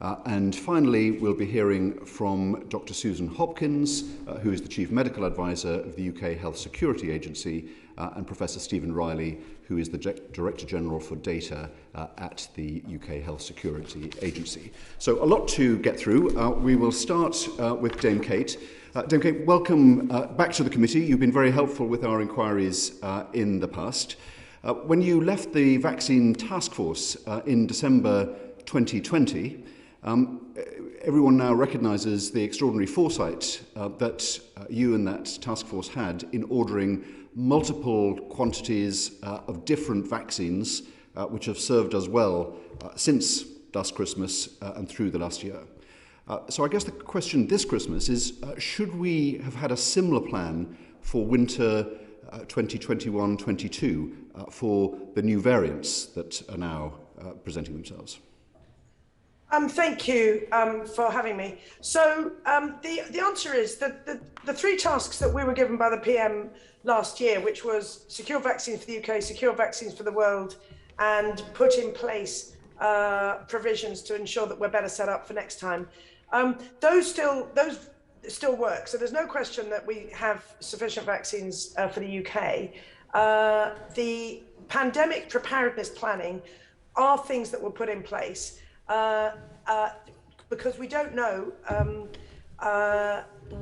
And finally, we'll be hearing from Dr. Susan Hopkins, who is the Chief Medical Advisor of the UK Health Security Agency, and Professor Stephen Riley, who is the Director General for Data at the UK Health Security Agency. So a lot to get through. We will start with Dame Kate. Dame Kate, welcome back to the committee. You've been very helpful with our inquiries in the past. When you left the Vaccine Taskforce in December 2020, everyone now recognises the extraordinary foresight that you and that task force had in ordering multiple quantities of different vaccines, which have served us well since last Christmas and through the last year. So I guess the question this Christmas is, should we have had a similar plan for winter 2021-22 for the new variants that are now presenting themselves? Thank you for having me. So the answer is that the three tasks that we were given by the PM last year, which was secure vaccines for the UK, secure vaccines for the world, and put in place provisions to ensure that we're better set up for next time, those still work. So there's no question that we have sufficient vaccines for the UK. The pandemic preparedness planning are things that were put in place because we don't know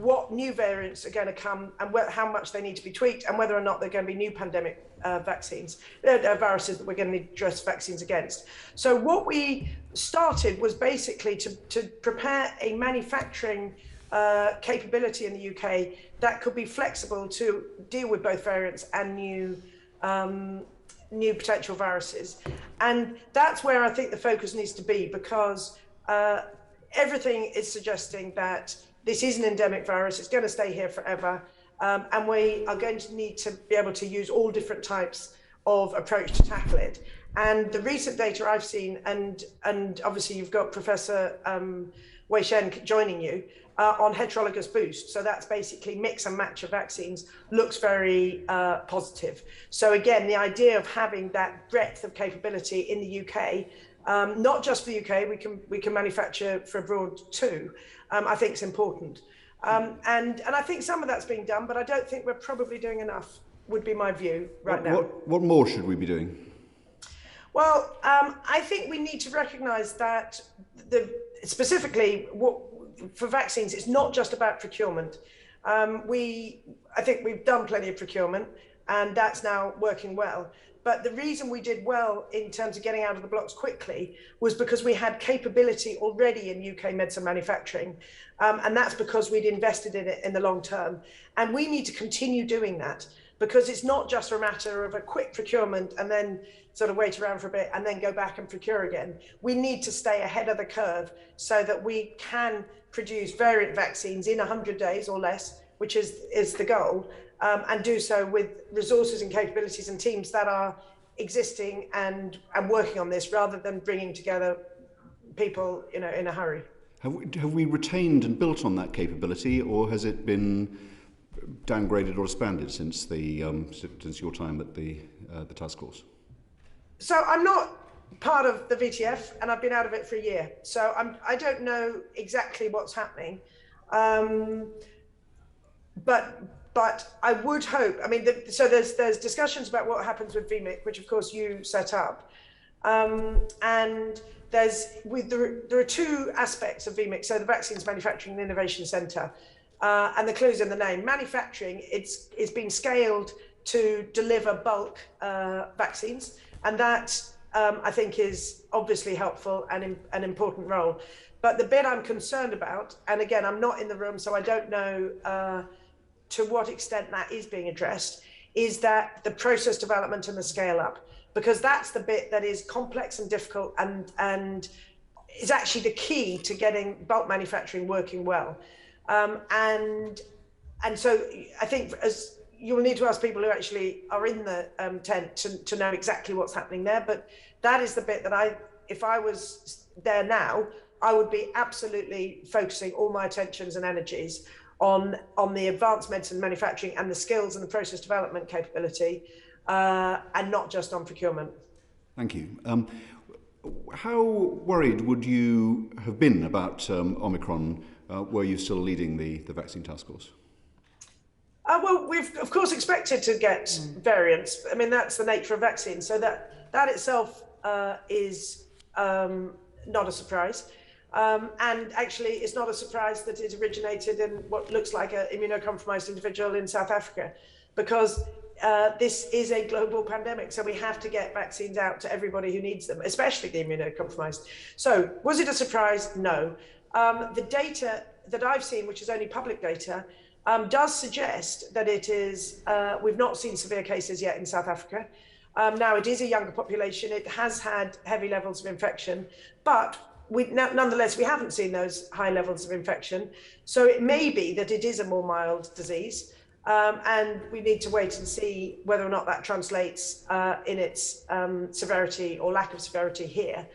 what new variants are going to come and how much they need to be tweaked, and whether or not they're going to be new pandemic viruses that we're going to need to address vaccines against. So what we started was basically to prepare a manufacturing capability in the UK that could be flexible to deal with both variants and new potential viruses. And that's where I think the focus needs to be, because everything is suggesting that this is an endemic virus. It's going to stay here forever. And we are going to need to be able to use all different types of approach to tackle it. And the recent data I've seen, and obviously you've got Professor Shen joining you, on heterologous boost. So that's basically mix and match of vaccines, looks very positive. So again, the idea of having that breadth of capability in the UK, not just for the UK, we can manufacture for abroad too, I think is important. And I think some of that's being done, but I don't think we're probably doing enough, would be my view now. What more should we be doing? Well, I think we need to recognise that specifically for vaccines, it's not just about procurement. I think we've done plenty of procurement, and that's now working well. But the reason we did well in terms of getting out of the blocks quickly was because we had capability already in UK medicine manufacturing. And that's because we'd invested in it in the long term. And we need to continue doing that, because it's not just a matter of a quick procurement and then sort of wait around for a bit and then go back and procure again. We need to stay ahead of the curve so that we can produce variant vaccines in 100 days or less, which is the goal, and do so with resources and capabilities and teams that are existing and working on this, rather than bringing together people, in a hurry. Have we retained and built on that capability, or has it been downgraded or expanded since your time at the task force? So I'm not part of the VTF, and I've been out of it for a year, so I don't know exactly what's happening, but I would hope. I mean, so there's discussions about what happens with VMIC, which of course you set up, and there are two aspects of VMIC. So the Vaccines Manufacturing and Innovation Centre, and the clue's in the name. Manufacturing, it's been scaled to deliver bulk vaccines, and that I think is obviously helpful and an important role. But the bit I'm concerned about, and again, I'm not in the room, so I don't know to what extent that is being addressed, is that the process development and the scale up, because that's the bit that is complex and difficult and is actually the key to getting bulk manufacturing working well. And so I think as you'll need to ask people who actually are in the tent to know exactly what's happening there. But that is the bit that if I was there now, I would be absolutely focusing all my attentions and energies on the advanced medicine manufacturing and the skills and the process development capability, and not just on procurement. Thank you. How worried would you have been about Omicron were you still leading the vaccine task force? Well, we've of course expected to get variants. I mean, that's the nature of vaccines. So that itself is not a surprise. And actually, it's not a surprise that it originated in what looks like an immunocompromised individual in South Africa, because this is a global pandemic. So we have to get vaccines out to everybody who needs them, especially the immunocompromised. So was it a surprise? No. The data that I've seen, which is only public data, does suggest that it is, we've not seen severe cases yet in South Africa. Now, it is a younger population. It has had heavy levels of infection, but nonetheless, we haven't seen those high levels of infection. So it may be that it is a more mild disease. And we need to wait and see whether or not that translates in its severity or lack of severity here.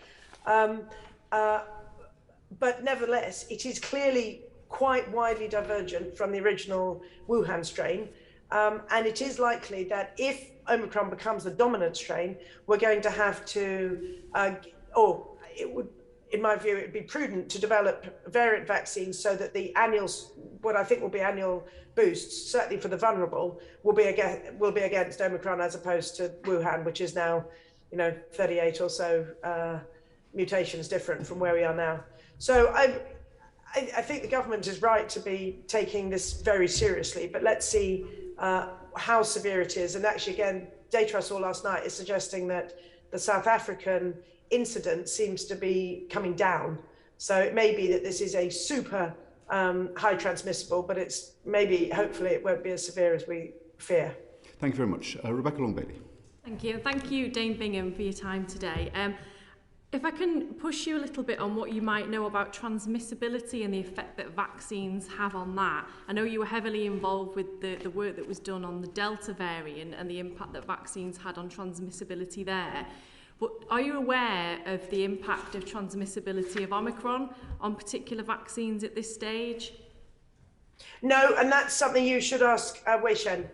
But nevertheless, it is clearly quite widely divergent from the original Wuhan strain. And it is likely that if Omicron becomes the dominant strain, we're going to have to, or it would, in my view, it would be prudent to develop variant vaccines so that the annual, what I think will be annual boosts, certainly for the vulnerable, will be against Omicron as opposed to Wuhan, which is now, 38 or so mutations different from where we are now. So I think the government is right to be taking this very seriously, but let's see how severe it is. And actually, again, data I saw last night is suggesting that the South African incident seems to be coming down. So it may be that this is a super high transmissible, but it's maybe, hopefully, it won't be as severe as we fear. Thank you very much. Rebecca Long-Bailey. Thank you. Thank you, Dame Bingham, for your time today. If I can push you a little bit on what you might know about transmissibility and the effect that vaccines have on that. I know you were heavily involved with the work that was done on the Delta variant and the impact that vaccines had on transmissibility there. But are you aware of the impact of transmissibility of Omicron on particular vaccines at this stage? No, and that's something you should ask Shen.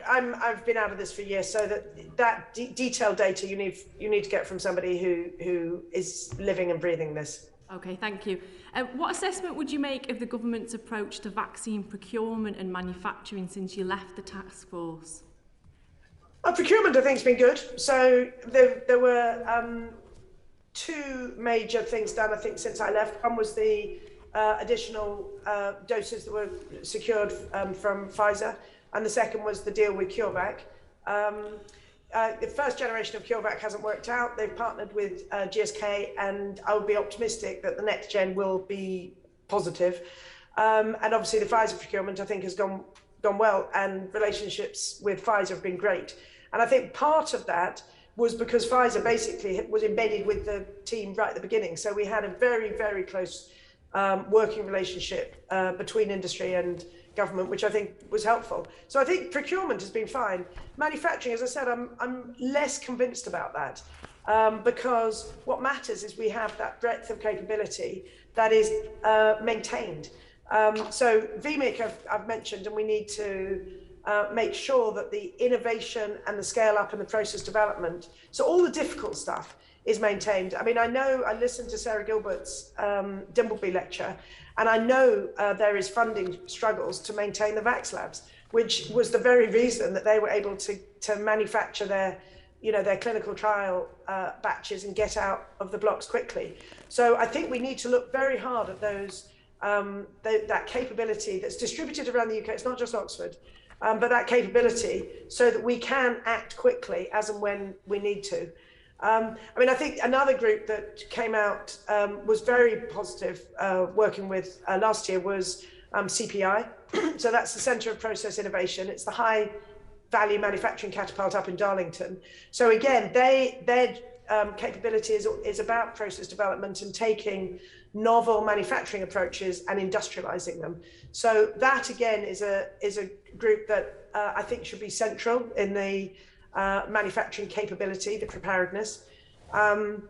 I've been out of this for years, so that detailed data you need to get from somebody who is living and breathing this. Okay, thank you. What assessment would you make of the government's approach to vaccine procurement and manufacturing since you left the task force? Procurement, I think, has been good. So there were two major things done, I think, since I left. One was the additional doses that were secured from Pfizer. And the second was the deal with CureVac. The first generation of CureVac hasn't worked out. They've partnered with GSK, and I would be optimistic that the next gen will be positive. And obviously the Pfizer procurement, I think, has gone well, and relationships with Pfizer have been great. And I think part of that was because Pfizer basically was embedded with the team right at the beginning. So we had a very, very close working relationship between industry and government, which I think was helpful. So I think procurement has been fine. Manufacturing, as I said, I'm less convinced about that because what matters is we have that breadth of capability that is maintained. So VMIC I've mentioned, and we need to make sure that the innovation and the scale up and the process development, so all the difficult stuff is maintained. I mean, I listened to Sarah Gilbert's Dimbleby lecture, and I know there is funding struggles to maintain the Vax labs, which was the very reason that they were able to manufacture their clinical trial batches and get out of the blocks quickly. So I think we need to look very hard at those that capability that's distributed around the UK. It's not just Oxford, but that capability so that we can act quickly as and when we need to. I mean, I think another group that came out was very positive working with last year was CPI. So that's the Centre of Process Innovation. It's the high value manufacturing catapult up in Darlington. So again, their capability is about process development and taking novel manufacturing approaches and industrializing them. So that again is a group that I think should be central in the manufacturing capability, the preparedness. And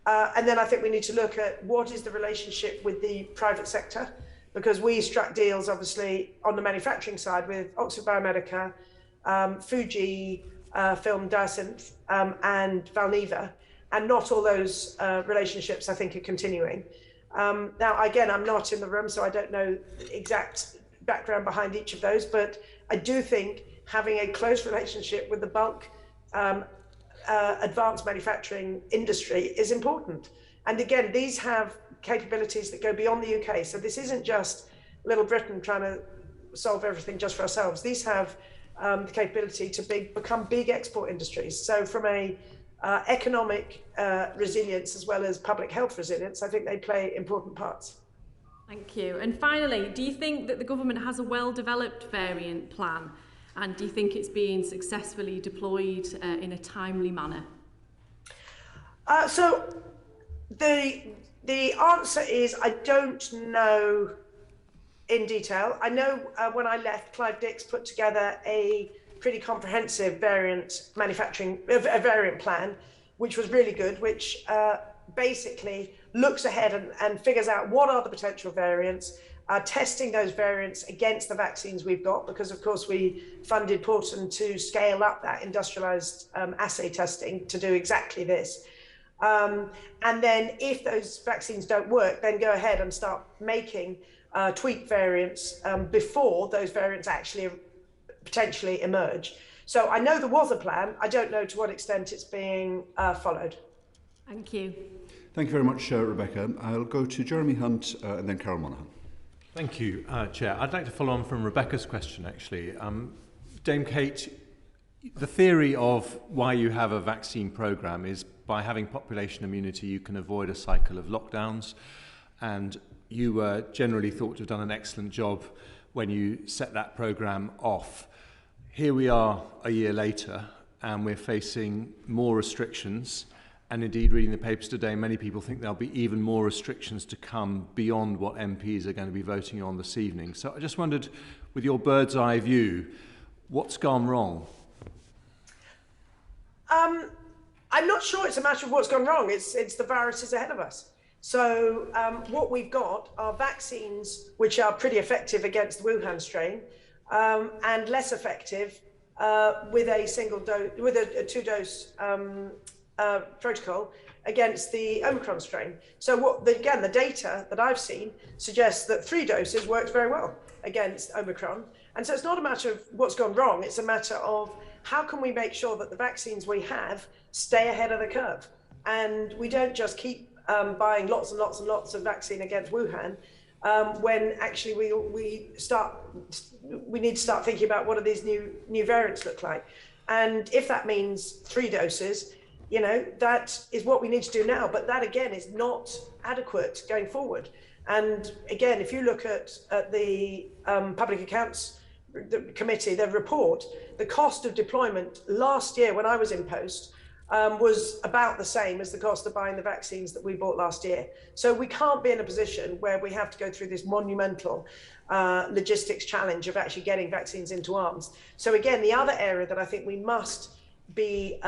then I think we need to look at what is the relationship with the private sector, because we struck deals obviously on the manufacturing side with Oxford Biomedica, Fuji, Film Diosynth, and Valneva. and not all those relationships, I think, are continuing. Now, again, I'm not in the room, so I don't know the exact background behind each of those, but I do think having a close relationship with the bulk advanced manufacturing industry is important. And again, these have capabilities that go beyond the UK. So this isn't just little Britain trying to solve everything just for ourselves. These have the capability to become big export industries. So from a economic resilience as well as public health resilience, I think they play important parts. Thank you. And finally, do you think that the government has a well-developed variant plan? And do you think it's being successfully deployed in a timely manner? So the answer is I don't know in detail. I know when I left, Clive Dix put together a pretty comprehensive variant plan, which was really good, which basically looks ahead and figures out what are the potential variants, testing those variants against the vaccines we've got, because of course we funded Porton to scale up that industrialized assay testing to do exactly this. And then if those vaccines don't work, then go ahead and start making tweak variants before those variants actually potentially emerge. So I know there was a plan. I don't know to what extent it's being followed. Thank you. Thank you very much, Rebecca. I'll go to Jeremy Hunt and then Carol Monaghan. Thank you, Chair. I'd like to follow on from Rebecca's question, actually. Dame Kate, the theory of why you have a vaccine programme is by having population immunity, you can avoid a cycle of lockdowns. And you were generally thought to have done an excellent job when you set that programme off. Here we are a year later, and we're facing more restrictions. And indeed, reading the papers today, many people think there'll be even more restrictions to come beyond what MPs are going to be voting on this evening. So I just wondered, with your bird's eye view, what's gone wrong? I'm not sure it's a matter of what's gone wrong. It's the virus is ahead of us. So what we've got are vaccines which are pretty effective against the Wuhan strain and less effective with a single dose, with a two-dose protocol against the Omicron strain. So again, the data that I've seen suggests that 3 doses worked very well against Omicron. And so it's not a matter of what's gone wrong. It's a matter of how can we make sure that the vaccines we have stay ahead of the curve, and we don't just keep buying lots and lots and lots of vaccine against Wuhan when actually we need to start thinking about what do these new variants look like. And if that means 3 doses, you know, that is what we need to do now. But that again is not adequate going forward. And again, if you look at the Public Accounts Committee, their report, the cost of deployment last year when I was in post was about the same as the cost of buying the vaccines that we bought last year. So we can't be in a position where we have to go through this monumental logistics challenge of actually getting vaccines into arms. So again, the other area that I think we must be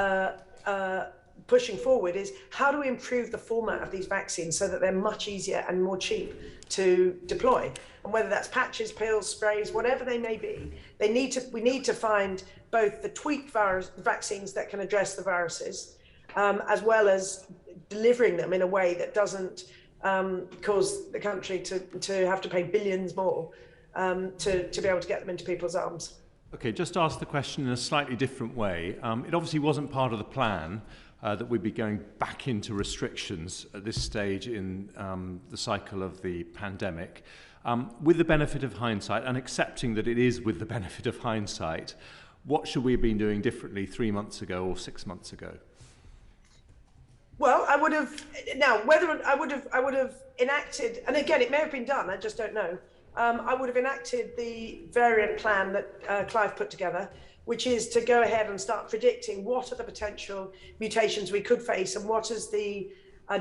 pushing forward is how do we improve the format of these vaccines so that they're much easier and more cheap to deploy, and whether that's patches, pills, sprays, whatever they may be, we need to find both the tweaked vaccines that can address the viruses, as well as delivering them in a way that doesn't cause the country to have to pay billions more to be able to get them into people's arms. Okay, just ask the question in a slightly different way. It obviously wasn't part of the plan that we'd be going back into restrictions at this stage in the cycle of the pandemic. With the benefit of hindsight, and accepting that it is with the benefit of hindsight, what should we have been doing differently 3 months ago or 6 months ago? Well, I would have, now, whether I would have enacted, and again, it may have been done, I just don't know. I would have enacted the variant plan that Clive put together, which is to go ahead and start predicting what are the potential mutations we could face and what is the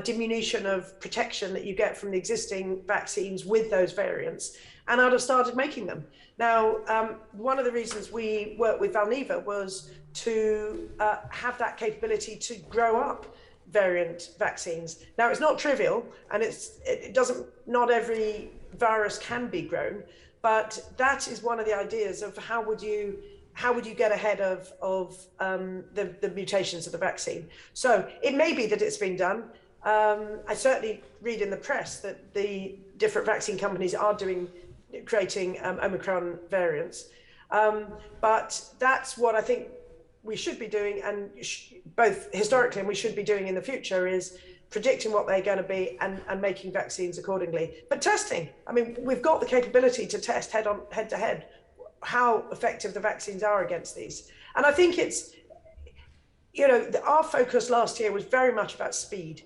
diminution of protection that you get from the existing vaccines with those variants. And I'd have started making them. Now, one of the reasons we worked with Valneva was to have that capability to grow up variant vaccines. Now, it's not trivial, and not every virus can be grown, but that is one of the ideas of how would you how would you get ahead of the mutations of the vaccine? So it may be that it's been done. I certainly read in the press that the different vaccine companies are creating Omicron variants. But that's what I think we should be doing, and both historically and we should be doing in the future, is predicting what they're going to be and making vaccines accordingly. But testing, I mean, we've got the capability to test head to head how effective the vaccines are against these. And I think it's, our focus last year was very much about speed.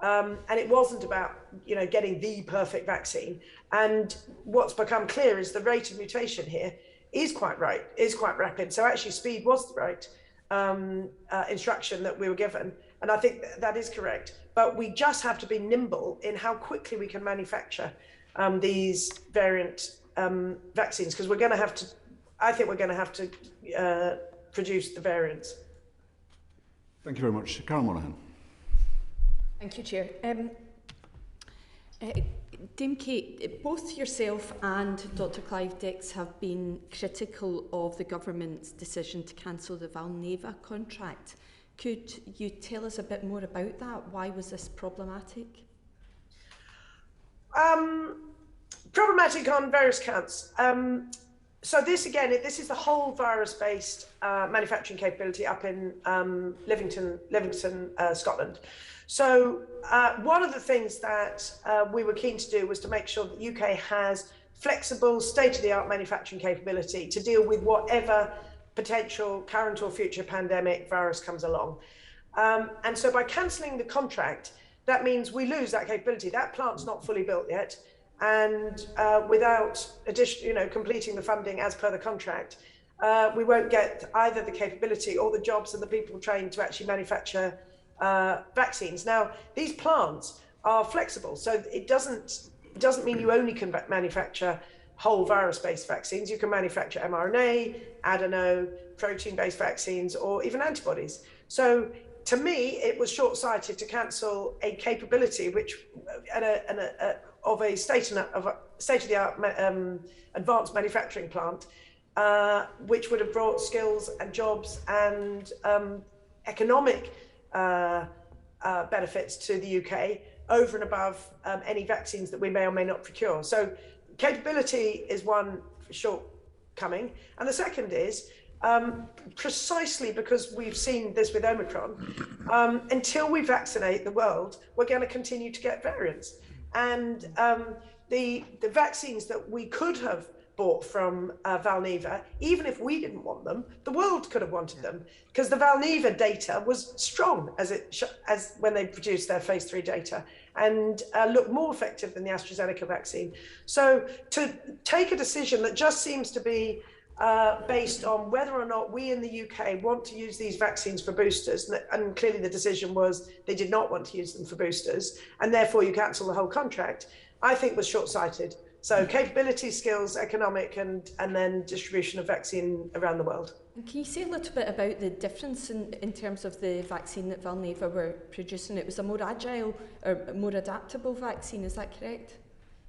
And it wasn't about, getting the perfect vaccine. And what's become clear is the rate of mutation here is quite rapid. So actually speed was the right instruction that we were given. And I think that is correct. But we just have to be nimble in how quickly we can manufacture these variant vaccines, because we're going to have to produce the variants. Thank you very much. Carol Monaghan. Thank you, Chair. Dame Kate, both yourself and Dr. Clive Dix have been critical of the government's decision to cancel the Valneva contract. Could you tell us a bit more about that? Why was this problematic? Problematic on various counts. So this is the whole virus-based manufacturing capability up in Livingston, Scotland. So one of the things that we were keen to do was to make sure that the UK has flexible, state-of-the-art manufacturing capability to deal with whatever potential current or future pandemic virus comes along. And so by cancelling the contract, that means we lose that capability. That plant's not fully built yet. And without completing the funding as per the contract, we won't get either the capability or the jobs and the people trained to actually manufacture vaccines. Now, these plants are flexible, so it doesn't mean you only can manufacture whole virus-based vaccines. You can manufacture mRNA, adeno, protein-based vaccines, or even antibodies. So to me, it was short-sighted to cancel a capability which of a state-of-the-art advanced manufacturing plant, which would have brought skills and jobs and economic benefits to the UK over and above any vaccines that we may or may not procure. So capability is one shortcoming. And the second is, precisely because we've seen this with Omicron, until we vaccinate the world, we're going to continue to get variants. And the vaccines that we could have bought from Valneva, even if we didn't want them, the world could have wanted them, because the Valneva data was strong as when they produced their phase 3 data, and looked more effective than the AstraZeneca vaccine. So to take a decision that just seems to be based on whether or not we in the UK want to use these vaccines for boosters, and clearly the decision was they did not want to use them for boosters, and therefore you cancel the whole contract, I think was short-sighted. So capability, skills, economic, and then distribution of vaccine around the world. Can you say a little bit about the difference in terms of the vaccine that Valneva were producing? It was a more agile or more adaptable vaccine, is that correct?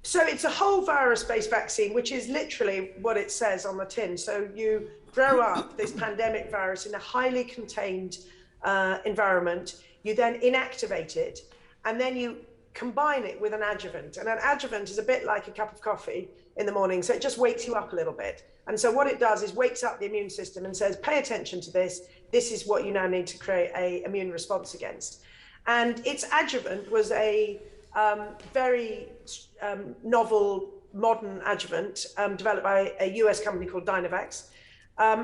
So it's a whole virus-based vaccine, which is literally what it says on the tin. So you grow up this pandemic virus in a highly contained environment, you then inactivate it, and then you combine it with an adjuvant. And an adjuvant is a bit like a cup of coffee in the morning, so it just wakes you up a little bit. And so what it does is wakes up the immune system and says, pay attention to this. This is what you now need to create an immune response against. And its adjuvant was a very novel, modern adjuvant developed by a US company called Dynavax,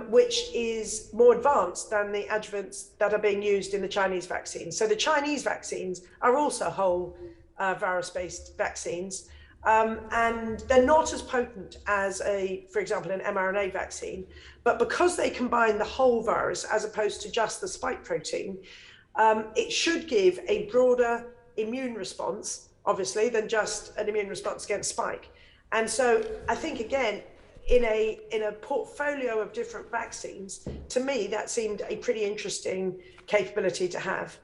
which is more advanced than the adjuvants that are being used in the Chinese vaccines. So the Chinese vaccines are also whole virus-based vaccines, and they're not as potent as for example, an mRNA vaccine, but because they combine the whole virus as opposed to just the spike protein, it should give a broader immune response, obviously, than just an immune response against spike. And so I think, again, in a portfolio of different vaccines, to me, that seemed a pretty interesting capability to have.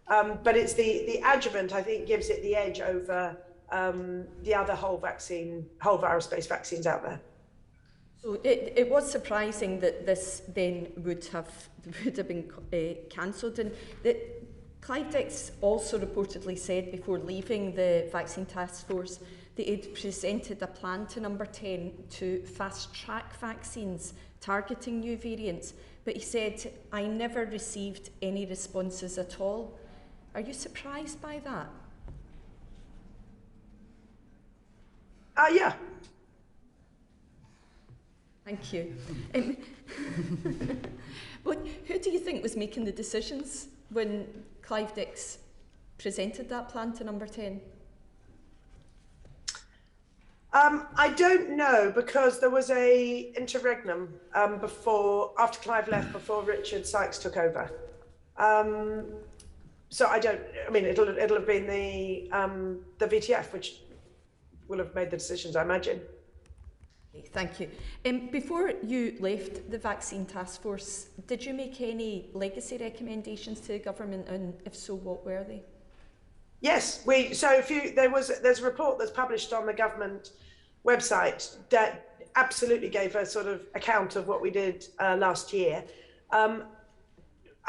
But it's the adjuvant, I think, gives it the edge over the other whole virus-based vaccines out there. So it was surprising that this then would have been cancelled, and that Clive Dix also reportedly said before leaving the Vaccine Taskforce that he'd presented a plan to Number 10 to fast-track vaccines targeting new variants, but he said, "I never received any responses at all." Are you surprised by that? Yeah. Thank you. But who do you think was making the decisions when Clive Dix presented that plan to Number 10? I don't know, because there was a interregnum after Clive left, before Richard Sykes took over. So I mean, it'll have been the VTF which will have made the decisions, I imagine. Thank you. Before you left the Vaccine Taskforce, did you make any legacy recommendations to the government, and if so, what were they? Yes, there's a report that's published on the government website that absolutely gave a sort of account of what we did last year.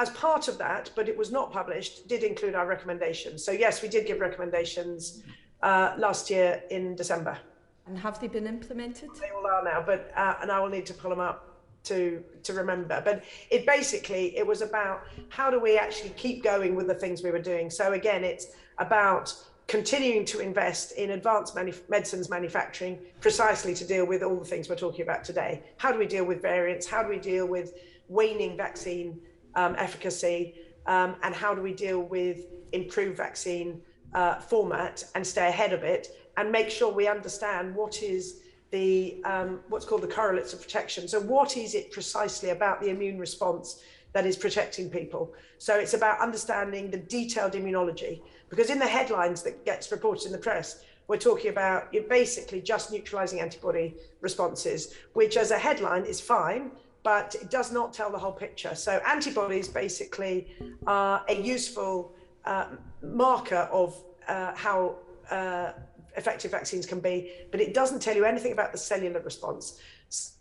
As part of that, but it was not published, did include our recommendations. So yes, we did give recommendations last year in December. And have they been implemented? They all are now, but and I will need to pull them up to remember. But it was about how do we actually keep going with the things we were doing. So again, it's about continuing to invest in advanced medicines manufacturing, precisely to deal with all the things we're talking about today. How do we deal with variants? How do we deal with waning vaccine efficacy? And how do we deal with improved vaccine format and stay ahead of it, and make sure we understand what is the what's called the correlates of protection. So what is it precisely about the immune response that is protecting people? So it's about understanding the detailed immunology, because in the headlines that gets reported in the press, we're talking about you're basically just neutralizing antibody responses, which as a headline is fine, but it does not tell the whole picture. So antibodies basically are a useful marker of how effective vaccines can be, but it doesn't tell you anything about the cellular response.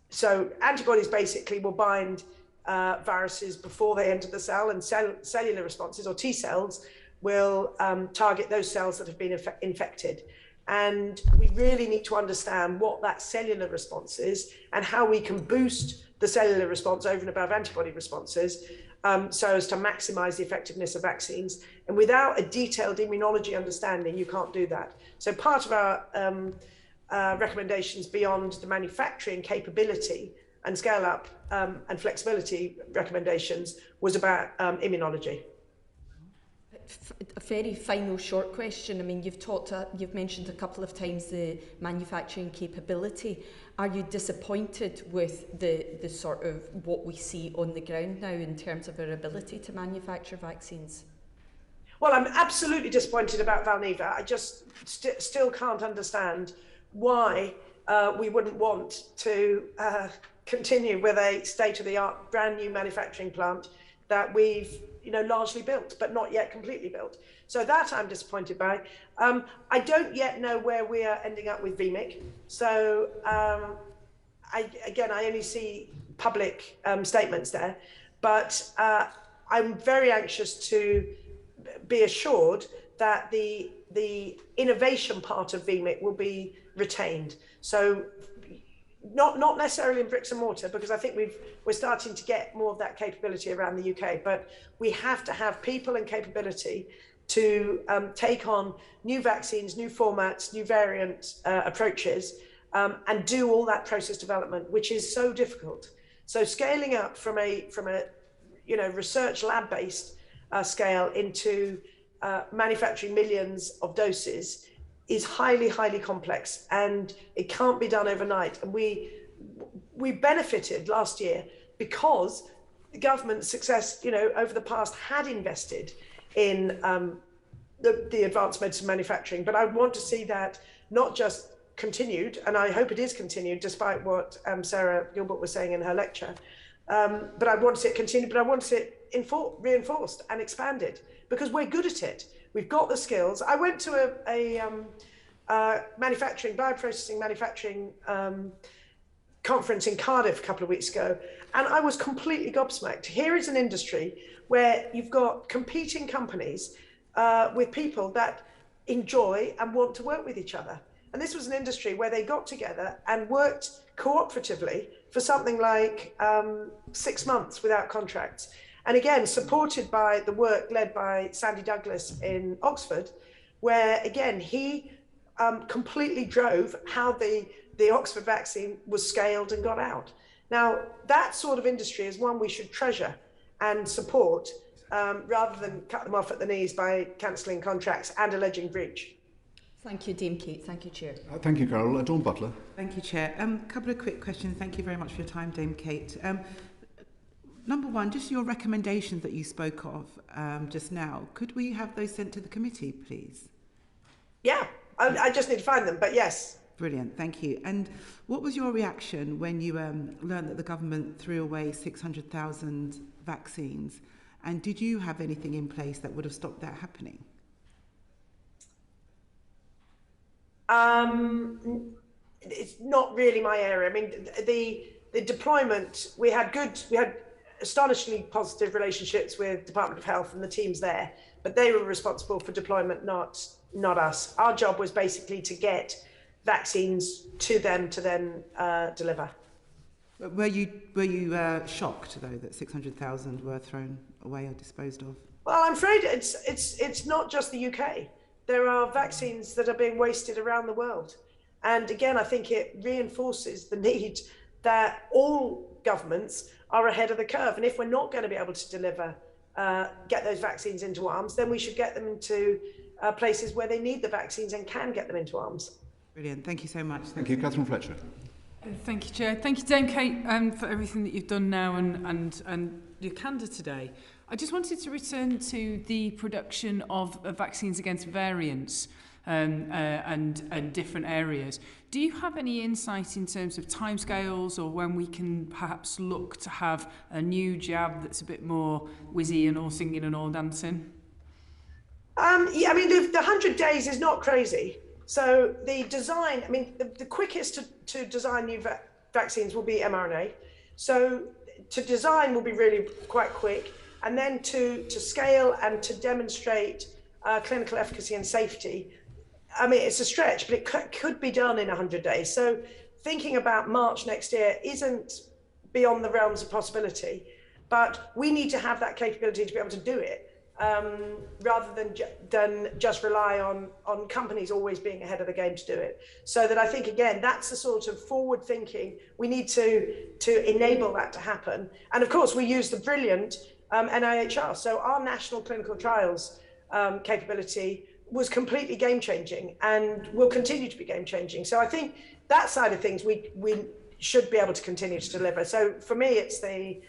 So antibodies basically will bind viruses before they enter the cell, and cellular responses, or T cells, will target those cells that have been infected. And we really need to understand what that cellular response is and how we can boost the cellular response over and above antibody responses, so as to maximize the effectiveness of vaccines. And without a detailed immunology understanding, you can't do that. So part of our recommendations beyond the manufacturing capability and scale up and flexibility recommendations was about immunology. A very final short question. I mean, you've mentioned a couple of times the manufacturing capability. Are you disappointed with the sort of what we see on the ground now in terms of our ability to manufacture vaccines? Well, I'm absolutely disappointed about Valneva. I just still can't understand why we wouldn't want to continue with a state-of-the-art brand new manufacturing plant that we've largely built, but not yet completely built. So that I'm disappointed by. I don't yet know where we are ending up with VMIC. So I only see public statements there, but I'm very anxious to be assured that the innovation part of VMIC will be retained. So not necessarily in bricks and mortar, because I think we're starting to get more of that capability around the UK, but we have to have people and capability to take on new vaccines, new formats, new variant approaches, and do all that process development, which is so difficult. So scaling up from a research lab-based scale into manufacturing millions of doses is highly, highly complex, and it can't be done overnight. And we benefited last year because the government's success, over the past had invested in the advanced medicine manufacturing. But I want to see that not just continued, and I hope it is continued, despite what Sarah Gilbert was saying in her lecture. But I want to see it continued, but I want to see it reinforced and expanded, because we're good at it. We've got the skills. I went to a bioprocessing manufacturing conference in Cardiff a couple of weeks ago, and I was completely gobsmacked. Here is an industry where you've got competing companies with people that enjoy and want to work with each other. And this was an industry where they got together and worked cooperatively for something like 6 months without contracts. And again, supported by the work led by Sandy Douglas in Oxford, where again, he completely drove how the Oxford vaccine was scaled and got out. Now, that sort of industry is one we should treasure and support rather than cut them off at the knees by cancelling contracts and alleging breach. Thank you, Dame Kate. Thank you, Chair. Thank you, Carol. Dawn Butler. Thank you, Chair. Couple of quick questions. Thank you very much for your time, Dame Kate. Number one, just your recommendations that you spoke of just now. Could we have those sent to the committee, please? Yeah, I just need to find them, but yes. Brilliant, thank you. And what was your reaction when you learned that the government threw away 600,000 vaccines? And did you have anything in place that would have stopped that happening? It's not really my area. I mean, the deployment, we had astonishingly positive relationships with Department of Health and the teams there, but they were responsible for deployment, not us. Our job was basically to get vaccines to them to then deliver. Were you shocked though that 600,000 were thrown away or disposed of? Well, I'm afraid it's not just the UK. There are vaccines that are being wasted around the world. And again, I think it reinforces the need that all governments are ahead of the curve. And if we're not going to be able to deliver, get those vaccines into arms, then we should get them into places where they need the vaccines and can get them into arms. Brilliant. Thank you so much. Thank you, Catherine Fletcher. Thank you, Chair. Thank you, Dame Kate, for everything that you've done now and your candour today. I just wanted to return to the production of vaccines against variants and different areas. Do you have any insight in terms of timescales or when we can perhaps look to have a new jab that's a bit more whizzy and all singing and all dancing? Yeah, I mean, the 100 days is not crazy. So the design, I mean, the quickest to design new vaccines will be mRNA. So to design will be really quite quick. And then to scale and to demonstrate clinical efficacy and safety, I mean, it's a stretch, but it could be done in 100 days. So thinking about March next year isn't beyond the realms of possibility, but we need to have that capability to be able to do it. Rather than just rely on companies always being ahead of the game to do it. So that I think, again, that's the sort of forward thinking. We need to enable that to happen. And of course, we use the brilliant NIHR. So our national clinical trials capability was completely game changing and will continue to be game changing. So I think that side of things we should be able to continue to deliver. So for me, it's the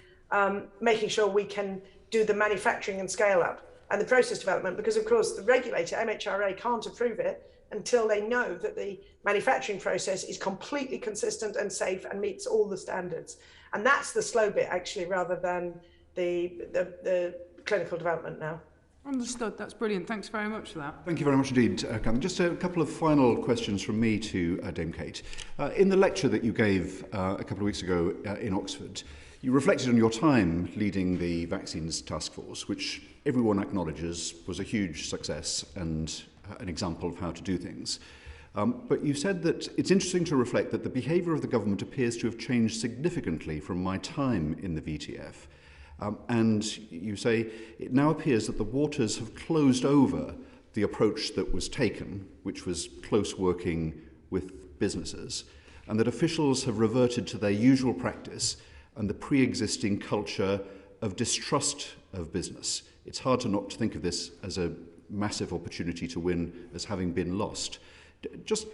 making sure we can do the manufacturing and scale up and the process development, because of course the regulator, MHRA, can't approve it until they know that the manufacturing process is completely consistent and safe and meets all the standards. And that's the slow bit actually, rather than the clinical development now. Understood. That's brilliant. Thanks very much for that. Thank you very much indeed, Catherine. Just a couple of final questions from me to Dame Kate. In the lecture that you gave a couple of weeks ago in Oxford, you reflected on your time leading the Vaccines Taskforce, which everyone acknowledges was a huge success and an example of how to do things. But you said that it's interesting to reflect that the behaviour of the government appears to have changed significantly from my time in the VTF. And you say, it now appears that the waters have closed over the approach that was taken, which was close working with businesses, and that officials have reverted to their usual practice and the pre-existing culture of distrust of business. It's hard to not think of this as a massive opportunity to win as having been lost. Just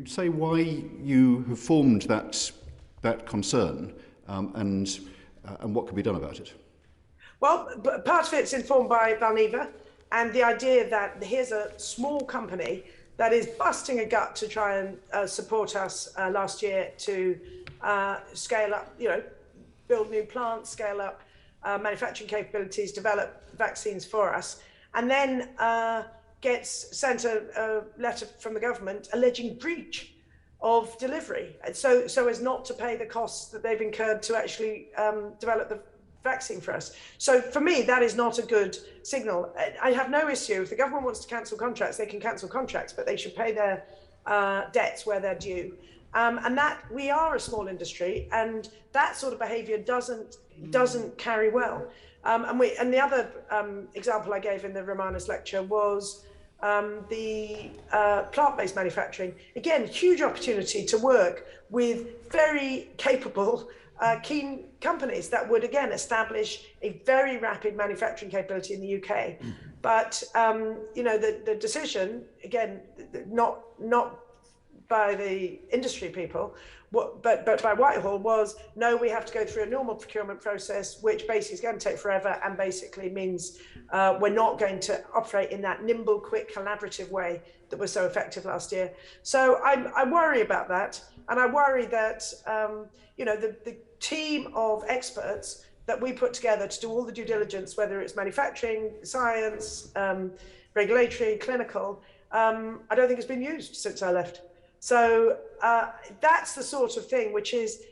say why you have formed that concern and what can be done about it. Well, part of it's informed by Valneva and the idea that here's a small company that is busting a gut to try and support us last year to scale up, build new plants, scale up manufacturing capabilities, develop vaccines for us, and then gets sent a letter from the government alleging breach. of delivery, so as not to pay the costs that they've incurred to actually develop the vaccine for us. So for me, that is not a good signal. I have no issue. If the government wants to cancel contracts, they can cancel contracts, but they should pay their debts where they're due. And that we are a small industry, and that sort of behaviour doesn't carry well. And the other example I gave in the Romanis lecture was the plant-based manufacturing. Again, huge opportunity to work with very capable, keen companies that would again establish a very rapid manufacturing capability in the UK. But you know, the decision again, not by the industry people, but by Whitehall was, no, we have to go through a normal procurement process, which basically is going to take forever and basically means we're not going to operate in that nimble, quick, collaborative way that was so effective last year. So I worry about that. And I worry that, you know, the team of experts that we put together to do all the due diligence, whether it's manufacturing, science, regulatory, clinical, I don't think it's been used since I left. So that's the sort of thing which is,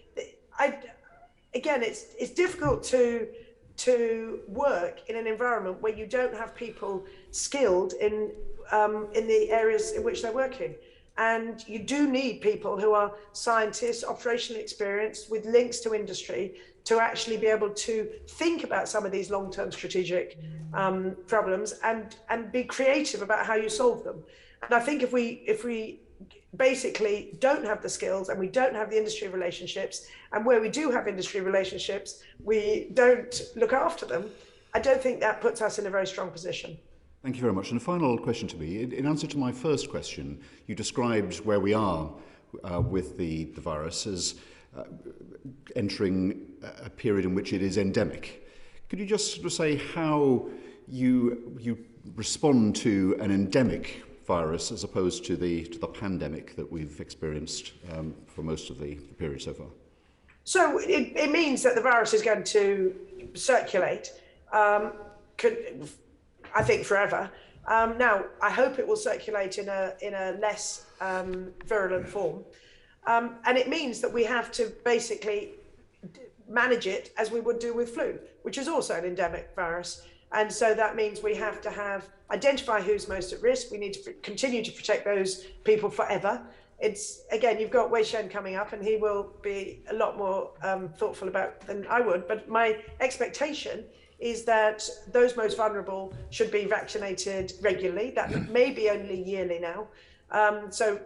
again, it's difficult to work in an environment where you don't have people skilled in the areas in which they're working. And you do need people who are scientists, operationally experienced, with links to industry, to actually be able to think about some of these long-term strategic problems and be creative about how you solve them. And I think if we basically don't have the skills and we don't have the industry relationships, and where we do have industry relationships, we don't look after them, I don't think that puts us in a very strong position. Thank you very much. And a final question to me. In answer to my first question, you described where we are with the virus as entering a period in which it is endemic. Could you just sort of say how you respond to an endemic virus as opposed to the pandemic that we've experienced for most of the period so far? So it means that the virus is going to circulate, I think, forever. Now, I hope it will circulate in a less virulent form. And it means that we have to basically manage it as we would do with flu, which is also an endemic virus. And so that means we have to identify who's most at risk. We need to continue to protect those people forever. It's, again, you've got Shen coming up, and he will be a lot more thoughtful about than I would. But my expectation is that those most vulnerable should be vaccinated regularly. That may be only yearly now. So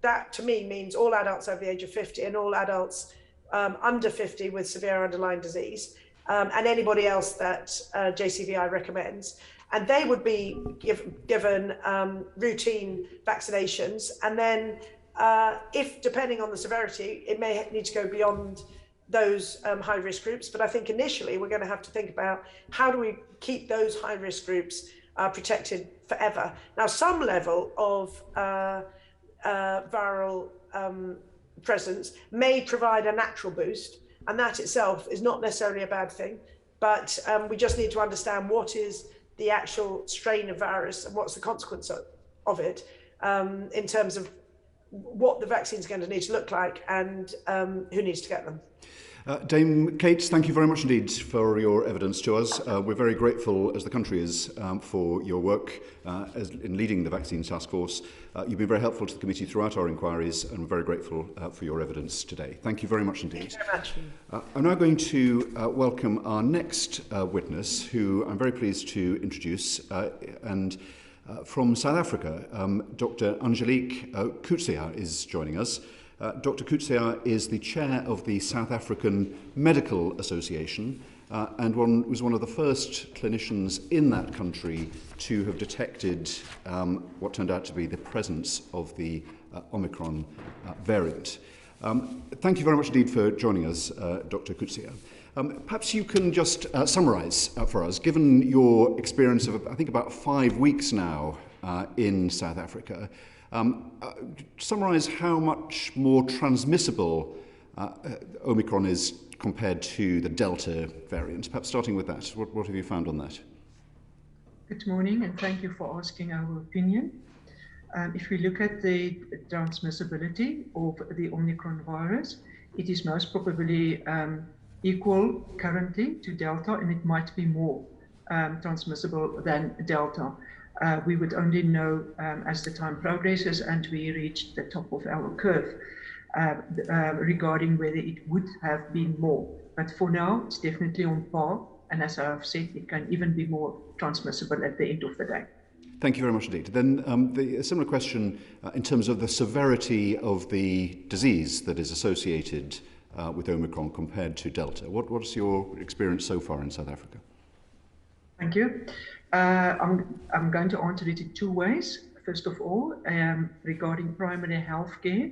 that to me means all adults over the age of 50 and all adults under 50 with severe underlying disease, and anybody else that JCVI recommends. And they would be given routine vaccinations. And then if, depending on the severity, it may need to go beyond those high-risk groups. But I think initially we're going to have to think about how do we keep those high-risk groups protected forever. Now, some level of viral presence may provide a natural boost, and that itself is not necessarily a bad thing. But we just need to understand what is the actual strain of virus and what's the consequence of it in terms of what the vaccine is going to need to look like and who needs to get them. Dame Kate, thank you very much indeed for your evidence to us. We're very grateful, as the country is, for your work in leading the Vaccines Taskforce. You've been very helpful to the committee throughout our inquiries, and we're very grateful for your evidence today. Thank you very much indeed. Thank you very much. I'm now going to welcome our next witness, who I'm very pleased to introduce, from South Africa, Dr. Angelique Coetzee is joining us. Dr. Coetzee is the chair of the South African Medical Association and was one of the first clinicians in that country to have detected what turned out to be the presence of the Omicron variant. Thank you very much indeed for joining us, Dr. Coetzee. Perhaps you can just summarise for us, given your experience of, I think, about 5 weeks now in South Africa, summarise how much more transmissible Omicron is compared to the Delta variant. Perhaps starting with that, what have you found on that? Good morning, and thank you for asking our opinion. If we look at the transmissibility of the Omicron virus, it is most probably equal currently to Delta, and it might be more transmissible than Delta. We would only know as the time progresses and we reach the top of our curve regarding whether it would have been more. But for now, it's definitely on par. And as I've said, it can even be more transmissible at the end of the day. Thank you very much indeed. Then a similar question in terms of the severity of the disease that is associated with Omicron compared to Delta. What's your experience so far in South Africa? Thank you. I'm going to answer it in two ways. First of all, regarding primary health care,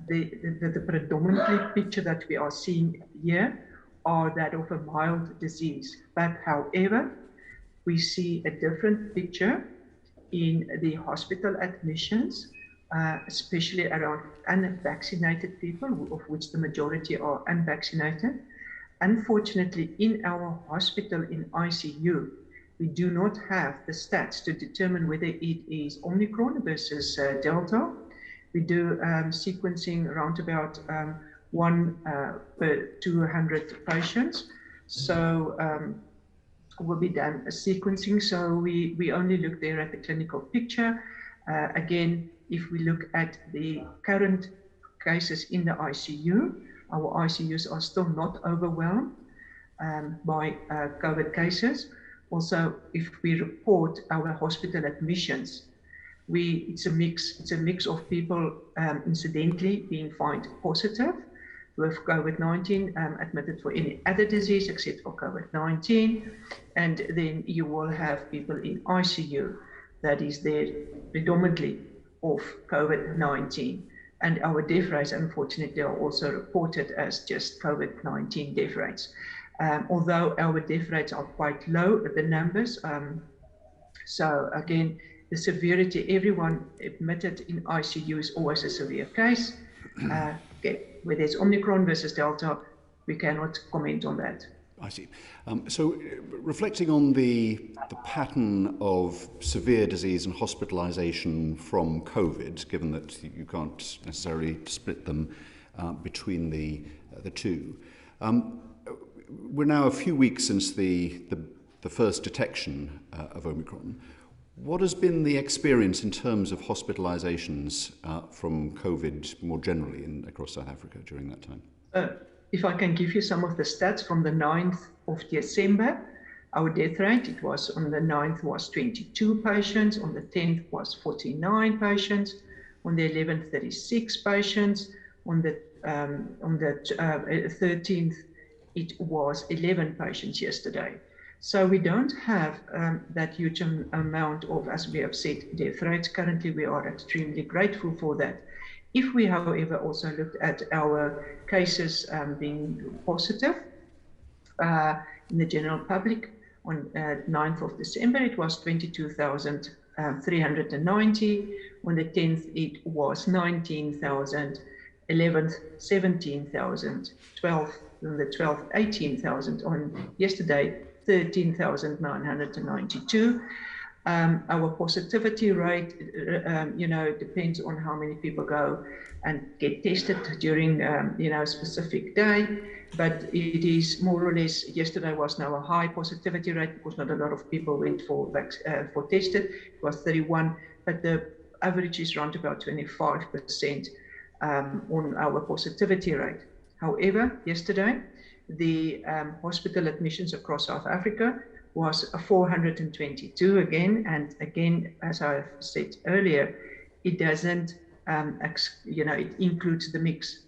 the predominantly picture that we are seeing here are that of a mild disease. But however, we see a different picture in the hospital admissions, especially around unvaccinated people, of which the majority are unvaccinated. Unfortunately, in our hospital in ICU, we do not have the stats to determine whether it is Omicron versus Delta. We do sequencing around about 1 per 200 patients. So will be done a sequencing. So we only look there at the clinical picture. Again, if we look at the current cases in the ICU, our ICUs are still not overwhelmed by COVID cases. Also, if we report our hospital admissions, it's a mix of people incidentally being found positive with COVID-19, admitted for any other disease except for COVID-19. And then you will have people in ICU that is there predominantly of COVID-19. And our death rates, unfortunately, are also reported as just COVID-19 death rates. Although our death rates are quite low, the numbers. So again, the severity, everyone admitted in ICU is always a severe case. Whether it's Omicron versus Delta, we cannot comment on that. I see. So reflecting on the pattern of severe disease and hospitalisation from COVID, given that you can't necessarily split them between the two, we're now a few weeks since the first detection of Omicron. What has been the experience in terms of hospitalisations from COVID more generally across South Africa during that time? If I can give you some of the stats from the 9th of December, our death rate, it was on the 9th was 22 patients, on the 10th was 49 patients, on the 11th 36 patients, on the 13th it was 11 patients yesterday. So we don't have that huge amount of, as we have said, death rates. Currently, we are extremely grateful for that. If we, however, also looked at our cases being positive in the general public, on 9th of December, it was 22,390. On the 10th, it was 19,000. 11th, 17,000. 12th, on the 12th, 18,000. On yesterday, 13,992. Our positivity rate, depends on how many people go and get tested during, a specific day. But it is more or less, yesterday was now a high positivity rate because not a lot of people went for tested. It was 31, but the average is around about 25% on our positivity rate. However, yesterday, the hospital admissions across South Africa was 422 again. And again, as I've said earlier, it doesn't, it includes the mix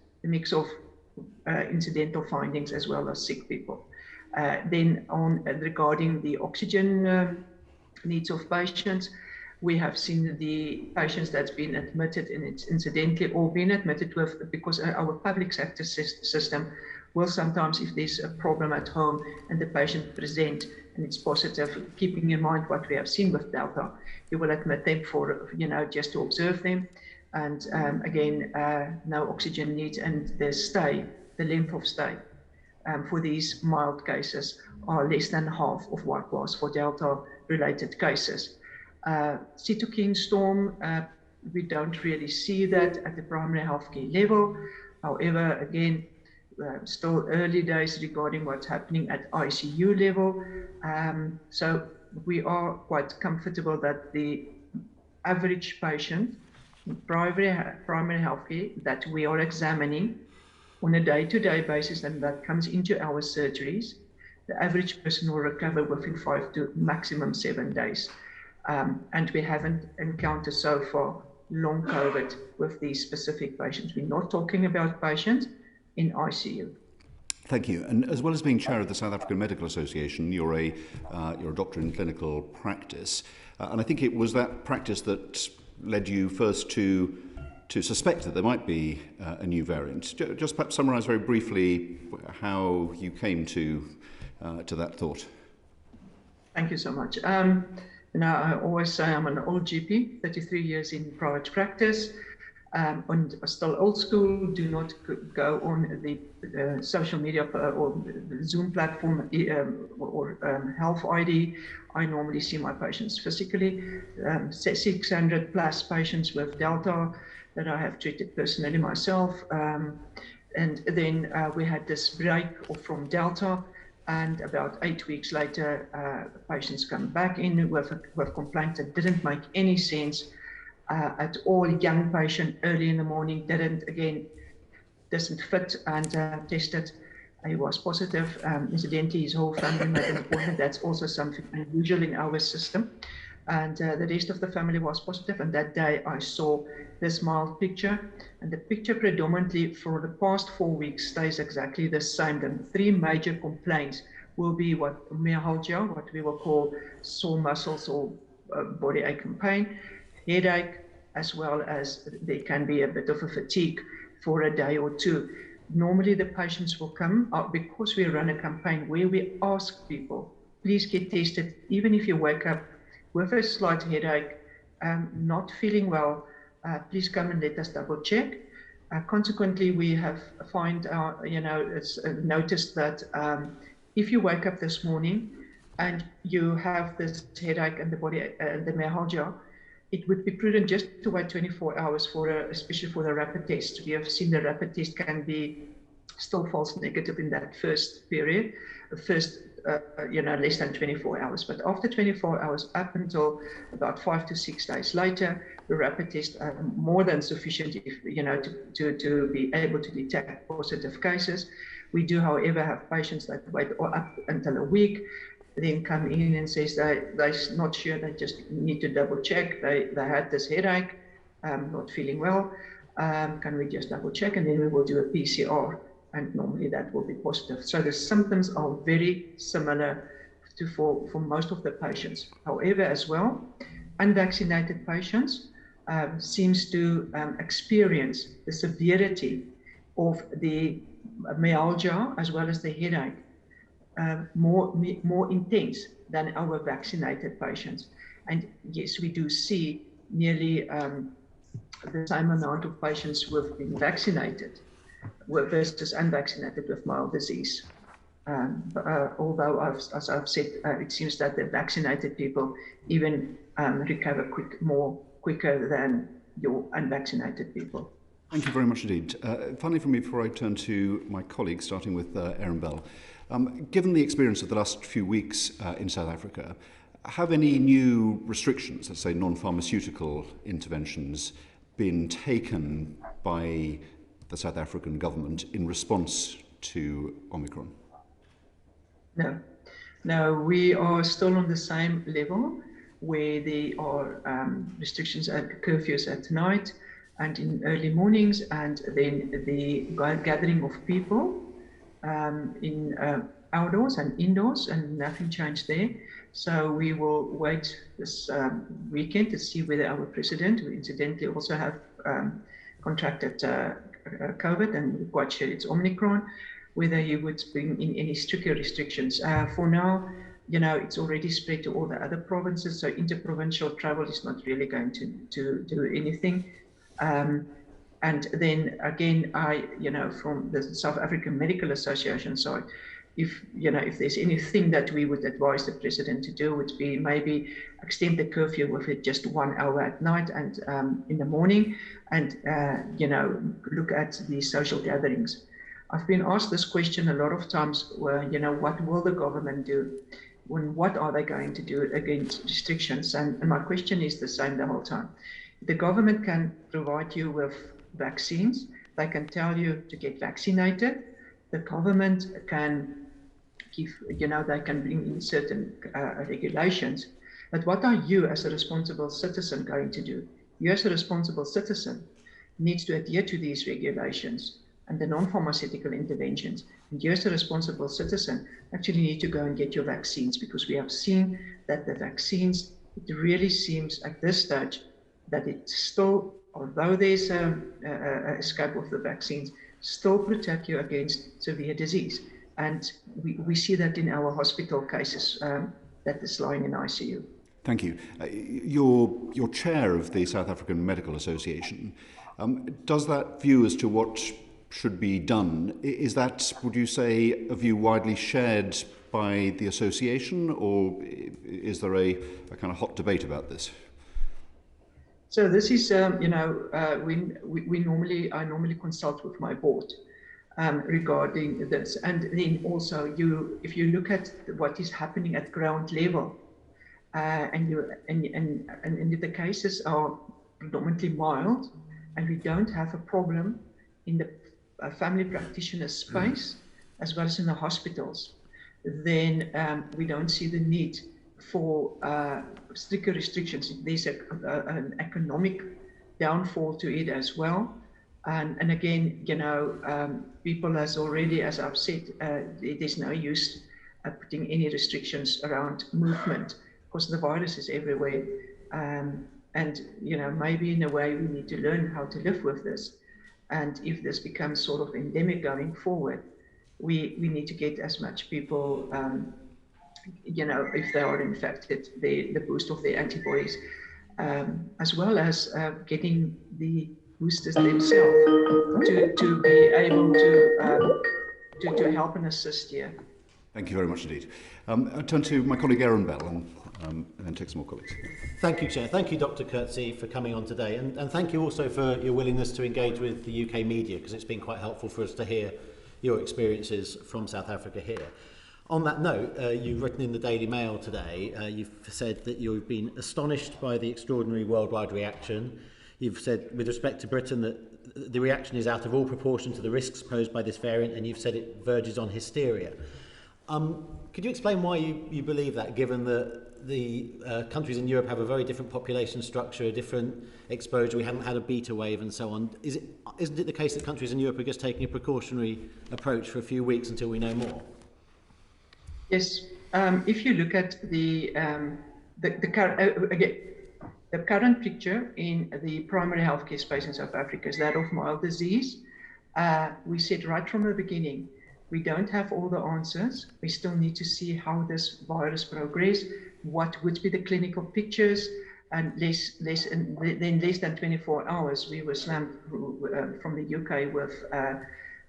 of incidental findings as well as sick people. Then regarding the oxygen needs of patients, we have seen the patients that's been admitted and it's incidentally all been admitted with, because our public sector system will sometimes, if there's a problem at home and the patient present and it's positive, keeping in mind what we have seen with Delta, you will admit them for, just to observe them. And again, no oxygen needs, and the length of stay for these mild cases are less than half of what was for Delta related cases. Cytokine storm, we don't really see that at the primary healthcare level. However, again, still early days regarding what's happening at ICU level. So we are quite comfortable that the average patient in primary healthcare that we are examining on a day-to-day basis and that comes into our surgeries, the average person will recover within 5 to maximum 7 days. And we haven't encountered so far long COVID with these specific patients. We're not talking about patients in ICU. Thank you. And as well as being chair of the South African Medical Association, you're a doctor in clinical practice. And I think it was that practice that led you first to suspect that there might be a new variant. Just perhaps summarise very briefly how you came to that thought. Thank you so much. I always say I'm an old GP, 33 years in private practice, and still old school, do not go on the social media or the Zoom platform or Health ID. I normally see my patients physically, 600 plus patients with Delta that I have treated personally myself. And then we had this break from Delta, and about 8 weeks later, patients come back in with complaints that didn't make any sense at all. Young patient, early in the morning, doesn't fit, and tested. He was positive. Incidentally, his whole family made an appointment. That's also something unusual in our system. And the rest of the family was positive. And that day I saw this mild picture. And the picture predominantly for the past 4 weeks stays exactly the same. The 3 major complaints will be what myalgia, what we will call sore muscles or body ache and pain, headache, as well as there can be a bit of a fatigue for a day or two. Normally the patients will come because we run a campaign where we ask people, please get tested, even if you wake up with a slight headache, not feeling well, please come and let us double check. Consequently, we have noticed that if you wake up this morning and you have this headache and the myalgia, it would be prudent just to wait 24 hours especially for the rapid test. We have seen the rapid test can be still false negative in that first period, less than 24 hours. But after 24 hours, up until about 5 to 6 days later, the rapid test are more than sufficient to be able to detect positive cases. We do, however, have patients that wait up until a week, then come in and says they're not sure, they just need to double check. They had this headache, not feeling well. Can we just double check? And then we will do a PCR, and normally that will be positive. So the symptoms are very similar for most of the patients. However, as well, unvaccinated patients seems to experience the severity of the myalgia as well as the headache more intense than our vaccinated patients. And yes, we do see nearly the same amount of patients who have been vaccinated versus unvaccinated with mild disease. Although, as I've said, it seems that the vaccinated people even recover quicker than your unvaccinated people. Thank you very much indeed. Finally from me, before I turn to my colleagues, starting with Aaron Bell, given the experience of the last few weeks in South Africa, have any new restrictions, let's say non-pharmaceutical interventions, been taken by the South African government in response to Omicron? No, we are still on the same level where there are restrictions at curfews at night and in early mornings, and then the gathering of people in outdoors and indoors, and nothing changed there. So we will wait this weekend to see whether our president, who incidentally also have contracted COVID, and we're quite sure it's Omicron, whether he would bring in any stricter restrictions. For now, it's already spread to all the other provinces, so interprovincial travel is not really going to do anything. And then again, from the South African Medical Association side, if there's anything that we would advise the president to do, would be maybe extend the curfew with it just 1 hour at night and in the morning, and look at the social gatherings. I've been asked this question a lot of times. Well, what will the government do? What are they going to do against restrictions? And my question is the same the whole time. The government can provide you with vaccines. They can tell you to get vaccinated. The government can they can bring in certain regulations. But what are you as a responsible citizen going to do? You as a responsible citizen needs to adhere to these regulations and the non-pharmaceutical interventions. And you as a responsible citizen actually need to go and get your vaccines, because we have seen that the vaccines, it really seems at this stage that it still, although there's a escape of the vaccines, still protect you against severe disease. And we see that in our hospital cases that is lying in ICU. Thank you. You're chair of the South African Medical Association. Does that view as to what should be done, is that, would you say, a view widely shared by the association, or is there a kind of hot debate about this? So this is, I normally consult with my board regarding this, and then also if you look at what is happening at ground level, and if the cases are predominantly mild, and we don't have a problem in the family practitioner space as well as in the hospitals, then we don't see the need for stricter restrictions. There's an economic downfall to it as well. And again, people as I've said, there's no use putting any restrictions around movement, because the virus is everywhere. And, maybe in a way we need to learn how to live with this. And if this becomes sort of endemic going forward, we need to get as much people, if they are infected, the boost of their antibodies, as well as getting the boosters themselves to be able to help and assist here. Thank you very much indeed. I'll turn to my colleague Aaron Bell and then take some more colleagues. Thank you, Chair. Thank you, Dr. Coetzee, for coming on today. And thank you also for your willingness to engage with the UK media, because it's been quite helpful for us to hear your experiences from South Africa here. On that note, you've written in the Daily Mail today, you've said that you've been astonished by the extraordinary worldwide reaction. You've said, with respect to Britain, that the reaction is out of all proportion to the risks posed by this variant, and you've said it verges on hysteria. Could you explain why you believe that, given that the countries in Europe have a very different population structure, a different exposure, we haven't had a beta wave and so on? Isn't it the case that countries in Europe are just taking a precautionary approach for a few weeks until we know more? Yes. If you look at the current picture in the primary healthcare space in South Africa is that of mild disease. We said right from the beginning, we don't have all the answers. We still need to see how this virus progresses, what would be the clinical pictures, and then less than 24 hours, we were slammed from the UK with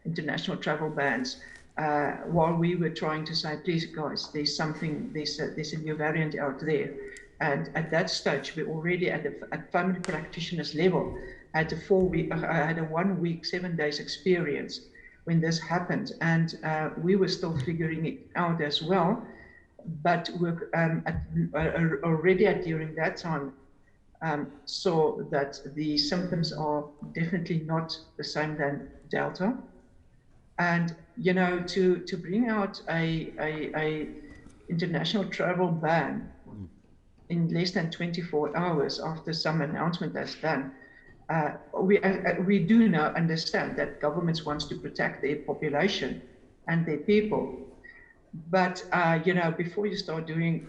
international travel bans. While we were trying to say, please guys, there's a new variant out there. And at that stage, we already at family practitioners level had a 1 week, 7 days experience when this happened. And we were still figuring it out as well. But already during that time, saw that the symptoms are definitely not the same than Delta. And, to bring out a international travel ban in less than 24 hours after some announcement that's done, we do now understand that governments want to protect their population and their people. But, before you start doing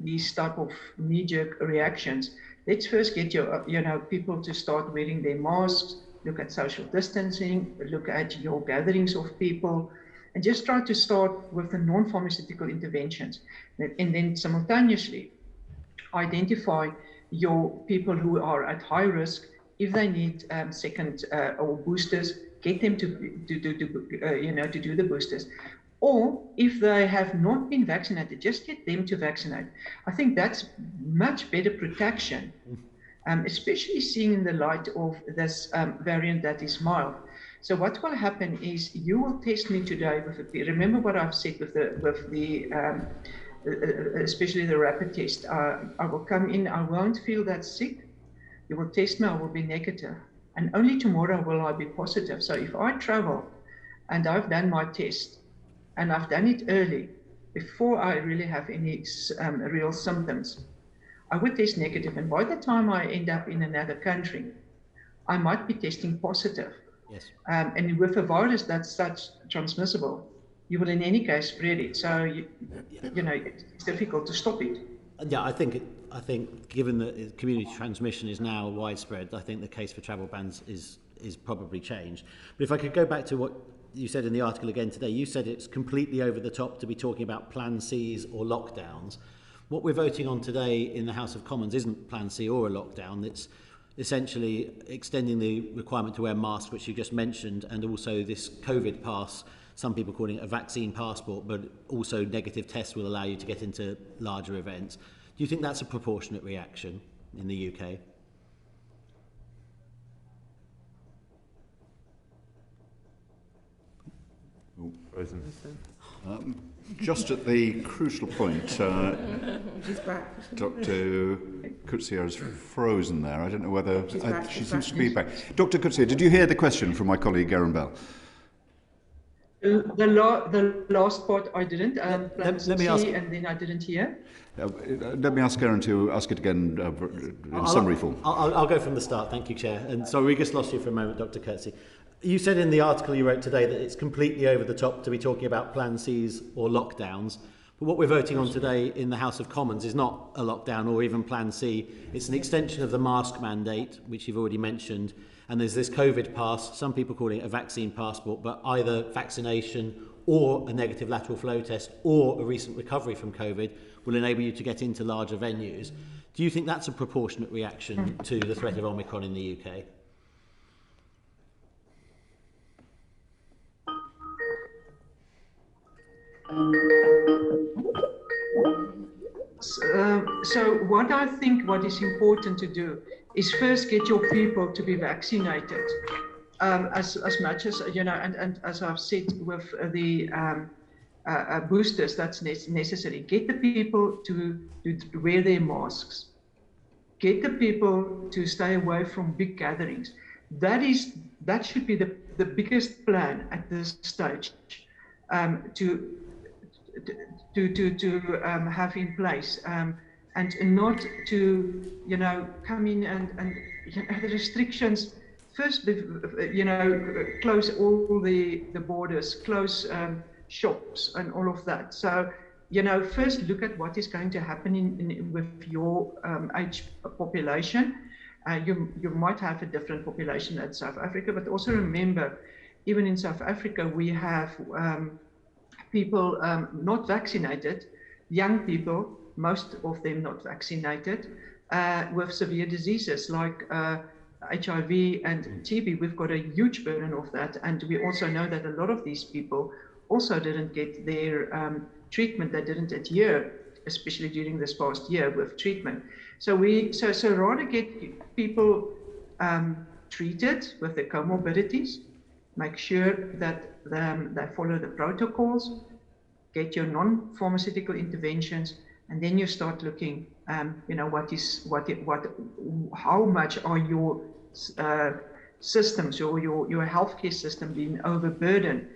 these type of knee-jerk reactions, let's first get your, people to start wearing their masks, look at social distancing, look at your gatherings of people, and just try to start with the non-pharmaceutical interventions. And then simultaneously identify your people who are at high risk. If they need second or boosters, get them to do the boosters. Or if they have not been vaccinated, just get them to vaccinate. I think that's much better protection, especially seeing in the light of this variant that is mild. So what will happen is you will test me today with remember what I've said with the especially the rapid test. I will come in, I won't feel that sick. You will test me, I will be negative. And only tomorrow will I be positive. So if I travel and I've done my test, and I've done it early, before I really have any real symptoms, I would test negative. And by the time I end up in another country, I might be testing positive. Yes. And with a virus that's such transmissible, you will in any case spread it. So, you know, it's difficult to stop it. Yeah, I think given that community transmission is now widespread, I think the case for travel bans is probably changed. But if I could go back to what you said in the article again today, you said it's completely over the top to be talking about Plan Cs or lockdowns. What we're voting on today in the House of Commons isn't Plan C or a lockdown. It's essentially extending the requirement to wear masks, which you just mentioned, and also this COVID pass, some people calling it a vaccine passport, but also negative tests will allow you to get into larger events. Do you think that's a proportionate reaction in the UK? Just at the crucial point, Dr. Coetzee is frozen there. I don't know whether she seems to be back. Dr. Coetzee, did you hear the question from my colleague Aaron Bell? The last part I didn't. Let me ask, and then I didn't hear. Let me ask Aaron to ask it again in summary form. I'll go from the start. Thank you, Chair. And sorry, we just lost you for a moment, Dr. Coetzee. You said in the article you wrote today that it's completely over the top to be talking about Plan Cs or lockdowns. But what we're voting on today in the House of Commons is not a lockdown or even Plan C. It's an extension of the mask mandate, which you've already mentioned. And there's this COVID pass, some people calling it a vaccine passport, but either vaccination or a negative lateral flow test or a recent recovery from COVID will enable you to get into larger venues. Do you think that's a proportionate reaction to the threat of Omicron in the UK? So what is important to do is first get your people to be vaccinated as much as, you know, and as I've said with the boosters, that's necessary. Get the people to wear their masks. Get the people to stay away from big gatherings. That should be the biggest plan at this stage to have in place, and not to, you know, come in and you know, the restrictions first, you know, close all the borders, close shops and all of that. So, you know, first look at what is going to happen with your age population. You might have a different population at South Africa, but also remember, even in South Africa, we have people not vaccinated, young people, most of them not vaccinated, with severe diseases like HIV and TB. We've got a huge burden of that. And we also know that a lot of these people also didn't get their treatment. They didn't adhere, especially during this past year with treatment. So rather get people treated with their comorbidities, make sure that they follow the protocols, get your non-pharmaceutical interventions, and then you start looking, you know, how much are your systems or your healthcare system being overburdened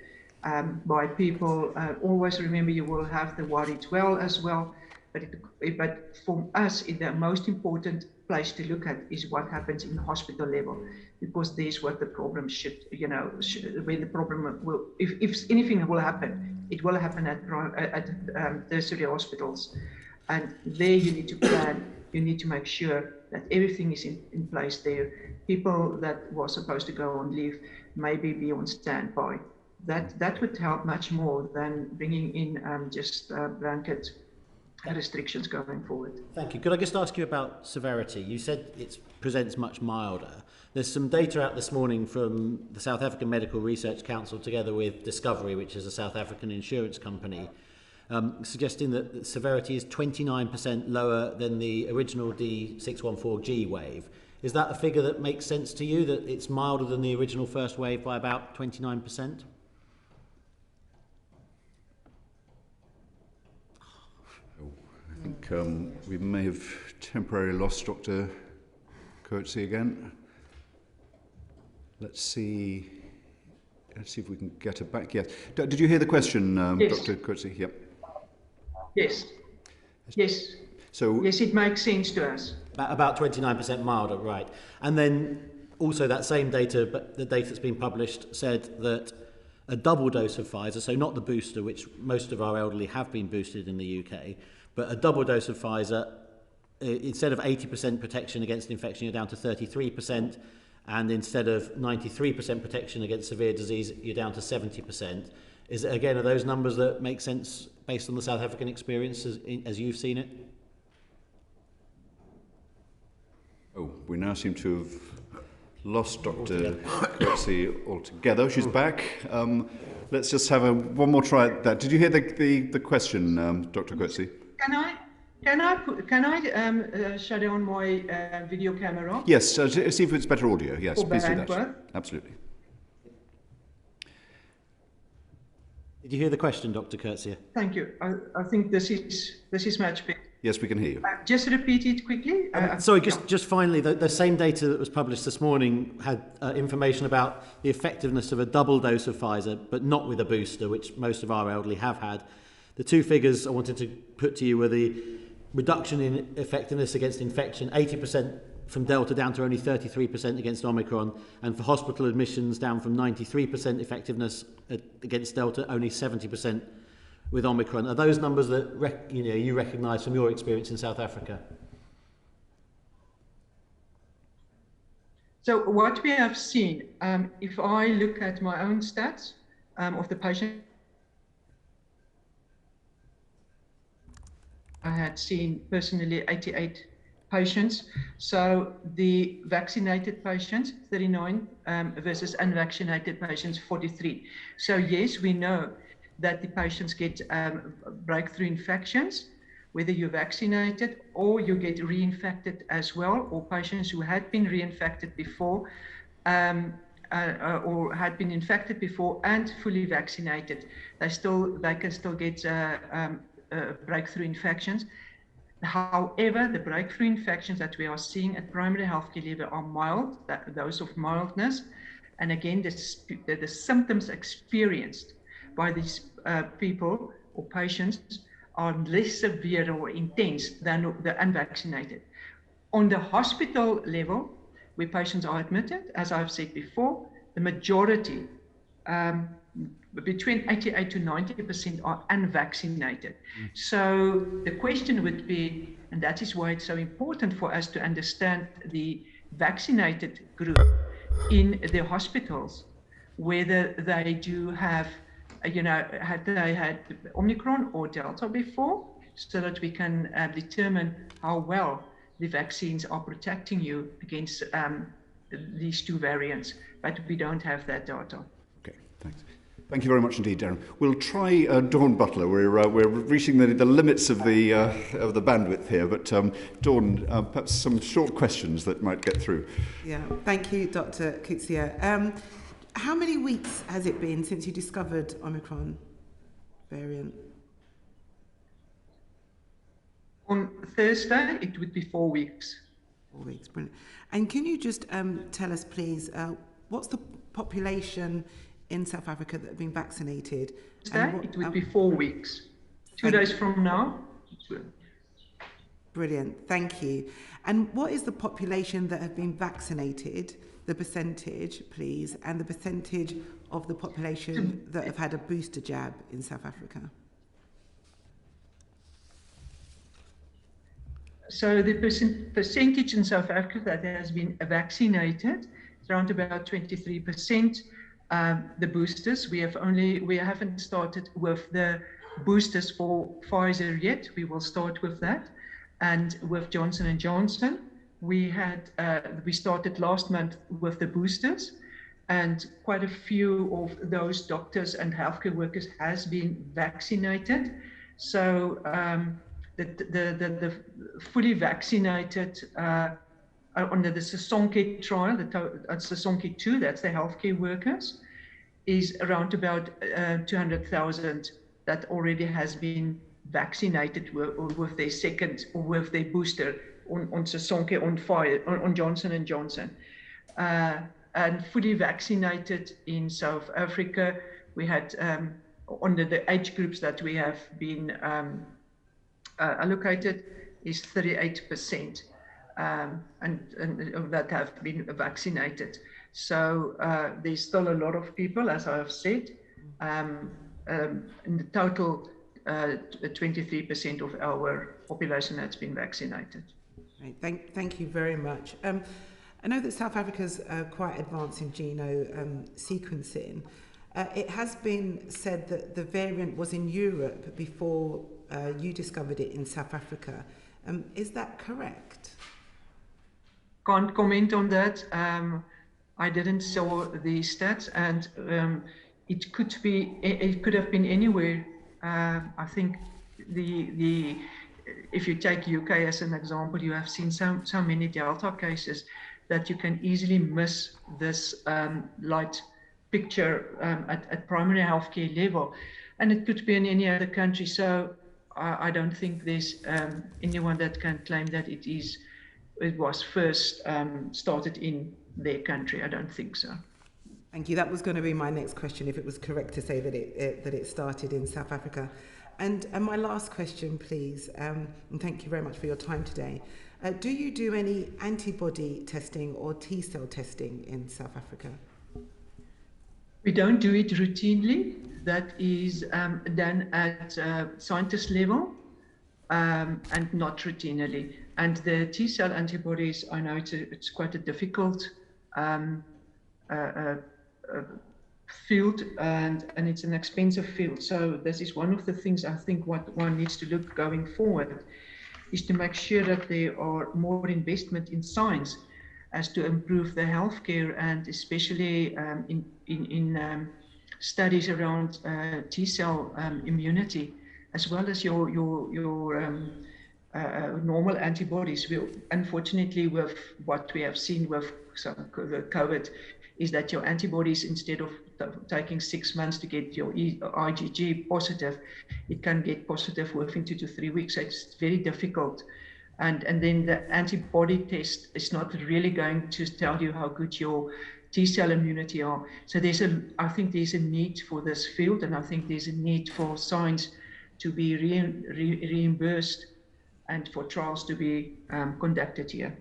by people. Always remember, you will have the worried well as well. But for us, the most important place to look at is what happens in the hospital level, because there's what the problem should, you know, where the problem will, if anything will happen, it will happen at tertiary hospitals. And there you need to plan, you need to make sure that everything is in place there. People that were supposed to go on leave maybe be on standby. That would help much more than bringing in just blanket restrictions going forward. Thank you. Could I just ask you about severity? You said it presents much milder. There's some data out this morning from the South African Medical Research Council together with Discovery, which is a South African insurance company, suggesting that severity is 29% lower than the original D614G wave. Is that a figure that makes sense to you, that it's milder than the original first wave by about 29%? I think we may have temporarily lost Dr. Coetzee again. Let's see if we can get her back. Yes. Did you hear the question, yes. Dr. Coetzee? Yep. Yes. Yes. So yes, it makes sense to us. About 29% milder, right. And then also that same data, but the data that's been published said that a double dose of Pfizer, so not the booster, which most of our elderly have been boosted in the UK, but a double dose of Pfizer, instead of 80% protection against infection, you're down to 33%, and instead of 93% protection against severe disease, you're down to 70%. Are those numbers that make sense based on the South African experience as you've seen it? Oh, we now seem to have lost Dr. Coetzee altogether. She's back. Let's just have one more try at that. Did you hear the question, Dr. Coetzee? Can I shut down my video camera? Yes, see if it's better audio. Yes, please do that. Absolutely. Did you hear the question, Dr. Coetzee? Thank you. I think this is much better. Yes, we can hear you. Just repeat it quickly. Sorry, just finally, the same data that was published this morning had information about the effectiveness of a double dose of Pfizer, but not with a booster, which most of our elderly have had. The two figures I wanted to put to you were the reduction in effectiveness against infection, 80% from Delta down to only 33% against Omicron, and for hospital admissions down from 93% effectiveness against Delta, only 70% with Omicron. Are those numbers that you recognise from your experience in South Africa? So what we have seen, if I look at my own stats of the patient, I had seen personally 88 patients. So the vaccinated patients, 39 versus unvaccinated patients, 43. So yes, we know that the patients get breakthrough infections, whether you're vaccinated or you get reinfected as well, or patients who had been reinfected before or had been infected before and fully vaccinated. They can still get breakthrough infections. However, the breakthrough infections that we are seeing at primary healthcare level are mild, those of mildness. And again, the symptoms experienced by these people or patients are less severe or intense than the unvaccinated. On the hospital level, where patients are admitted, as I've said before, the majority, between 88 to 90% are unvaccinated. So the question would be, and that is why it's so important for us to understand the vaccinated group in the hospitals, whether they do have, had they had Omicron or Delta before, so that we can determine how well the vaccines are protecting you against these two variants. But we don't have that data. Okay, thanks. Thank you very much indeed, Darren. We'll try Dawn Butler. We're reaching the limits of the bandwidth here, but Dawn, perhaps some short questions that might get through. Yeah, thank you, Dr. Coetzee. How many weeks has it been since you discovered Omicron variant? On Thursday, it would be 4 weeks. 4 weeks, brilliant. And can you just tell us, please, what's the population in South Africa that have been vaccinated? It would be 4 weeks. 2 days from now. Brilliant, thank you. And what is the population that have been vaccinated, the percentage, please, and the percentage of the population that have had a booster jab in South Africa? So the percentage in South Africa that has been vaccinated is around about 23%. The boosters, we haven't started with the boosters for Pfizer yet. We will start with that. And with Johnson & Johnson, we started last month with the boosters, and quite a few of those doctors and healthcare workers has been vaccinated. So the fully vaccinated under the Sesonke trial, Sesonke 2, that's the healthcare workers, is around about 200,000 that already has been vaccinated with their second or with their booster on Sesonke, on Johnson & Johnson. And fully vaccinated in South Africa, we had under the age groups that we have been allocated is 38%, and that have been vaccinated. So there's still a lot of people, as I have said. In the total, 23% of our population has been vaccinated. Right. Thank you very much. I know that South Africa's quite advanced in genome sequencing. It has been said that the variant was in Europe before you discovered it in South Africa. Is that correct? Can't comment on that. I didn't saw the stats, and it could have been anywhere. I think if you take UK as an example, you have seen so many Delta cases that you can easily miss this light picture at primary healthcare level, and it could be in any other country. So I don't think there's anyone that can claim that it was first started in their country. I don't think so. Thank you. That was going to be my next question, if it was correct to say that it started in South Africa. And my last question, please, and thank you very much for your time today. Do you do any antibody testing or T-cell testing in South Africa? We don't do it routinely. That is done at scientist level and not routinely. And the T-cell antibodies, I know it's quite a difficult field, and it's an expensive field. So this is one of the things I think what one needs to look going forward is to make sure that there are more investment in science as to improve the healthcare, and especially in studies around T-cell immunity, as well as your normal antibodies. Unfortunately, with what we have seen with the COVID, is that your antibodies, instead of taking 6 months to get your IgG positive, it can get positive within 2 to 3 weeks. So it's very difficult. And then the antibody test is not really going to tell you how good your T-cell immunity are. So I think there's a need for this field, and I think there's a need for science to be reimbursed and for trials to be conducted here.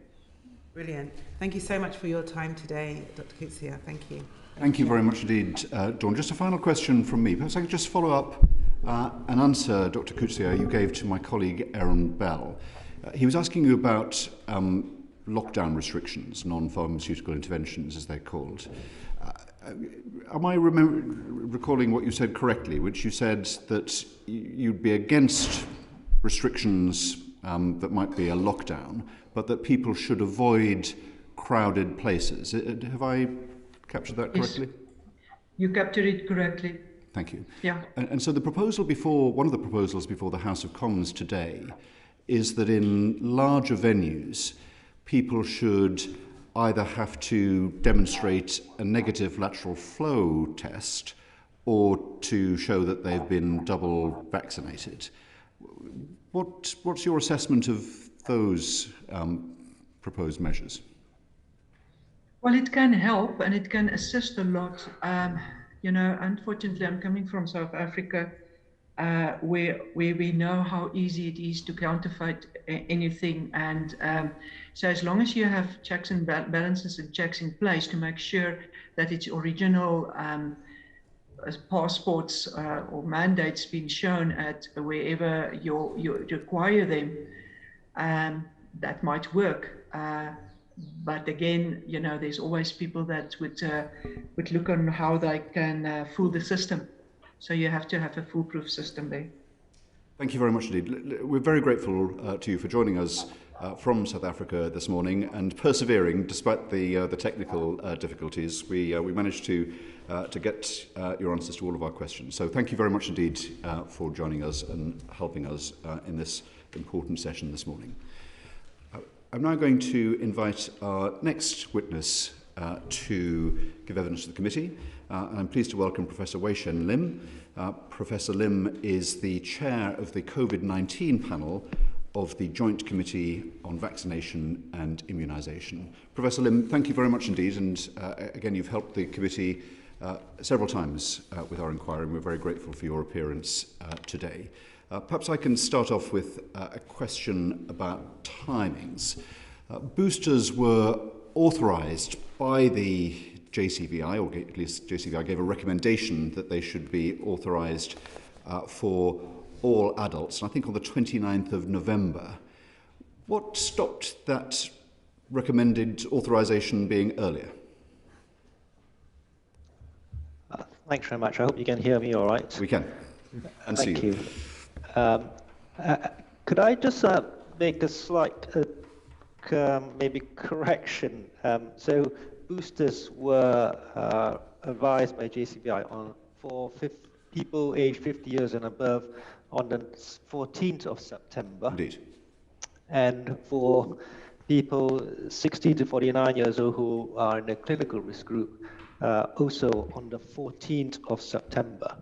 Brilliant. Thank you so much for your time today, Dr. Coetzee. Thank you. Thank you very much indeed, Dawn. Just a final question from me. Perhaps I could just follow up an answer, Dr. Coetzee, you gave to my colleague Aaron Bell. He was asking you about lockdown restrictions, non-pharmaceutical interventions, as they're called. Am I recalling what you said correctly, which you said that you'd be against restrictions that might be a lockdown, but that people should avoid crowded places? Have I captured that correctly? Yes. You captured it correctly. Thank you. Yeah. And so one of the proposals before the House of Commons today is that in larger venues, people should either have to demonstrate a negative lateral flow test or to show that they've been double vaccinated. What's your assessment of those proposed measures? Well, it can help and it can assist a lot. Unfortunately, I'm coming from South Africa, where we know how easy it is to counterfeit anything. And so as long as you have checks and balances and checks in place to make sure that it's original passports or mandates being shown at wherever you require them, that might work. But again, there's always people that would look on how they can fool the system. So you have to have a foolproof system there. Thank you very much indeed. We're very grateful to you for joining us from South Africa this morning and persevering despite the technical difficulties. We managed to get your answers to all of our questions. So thank you very much indeed for joining us and helping us in this important session this morning. I'm now going to invite our next witness to give evidence to the committee. And I'm pleased to welcome Professor Shen Lim. Professor Lim is the chair of the COVID-19 panel of the Joint Committee on Vaccination and Immunisation. Professor Lim, thank you very much indeed. And again, you've helped the committee several times with our inquiry, and we're very grateful for your appearance today. Perhaps I can start off with a question about timings. Boosters were authorised by the JCVI, or at least JCVI gave a recommendation that they should be authorised for all adults, and I think on the 29th of November. What stopped that recommended authorisation being earlier? Thanks very much. I hope you can hear me all right. We can. And Thank see you. Could I just make a slight maybe correction? So boosters were advised by JCVI for people aged 50 years and above on the 14th of September. Indeed. And for people 60 to 49 years old who are in the clinical risk group, also on the 14th of September.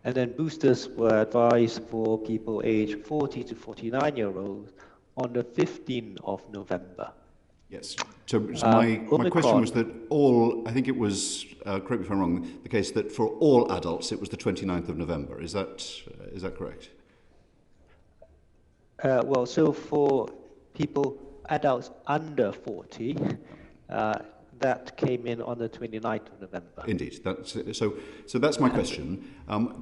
And then boosters were advised for people aged 40 to 49-year-olds on the 15th of November. Yes. So my question was that all, I think it was, correct me if I'm wrong, the case that for all adults it was the 29th of November. Is that correct? Well, so for people, adults under 40, that came in on the 29th of November. Indeed. So that's my question.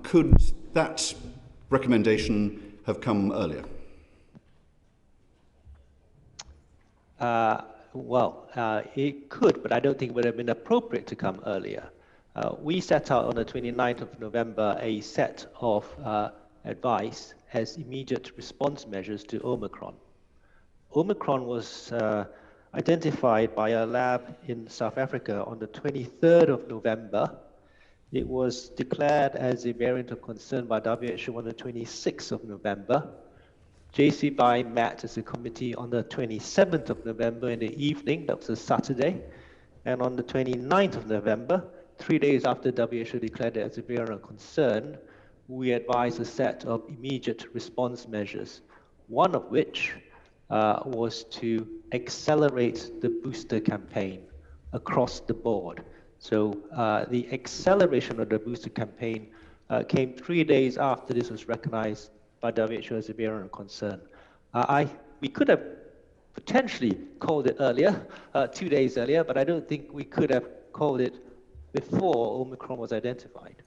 Could that recommendation have come earlier? It could, but I don't think it would have been appropriate to come earlier. We set out on the 29th of November a set of advice as immediate response measures to Omicron. Omicron was identified by a lab in South Africa on the 23rd of November. It was declared as a variant of concern by WHO on the 26th of November. JCVI met as a committee on the 27th of November in the evening, that was a Saturday, and on the 29th of November, 3 days after WHO declared it as a variant of concern, we advised a set of immediate response measures, one of which was to accelerate the booster campaign across the board. So the acceleration of the booster campaign came 3 days after this was recognized by WHO as a variant of concern. We could have potentially called it earlier, 2 days earlier, but I don't think we could have called it before Omicron was identified.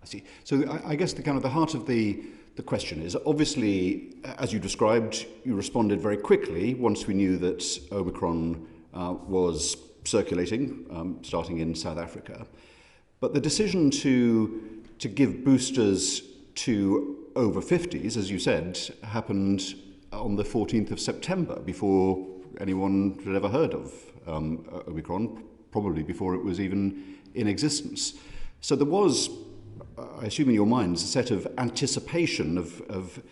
I see. So I guess the heart of the question is, obviously, as you described, you responded very quickly once we knew that Omicron was circulating, starting in South Africa. But the decision to give boosters to over 50s, as you said, happened on the 14th of September, before anyone had ever heard of Omicron, probably before it was even in existence. So there was, I assume in your minds, a set of anticipation of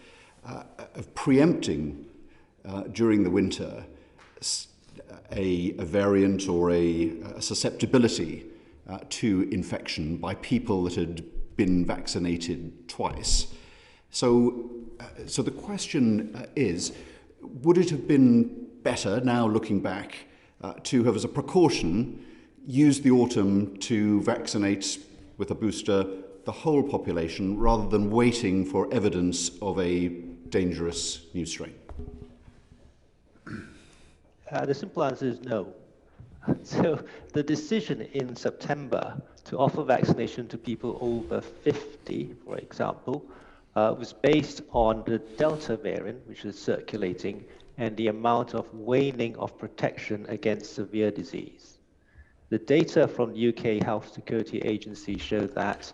preempting during the winter a variant or a susceptibility to infection by people that had been vaccinated twice. So the question is, would it have been better, now looking back, to have, as a precaution, used the autumn to vaccinate with a booster the whole population rather than waiting for evidence of a dangerous new strain? The simple answer is no. So the decision in September to offer vaccination to people over 50, for example, was based on the Delta variant, which is circulating, and the amount of waning of protection against severe disease. The data from the UK Health Security Agency showed that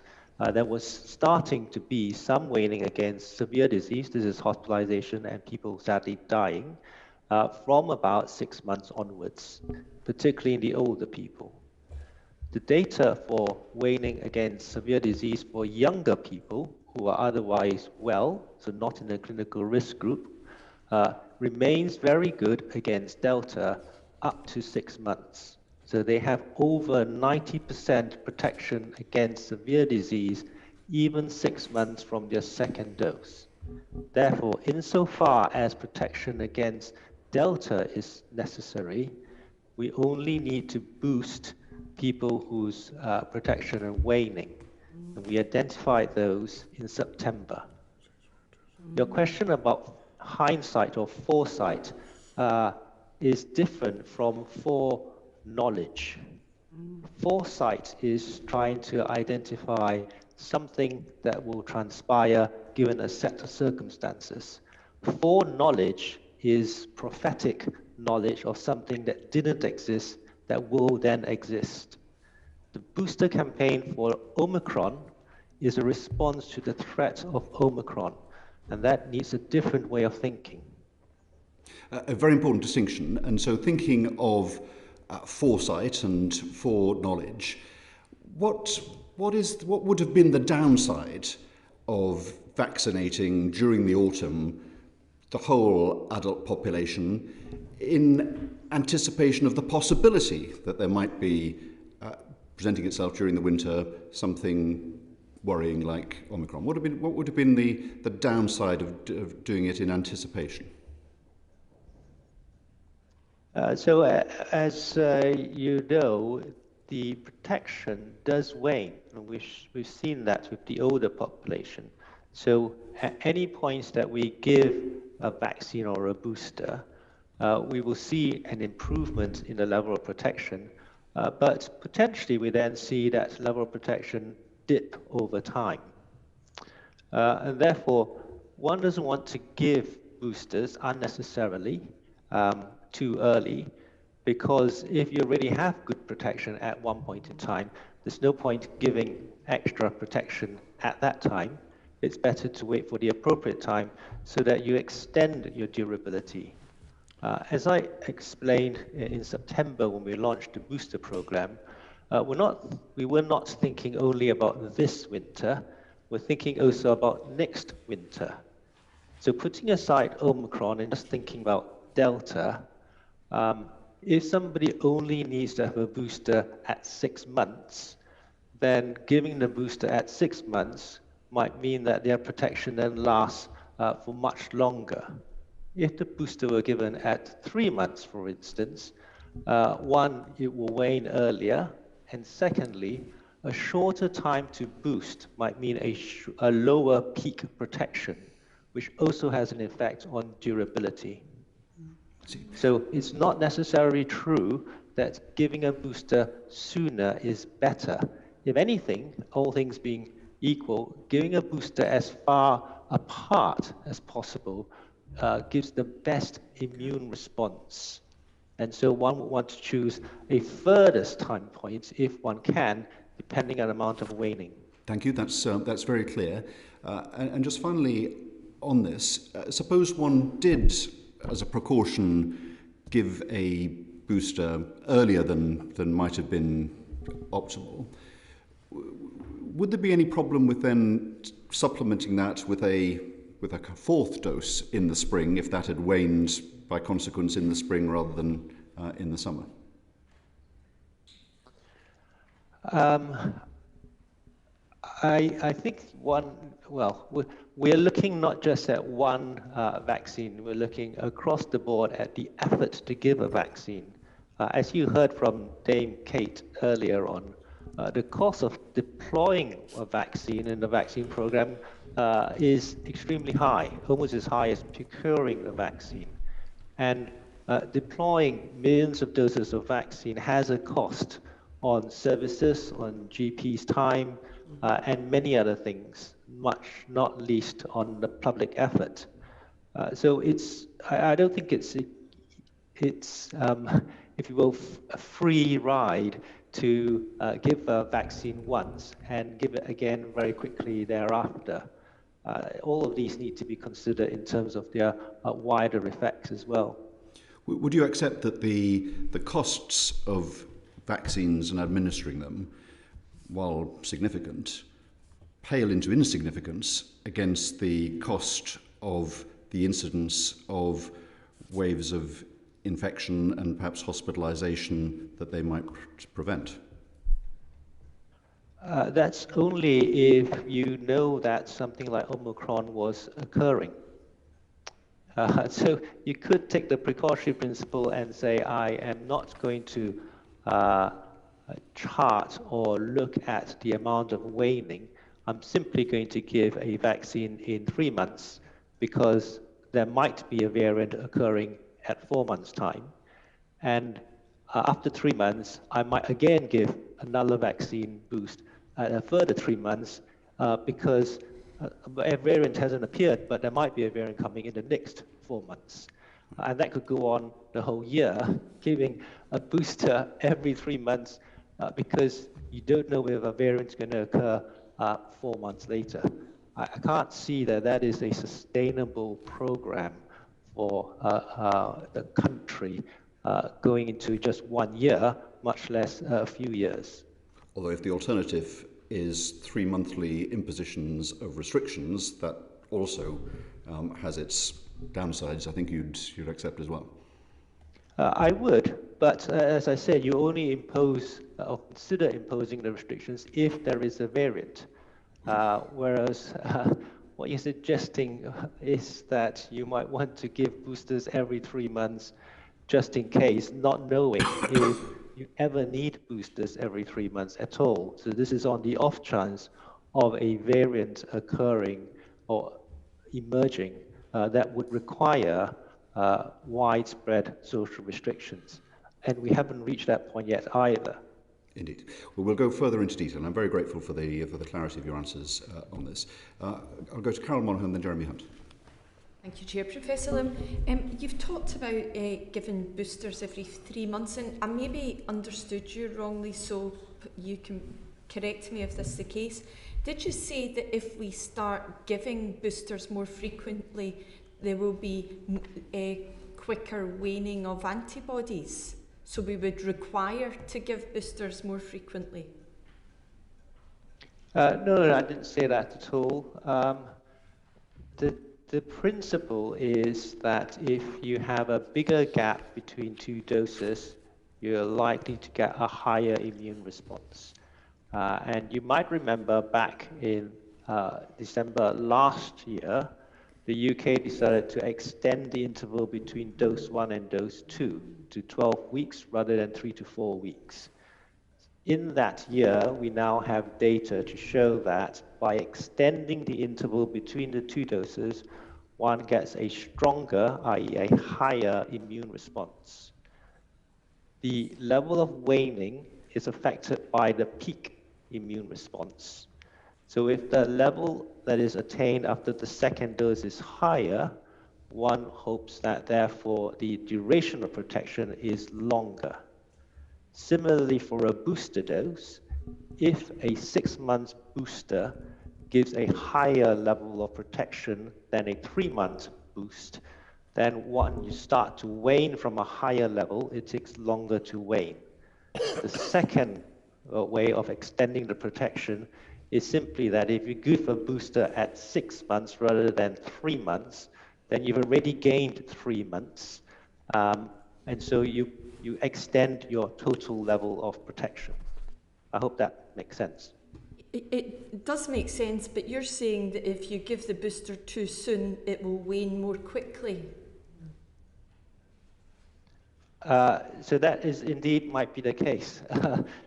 there was starting to be some waning against severe disease, this is hospitalization and people sadly dying, from about 6 months onwards, particularly in the older people. The data for waning against severe disease for younger people who are otherwise well, so not in the clinical risk group, remains very good against Delta up to 6 months. So they have over 90% protection against severe disease, even 6 months from their second dose. Therefore, insofar as protection against Delta is necessary, we only need to boost people whose protection are waning. And we identified those in September. Your question about hindsight or foresight is different from foreknowledge. Foresight is trying to identify something that will transpire given a set of circumstances. Foreknowledge is prophetic knowledge of something that didn't exist that will then exist. The booster campaign for Omicron is a response to the threat of Omicron, and that needs a different way of thinking. A very important distinction. And so thinking of foresight and foreknowledge, what would have been the downside of vaccinating during the autumn the whole adult population in anticipation of the possibility that there might be presenting itself during the winter something worrying like Omicron? What would have been the downside of doing it in anticipation? As you know, the protection does wane, and we've seen that with the older population. So at any points that we give a vaccine or a booster, we will see an improvement in the level of protection, but potentially we then see that level of protection dip over time. And therefore, one doesn't want to give boosters unnecessarily too early, because if you already have good protection at one point in time, there's no point giving extra protection at that time. It's better to wait for the appropriate time so that you extend your durability. As I explained in September when we launched the booster program, we were not thinking only about this winter, we're thinking also about next winter. So putting aside Omicron and just thinking about Delta, if somebody only needs to have a booster at 6 months, then giving the booster at 6 months might mean that their protection then lasts for much longer. If the booster were given at 3 months, for instance, one, it will wane earlier, and secondly, a shorter time to boost might mean a lower peak protection, which also has an effect on durability. So it's not necessarily true that giving a booster sooner is better. If anything, all things being equal, giving a booster as far apart as possible gives the best immune response. And so one would want to choose a furthest time point, if one can, depending on the amount of waning. Thank you. That's very clear. And just finally on this, suppose one did, as a precaution, give a booster earlier than might have been optimal. Would there be any problem with then supplementing that with a fourth dose in the spring if that had waned by consequence in the spring rather than in the summer? I think we're looking not just at one vaccine, we're looking across the board at the effort to give a vaccine. As you heard from Dame Kate earlier on, the cost of deploying a vaccine in the vaccine program is extremely high, almost as high as procuring the vaccine. And deploying millions of doses of vaccine has a cost on services, on GP's time, and many other things, much not least on the public effort. So I don't think it's if you will, a free ride to give a vaccine once and give it again very quickly thereafter. All of these need to be considered in terms of their wider effects as well. Would you accept that the costs of vaccines and administering them, while significant, pale into insignificance against the cost of the incidence of waves of infection and perhaps hospitalization that they might prevent? That's only if you know that something like Omicron was occurring. So you could take the precautionary principle and say, I am not going to chart or look at the amount of waning. I'm simply going to give a vaccine in 3 months because there might be a variant occurring at 4 months' time. And after 3 months, I might again give another vaccine boost at a further 3 months because a variant hasn't appeared, but there might be a variant coming in the next 4 months. And that could go on the whole year, giving a booster every 3 months because you don't know whether a variant is going to occur 4 months later. I can't see that that is a sustainable program for the country going into just 1 year, much less a few years. Although if the alternative is 3 monthly impositions of restrictions, that also has its downsides, I think you'd accept as well. I would, but as I said, you only impose or consider imposing the restrictions if there is a variant. Whereas what you're suggesting is that you might want to give boosters every 3 months just in case, not knowing if you ever need boosters every 3 months at all. So this is on the off chance of a variant occurring or emerging that would require widespread social restrictions. And we haven't reached that point yet either. Indeed. Well, we'll go further into detail. I'm very grateful for the clarity of your answers on this. I'll go to Carol Monaghan and then Jeremy Hunt. Thank you, Chair. Professor Lim, you've talked about giving boosters every 3 months, and I maybe understood you wrongly, so you can correct me if this is the case. Did you say that if we start giving boosters more frequently, there will be a quicker waning of antibodies? So we would require to give boosters more frequently? No, I didn't say that at all. The principle is that if you have a bigger gap between 2 doses, you're likely to get a higher immune response. And you might remember back in December last year, the UK decided to extend the interval between dose 1 and dose 2 to 12 weeks rather than 3 to 4 weeks. In that year, we now have data to show that by extending the interval between the 2 doses, one gets a stronger, i.e. a higher immune response. The level of waning is affected by the peak immune response. So if the level that is attained after the second dose is higher, one hopes that therefore the duration of protection is longer. Similarly, for a booster dose, if a 6-month booster gives a higher level of protection than a 3-month boost, then when you start to wane from a higher level, it takes longer to wane. The second way of extending the protection is simply that if you give a booster at 6 months rather than 3 months, then you've already gained 3 months. And so you extend your total level of protection. I hope that makes sense. It does make sense, but you're saying that if you give the booster too soon, it will wane more quickly. So that is indeed might be the case.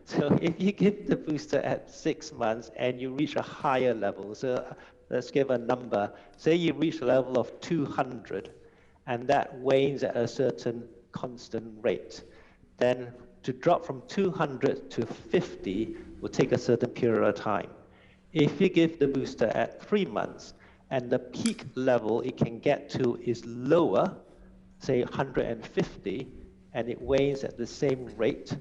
So if you give the booster at 6 months and you reach a higher level, so let's give a number, say you reach a level of 200 and that wanes at a certain constant rate, then to drop from 200 to 50 will take a certain period of time. If you give the booster at 3 months and the peak level it can get to is lower, say 150, and it wanes at the same rate,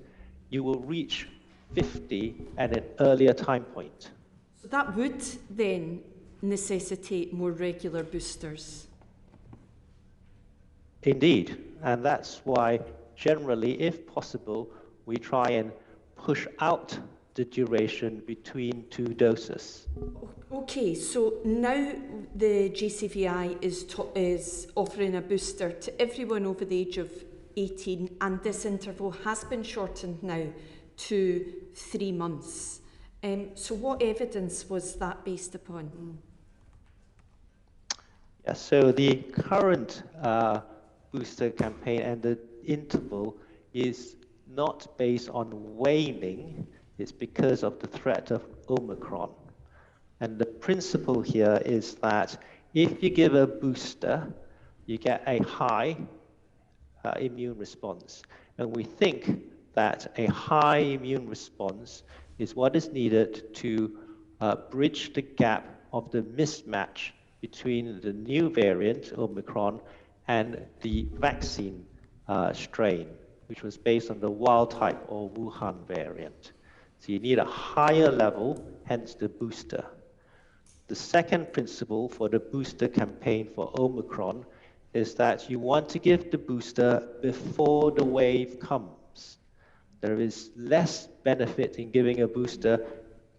you will reach 50 at an earlier time point. So that would then necessitate more regular boosters. Indeed, and that's why generally, if possible, we try and push out the duration between 2 doses. Okay, so now the JCVI is offering a booster to everyone over the age of 18, and this interval has been shortened now to 3 months. So what evidence was that based upon? Yeah, so the current booster campaign and the interval is not based on waning, it's because of the threat of Omicron. And the principle here is that if you give a booster, you get a high immune response. And we think that a high immune response is what is needed to bridge the gap of the mismatch between the new variant, Omicron, and the vaccine strain, which was based on the wild type or Wuhan variant. So you need a higher level, hence the booster. The second principle for the booster campaign for Omicron is that you want to give the booster before the wave comes. There is less benefit in giving a booster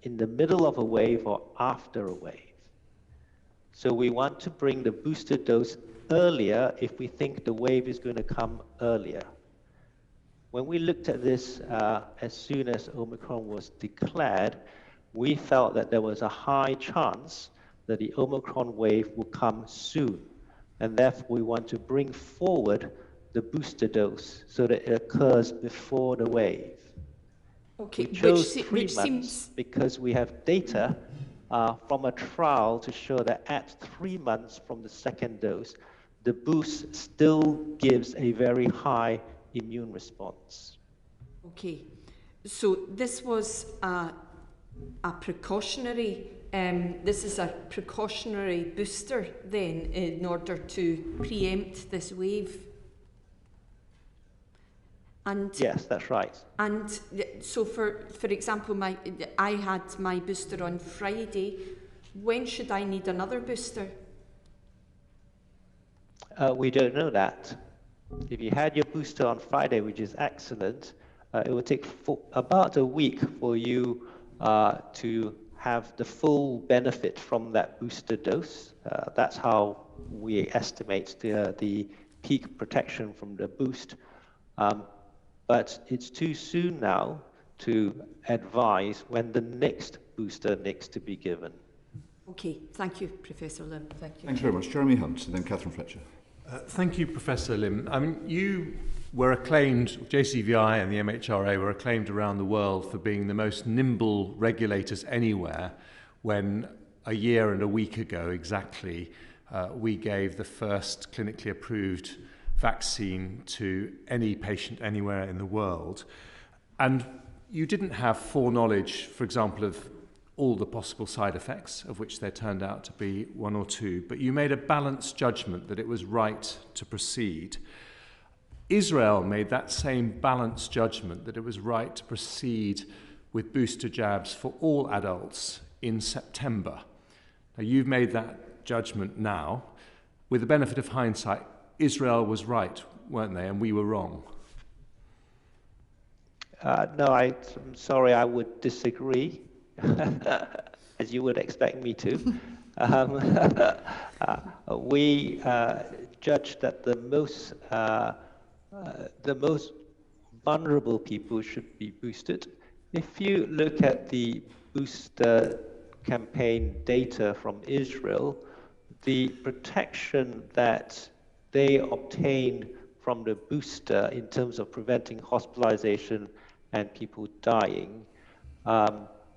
in the middle of a wave or after a wave. So we want to bring the booster dose earlier if we think the wave is going to come earlier. When we looked at this as soon as Omicron was declared, we felt that there was a high chance that the Omicron wave will come soon. And therefore, we want to bring forward the booster dose so that it occurs before the wave. Okay, We chose 3 which months seems... because we have data from a trial to show that at 3 months from the second dose, the boost still gives a very high immune response. Okay, so this was a precautionary, this is a precautionary booster then in order to preempt this wave? And yes, that's right. And so for example, I had my booster on Friday. When should I need another booster? We don't know that. If you had your booster on Friday, which is excellent, it will take about a week for you to have the full benefit from that booster dose. That's how we estimate the peak protection from the boost. But it's too soon now to advise when the next booster needs to be given. Okay, thank you, Professor Lim. Thank you. Thanks very much. Jeremy Hunt and then Catherine Fletcher. Thank you, Professor Lim. I mean, you were acclaimed, JCVI and the MHRA were acclaimed around the world for being the most nimble regulators anywhere when a year and a week ago exactly, we gave the first clinically approved vaccine to any patient anywhere in the world. And you didn't have foreknowledge, for example, of all the possible side effects, of which there turned out to be 1 or 2, but you made a balanced judgment that it was right to proceed. Israel made that same balanced judgment that it was right to proceed with booster jabs for all adults in September. Now, you've made that judgment now. With the benefit of hindsight, Israel was right, weren't they, and we were wrong? No, I'm sorry, I would disagree, as you would expect me to. We judged that the most vulnerable people should be boosted. If you look at the booster campaign data from Israel, the protection that they obtained from the booster in terms of preventing hospitalization and people dying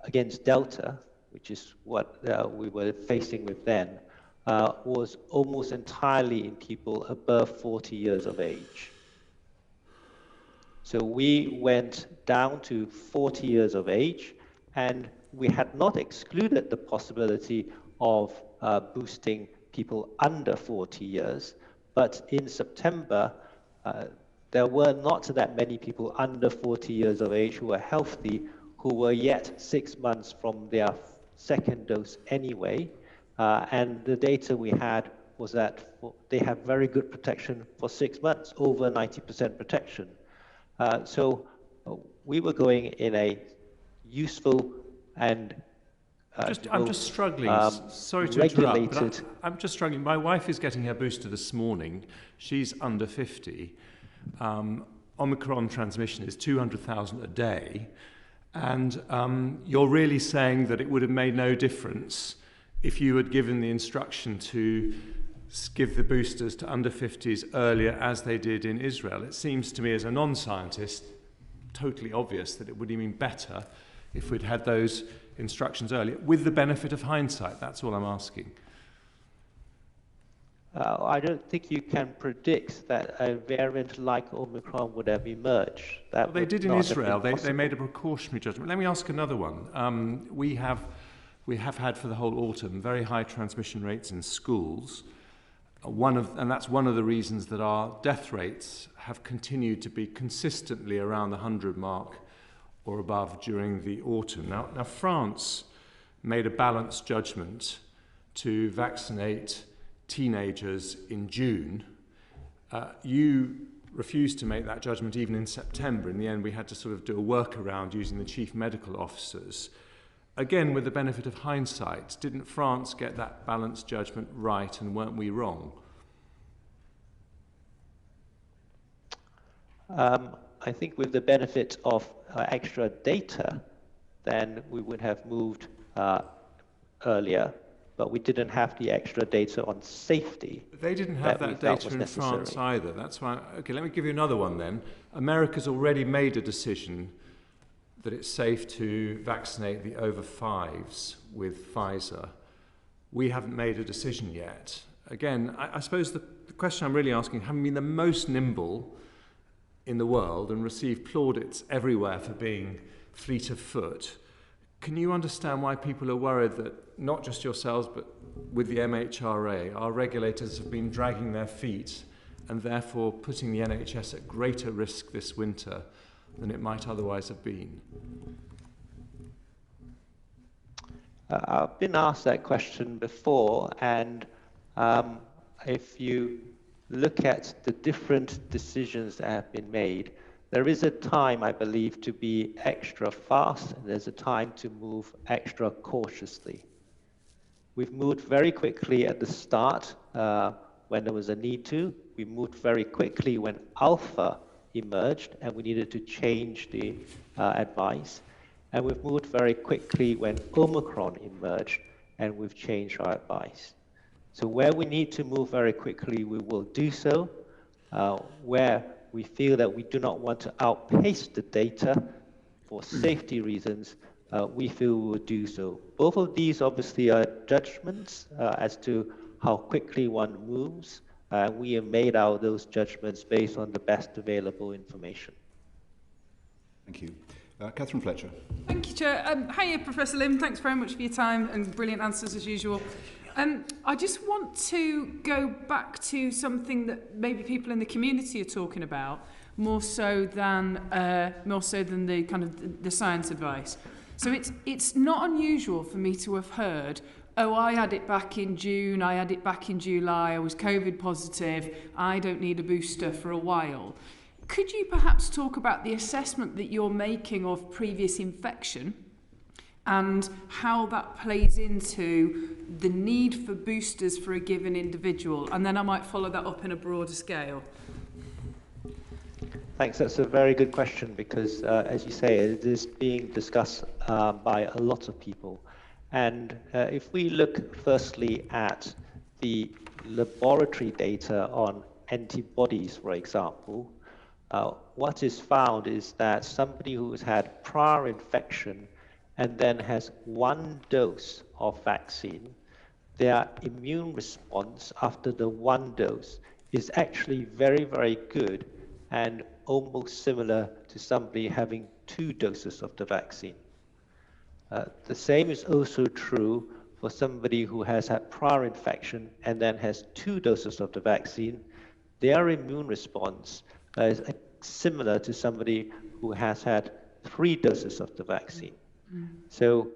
against Delta, which is what we were facing with then, was almost entirely in people above 40 years of age. So we went down to 40 years of age, and we had not excluded the possibility of boosting people under 40 years, but in September, there were not that many people under 40 years of age who were healthy who were yet 6 months from their second dose anyway. And the data we had was that they have very good protection for 6 months, over 90% protection. So we were going in a useful and I'm just struggling. Sorry to interrupt, but I'm just struggling. My wife is getting her booster this morning. She's under 50. Omicron transmission is 200,000 a day. And you're really saying that it would have made no difference if you had given the instruction to give the boosters to under 50s earlier, as they did in Israel. It seems to me, as a non-scientist, totally obvious that it would have been better if we'd had those instructions earlier, with the benefit of hindsight. That's all I'm asking. I don't think you can predict that a variant like Omicron would have emerged. Well, they did in Israel. They made a precautionary judgment. Let me ask another one. We have had for the whole autumn very high transmission rates in schools. And that's one of the reasons that our death rates have continued to be consistently around the 100 mark or above during the autumn. Now France made a balanced judgment to vaccinate teenagers in June. You refused to make that judgment even in September. In the end, we had to sort of do a workaround using the chief medical officers. Again, with the benefit of hindsight, didn't France get that balanced judgment right, and weren't we wrong? I think with the benefit of extra data, then we would have moved earlier, but we didn't have the extra data on safety. They didn't have that data in France either. That's why. Okay, let me give you another one then. America's already made a decision that it's safe to vaccinate the over 5s with Pfizer. We haven't made a decision yet. Again, I suppose the question I'm really asking, having been the most nimble in the world and received plaudits everywhere for being fleet of foot, can you understand why people are worried that not just yourselves, but with the MHRA, our regulators have been dragging their feet and therefore putting the NHS at greater risk this winter than it might otherwise have been? I've been asked that question before, and if you look at the different decisions that have been made, there is a time, I believe, to be extra fast, and there's a time to move extra cautiously. We've moved very quickly at the start when there was a need to. We moved very quickly when Alpha emerged and we needed to change the advice. And we've moved very quickly when Omicron emerged and we've changed our advice. So where we need to move very quickly, we will do so. Where we feel that we do not want to outpace the data for safety reasons, we feel we will do so. Both of these obviously are judgments as to how quickly one moves. We have made those judgments based on the best available information. Thank you. Catherine Fletcher. Thank you, Chair. Hiya, Professor Lim. Thanks very much for your time and brilliant answers as usual. I just want to go back to something that maybe people in the community are talking about more so than the kind of the science advice. So it's not unusual for me to have heard, oh, I had it back in June, I had it back in July, I was COVID positive, I don't need a booster for a while. Could you perhaps talk about the assessment that you're making of previous infection and how that plays into the need for boosters for a given individual? And then I might follow that up in a broader scale. Thanks. That's a very good question because, as you say, it is being discussed by a lot of people. And if we look firstly at the laboratory data on antibodies, for example, what is found is that somebody who has had prior infection and then has one dose of vaccine, their immune response after the one dose is actually very, very good and almost similar to somebody having 2 doses of the vaccine. The same is also true for somebody who has had prior infection and then has 2 doses of the vaccine. Their immune response is similar to somebody who has had 3 doses of the vaccine. So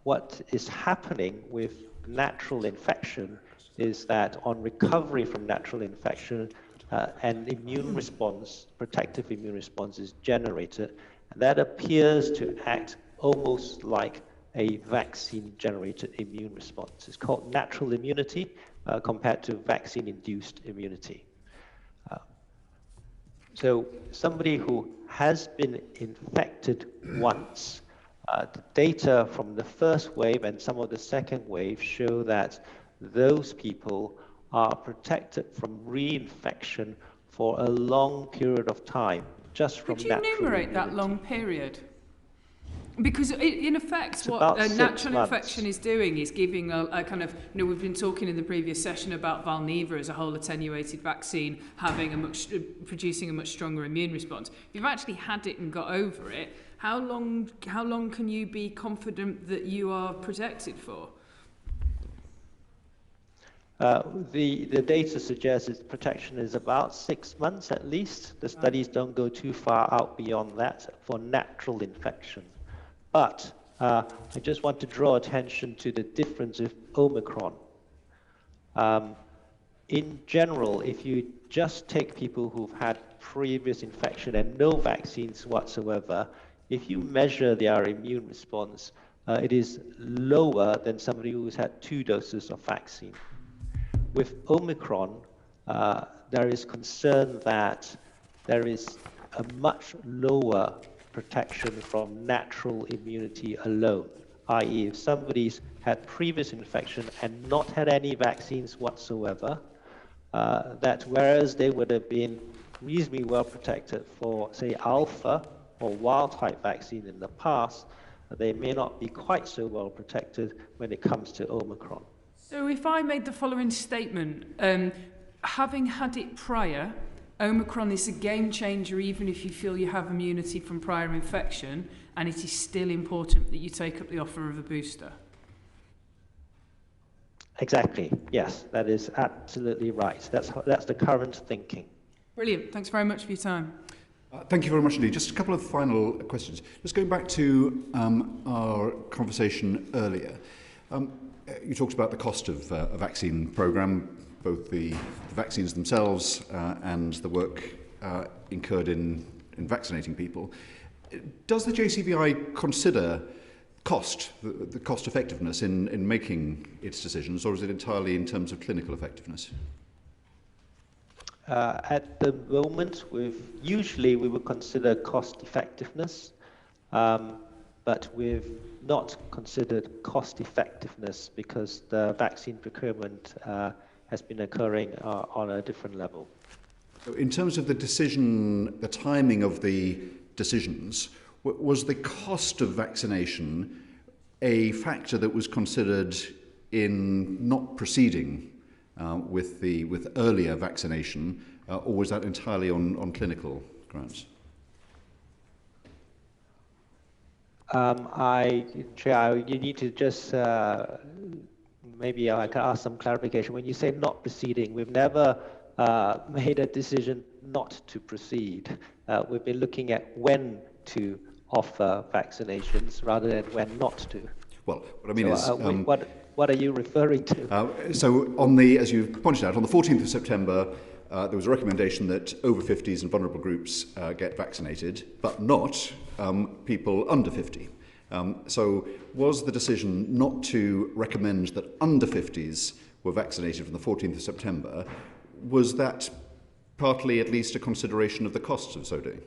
what is happening with natural infection is that on recovery from natural infection, an immune response, protective immune response is generated, and that appears to act almost like a vaccine-generated immune response. It's called natural immunity compared to vaccine-induced immunity. So somebody who has been infected once, the data from the first wave and some of the second wave show that those people are protected from reinfection for a long period of time, just from natural immunity. Could you enumerate that long period? Because in effect, It's what a 6 natural months. infection is doing is giving a kind of, we've been talking in the previous session about Valneva as a whole attenuated vaccine producing a much stronger immune response. If you've actually had it and got over it, how long can you be confident that you are protected for? The data suggests that protection is about 6 months at least. The studies don't go too far out beyond that for natural infection. But I just want to draw attention to the difference with Omicron. In general, if you just take people who've had previous infection and no vaccines whatsoever, if you measure their immune response, it is lower than somebody who's had 2 doses of vaccine. With Omicron, there is concern that there is a much lower protection from natural immunity alone, i.e. if somebody's had previous infection and not had any vaccines whatsoever, that whereas they would have been reasonably well protected for, say, alpha or wild-type vaccine in the past, they may not be quite so well protected when it comes to Omicron. So if I made the following statement, having had it prior, Omicron is a game changer even if you feel you have immunity from prior infection, and it is still important that you take up the offer of a booster. Exactly, yes, that is absolutely right. That's the current thinking. Brilliant, thanks very much for your time. Thank you very much indeed. Just a couple of final questions. Just going back to our conversation earlier. You talked about the cost of a vaccine programme, both the vaccines themselves and the work incurred in vaccinating people. Does the JCVI consider cost, the cost effectiveness in making its decisions, or is it entirely in terms of clinical effectiveness? At the moment, usually we would consider cost effectiveness, but we've not considered cost effectiveness because the vaccine procurement has been occurring on a different level. So in terms of the decision, the timing of the decisions, was the cost of vaccination a factor that was considered in not proceeding with earlier vaccination, or was that entirely on clinical grounds? You need to just maybe I can ask some clarification. When you say not proceeding, we've never made a decision not to proceed. We've been looking at when to offer vaccinations rather than when not to. Well, what I mean is... what are you referring to? So as you pointed out, on the 14th of September, there was a recommendation that over 50s and vulnerable groups get vaccinated, but not people under 50. So was the decision not to recommend that under 50s were vaccinated from the 14th of September, was that partly at least a consideration of the costs of so doing?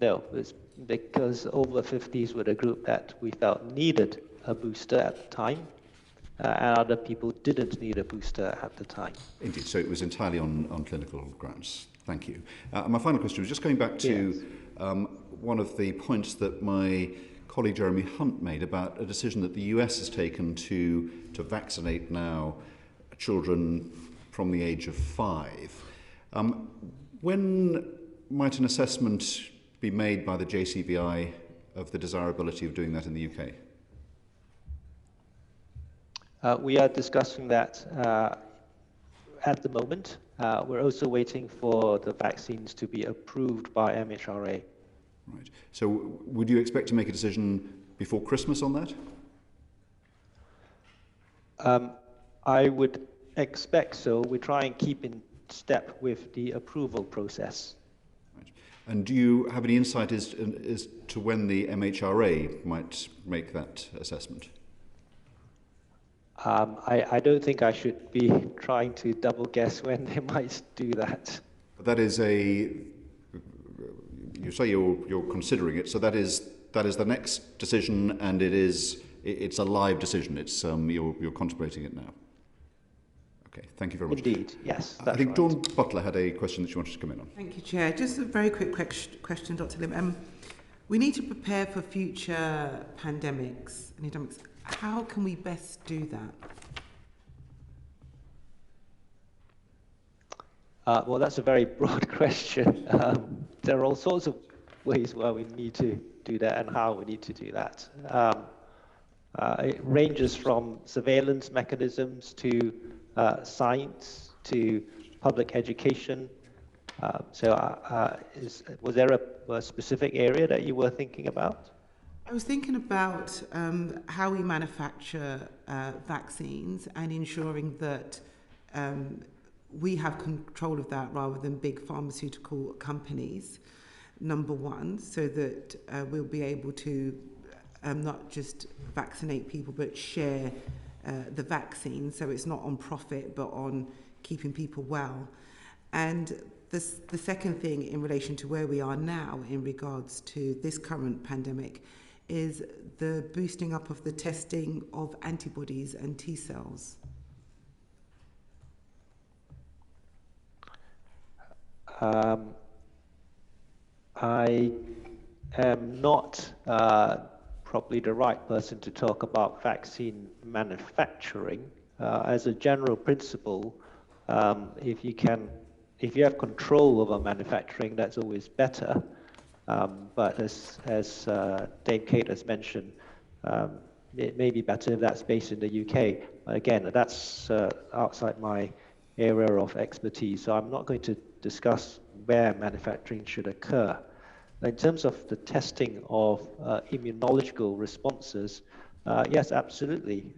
No, it's because over 50s were the group that we felt needed a booster at the time, and other people didn't need a booster at the time. Indeed, so it was entirely on clinical grounds. Thank you. My final question was just going back to one of the points that my colleague Jeremy Hunt made about a decision that the US has taken to vaccinate now children from the age of 5. When might an assessment be made by the JCVI of the desirability of doing that in the UK? We are discussing that at the moment. We're also waiting for the vaccines to be approved by MHRA. Right. So would you expect to make a decision before Christmas on that? I would expect so. We try and keep in step with the approval process. Right. And do you have any insight as to when the MHRA might make that assessment? I don't think I should be trying to double guess when they might do that. But that is you say you're considering it, so that is the next decision, and it's a live decision. It's you're contemplating it now. Okay, thank you very much. Indeed, yes. That's I think right. Dawn Butler had a question that she wanted to come in on. Thank you, Chair. Just a very quick question, Dr. Lim. We need to prepare for future pandemics and epidemics. How can we best do that? Well, that's a very broad question. There are all sorts of ways where we need to do that and how we need to do that. It ranges from surveillance mechanisms to science to public education. Was there a specific area that you were thinking about? I was thinking about how we manufacture vaccines and ensuring that we have control of that rather than big pharmaceutical companies, number one, so that we'll be able to not just vaccinate people but share the vaccine, so it's not on profit but on keeping people well. And the second thing in relation to where we are now in regards to this current pandemic is the boosting up of the testing of antibodies and T cells. I am not probably the right person to talk about vaccine manufacturing. As a general principle, if you have control over manufacturing, that's always better. But as Dame Kate has mentioned, it may be better if that's based in the UK. Again, that's outside my area of expertise, so I'm not going to discuss where manufacturing should occur. In terms of the testing of immunological responses, yes, absolutely.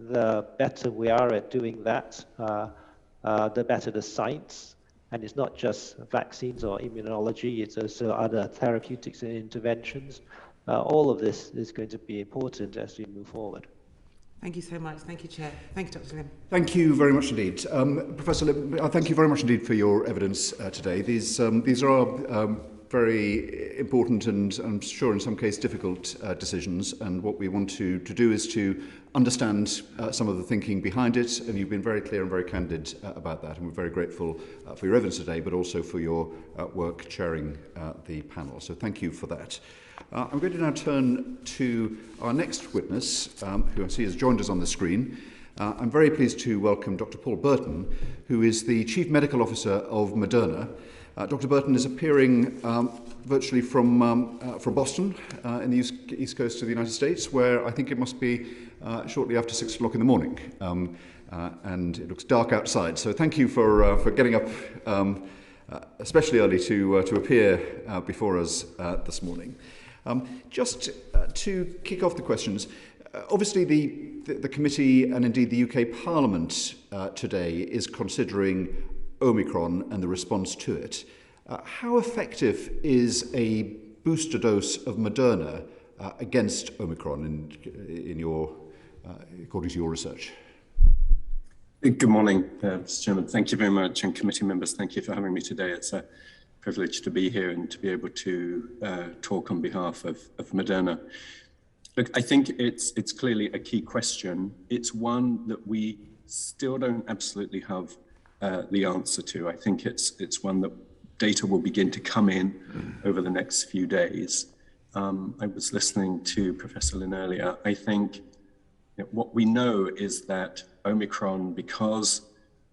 The better we are at doing that, the better the science. And it's not just vaccines or immunology, it's also other therapeutics and interventions. All of this is going to be important as we move forward. Thank you so much. Thank you, Chair. Thank you, Dr. Lim. Thank you very much indeed. Professor Lim, thank you very much indeed for your evidence today. These are very important and I'm sure in some cases difficult decisions, and what we want to do is to understand some of the thinking behind it, and you've been very clear and very candid about that, and we're very grateful for your evidence today, but also for your work chairing the panel. So thank you for that. I'm going to now turn to our next witness, who I see has joined us on the screen. I'm very pleased to welcome Dr. Paul Burton, who is the Chief Medical Officer of Moderna. Dr. Burton is appearing virtually from Boston in the east coast of the United States, where I think it must be shortly after 6 o'clock in the morning, and it looks dark outside. So thank you for getting up especially early to appear before us this morning. Just to kick off the questions, obviously the committee and indeed the UK Parliament today is considering Omicron and the response to it. How effective is a booster dose of Moderna against Omicron in your, according to your research? Good morning, Mr. Chairman. Thank you very much, and committee members, thank you for having me today. It's a privilege to be here and to be able to talk on behalf of Moderna. Look, I think it's clearly a key question. It's one that we still don't absolutely have the answer to. I think it's one that data will begin to come in over the next few days. I was listening to Professor Lin earlier. I think what we know is that Omicron, because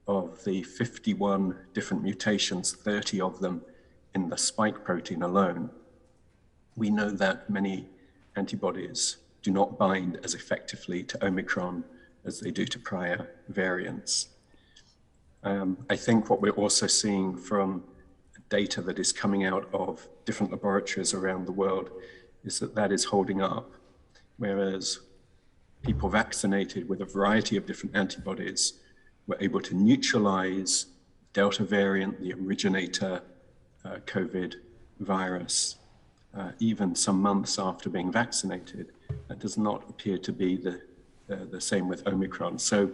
of the 51 different mutations, 30 of them in the spike protein alone, we know that many antibodies do not bind as effectively to Omicron as they do to prior variants. I think what we're also seeing from data that is coming out of different laboratories around the world is that that is holding up, whereas people vaccinated with a variety of different antibodies were able to neutralize Delta variant, the originator COVID virus, even some months after being vaccinated. That does not appear to be the same with Omicron. So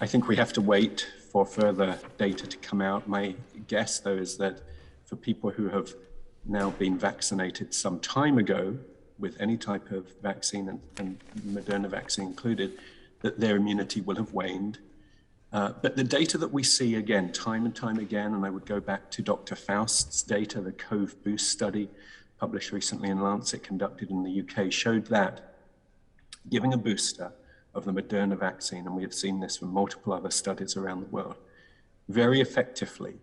I think we have to wait for further data to come out. My guess, though, is that for people who have now been vaccinated some time ago with any type of vaccine, and Moderna vaccine included, that their immunity will have waned. But the data that we see again, time and time again, and I would go back to Dr. Faust's data, the COVE Boost study published recently in Lancet, conducted in the UK, showed that giving a booster of the Moderna vaccine, and we have seen this from multiple other studies around the world, very effectively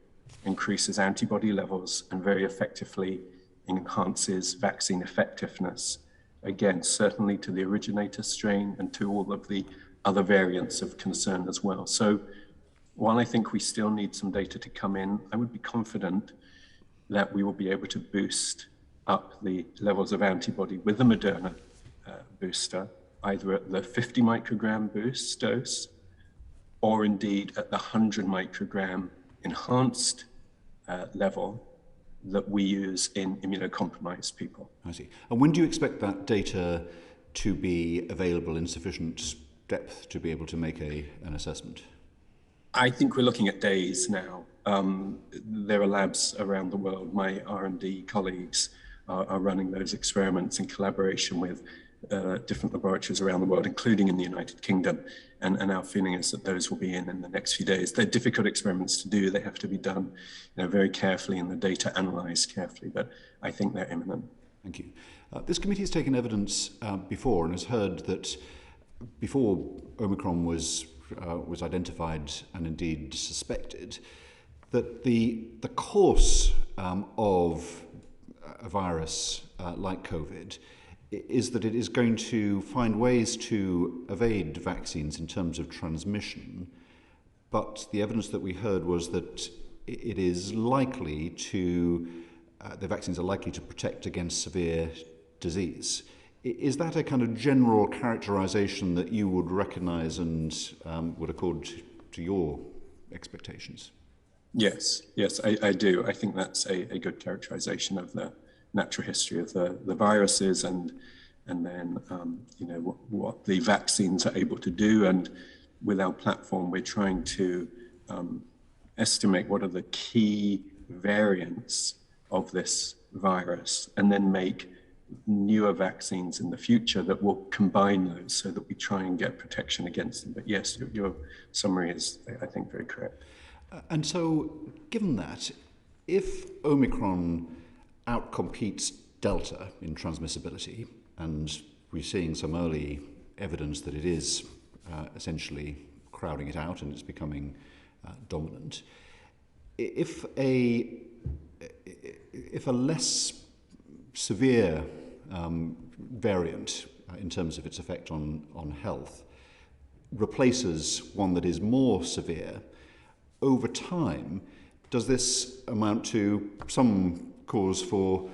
increases antibody levels and very effectively enhances vaccine effectiveness. Again, certainly to the originator strain and to all of the other variants of concern as well. So while I think we still need some data to come in, I would be confident that we will be able to boost up the levels of antibody with the Moderna booster, either at the 50 microgram boost dose, or indeed at the 100 microgram enhanced level that we use in immunocompromised people. I see. And when do you expect that data to be available in sufficient depth to be able to make an assessment? I think we're looking at days now. There are labs around the world. My R&D colleagues are running those experiments in collaboration with different laboratories around the world, including in the United Kingdom. And our feeling is that those will be in the next few days. They're difficult experiments to do. They have to be done very carefully and the data analyzed carefully, but I think they're imminent. Thank you. This committee has taken evidence before and has heard that before Omicron was identified and indeed suspected, that the course of a virus like COVID is that it is going to find ways to evade vaccines in terms of transmission, but the evidence that we heard was that it is likely to, the vaccines are likely to protect against severe disease. Is that a kind of general characterization that you would recognize and would accord to your expectations? Yes, I do. I think that's a good characterization of the natural history of the viruses and then what the vaccines are able to do. And with our platform, we're trying to estimate what are the key variants of this virus and then make newer vaccines in the future that will combine those so that we try and get protection against them. But yes, your summary is, I think, very correct. And so, given that, if Omicron outcompetes Delta in transmissibility, and we're seeing some early evidence that it is essentially crowding it out and it's becoming dominant, if a less severe variant in terms of its effect on health replaces one that is more severe, over time, does this amount to some cause for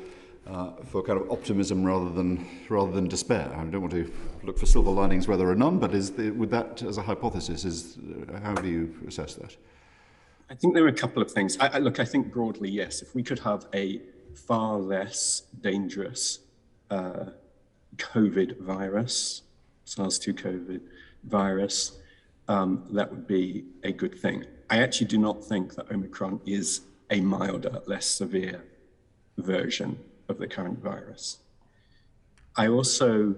kind of optimism rather than despair? I don't want to look for silver linings where there are none, but would that, as a hypothesis, how do you assess that? I think there are a couple of things. I think broadly, yes. If we could have a far less dangerous COVID virus, SARS-2 COVID virus, that would be a good thing. I actually do not think that Omicron is a milder, less severe version of the current virus. I also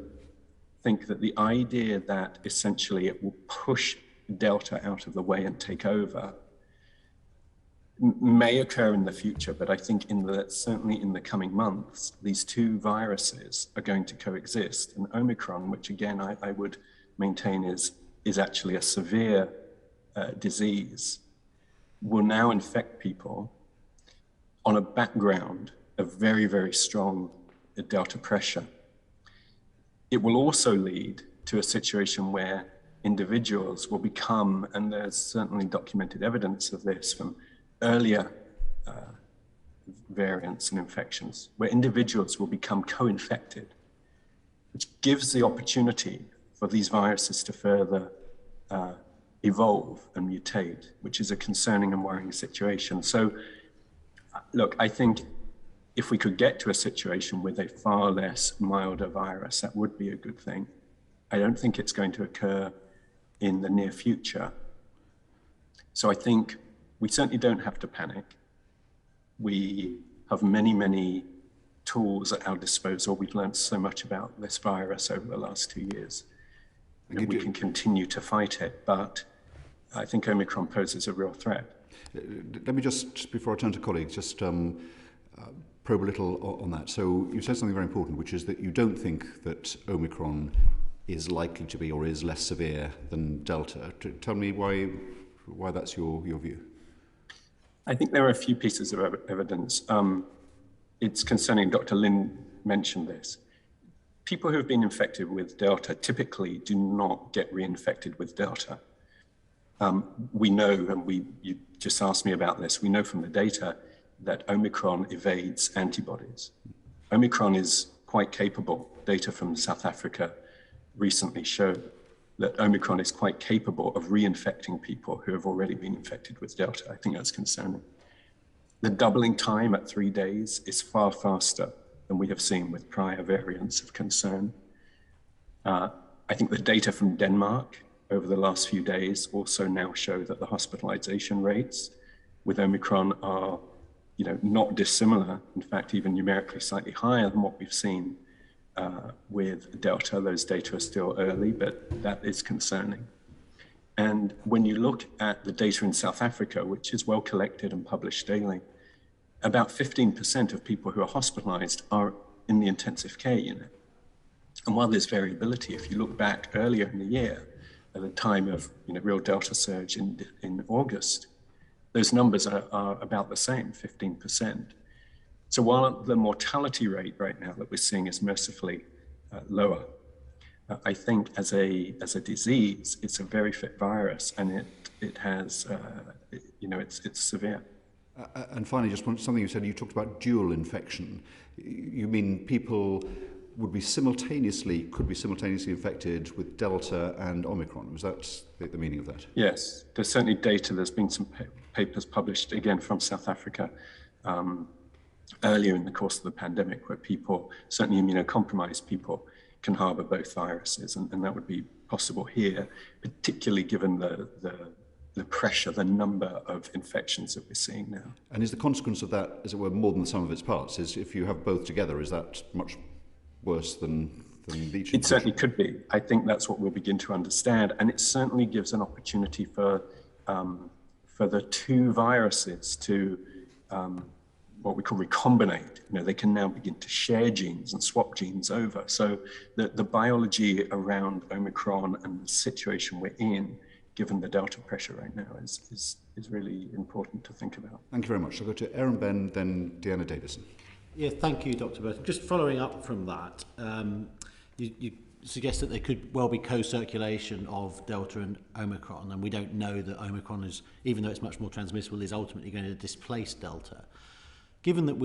think that the idea that essentially it will push Delta out of the way and take over may occur in the future, but I think certainly in the coming months, these two viruses are going to coexist. And Omicron, which again I would maintain is actually a severe disease, will now infect people on a background of very, very strong Delta pressure. It will also lead to a situation where individuals will become, and there's certainly documented evidence of this from earlier variants and infections, where individuals will become co-infected, which gives the opportunity for these viruses to further evolve and mutate, which is a concerning and worrying situation. So, look, I think if we could get to a situation with a far less milder virus, that would be a good thing. I don't think it's going to occur in the near future. So I think we certainly don't have to panic. We have many, many tools at our disposal. We've learned so much about this virus over the last 2 years. And we can continue to fight it, but I think Omicron poses a real threat. Let me just, before I turn to colleagues, just probe a little on that. So you said something very important, which is that you don't think that Omicron is likely to be or is less severe than Delta. Tell me why that's your view. I think there are a few pieces of evidence. It's concerning, Dr. Lin mentioned this. People who have been infected with Delta typically do not get reinfected with Delta. We know, and you just asked me about this, we know from the data that Omicron evades antibodies. Omicron is quite capable. Data from South Africa recently showed that Omicron is quite capable of reinfecting people who have already been infected with Delta. I think that's concerning. The doubling time at 3 days is far faster than we have seen with prior variants of concern. I think the data from Denmark over the last few days also now show that the hospitalization rates with Omicron are, not dissimilar, in fact, even numerically slightly higher than what we've seen with Delta. Those data are still early, but that is concerning. And when you look at the data in South Africa, which is well collected and published daily, about 15% of people who are hospitalized are in the intensive care unit. And while there's variability, if you look back earlier in the year, at the time of real Delta surge in August, those numbers are about the same, 15%. So while the mortality rate right now that we're seeing is mercifully lower, I think as a disease, it's a very fit virus, and it has, it's severe. And finally, just something you said, you talked about dual infection. You mean people could be simultaneously infected with Delta and Omicron? Was that the meaning of that? Yes, there's certainly data. There's been some papers published, again, from South Africa earlier in the course of the pandemic, where people, certainly immunocompromised people, can harbor both viruses. And that would be possible here, particularly given the pressure, the number of infections that we're seeing now. And is the consequence of that, as it were, more than the sum of its parts? Is if you have both together, is that much worse than each? It certainly could be. I think that's what we'll begin to understand, and it certainly gives an opportunity for the two viruses to what we call recombinate. They can now begin to share genes and swap genes over. So the biology around Omicron and the situation we're in, given the Delta pressure right now, is really important to think about. Thank you very much. I'll go to Aaron Ben, then Deanna Davison. Yeah, thank you, Dr. Burton. Just following up from that, you suggest that there could well be co-circulation of Delta and Omicron, and we don't know that Omicron is, even though it's much more transmissible, is ultimately going to displace Delta. Given that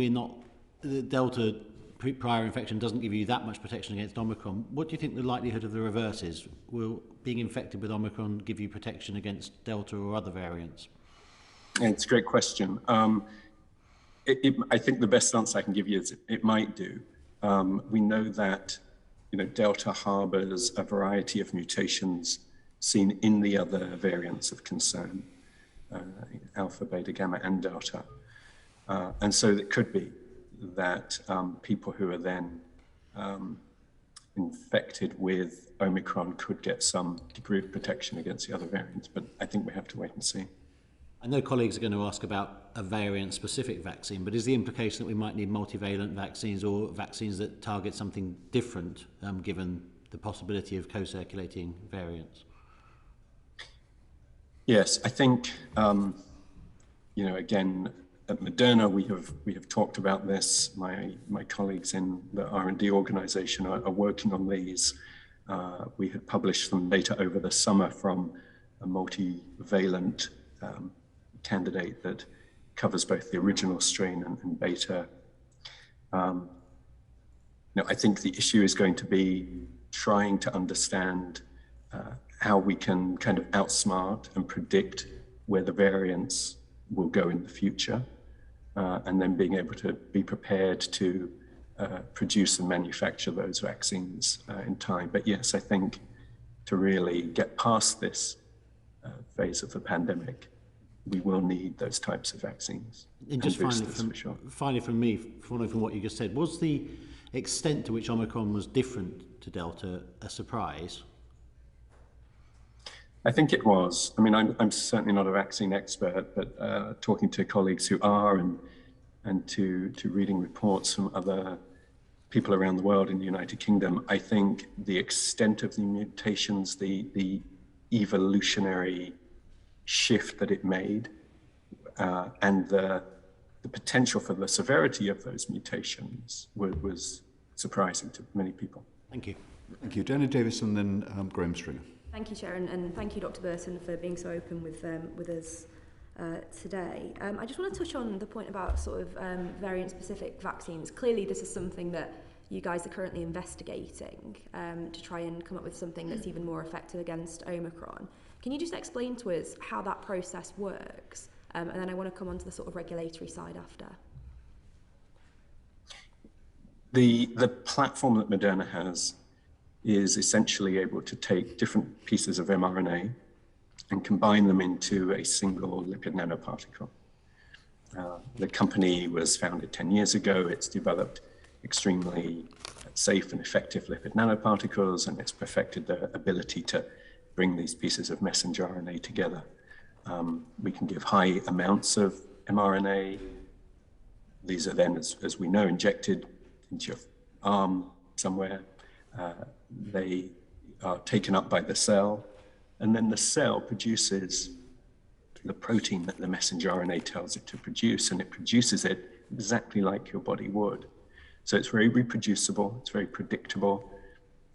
the Delta prior infection doesn't give you that much protection against Omicron, what do you think the likelihood of the reverse is? Will being infected with Omicron give you protection against Delta or other variants? It's a great question. I think the best answer I can give you is it might do. We know that Delta harbors a variety of mutations seen in the other variants of concern, alpha, beta, gamma, and Delta. And so it could be that people who are then infected with Omicron could get some degree of protection against the other variants, but I think we have to wait and see. I know colleagues are going to ask about a variant-specific vaccine, but is the implication that we might need multivalent vaccines or vaccines that target something different, given the possibility of co-circulating variants? Yes, I think, again, at Moderna, we have talked about this. My colleagues in the R&D organization are working on these. We had published some data over the summer from a multivalent candidate that covers both the original strain and beta. I think the issue is going to be trying to understand how we can kind of outsmart and predict where the variants will go in the future, and then being able to be prepared to produce and manufacture those vaccines in time. But yes, I think to really get past this phase of the pandemic, we will need those types of vaccines. And just finally from me, following from what you just said, was the extent to which Omicron was different to Delta a surprise? I think it was. I mean, I'm certainly not a vaccine expert, but talking to colleagues who are and to reading reports from other people around the world in the United Kingdom, I think the extent of the mutations, the evolutionary shift that it made, and the potential for the severity of those mutations was surprising to many people. Thank you. Thank you. Dana Davis and then Graham Stringer. Thank you, Chair, and thank you, Dr. Burton, for being so open with us today. I just want to touch on the point about sort of variant-specific vaccines. Clearly, this is something that you guys are currently investigating to try and come up with something that's even more effective against Omicron. Can you just explain to us how that process works? And then I want to come on to the sort of regulatory side after. The platform that Moderna has is essentially able to take different pieces of mRNA and combine them into a single lipid nanoparticle. The company was founded 10 years ago. It's developed extremely safe and effective lipid nanoparticles, and it's perfected the ability to bring these pieces of messenger RNA together. We can give high amounts of mRNA. These are then, as we know, injected into your arm somewhere. They are taken up by the cell, and then the cell produces the protein that the messenger RNA tells it to produce, and it produces it exactly like your body would. So it's very reproducible, it's very predictable,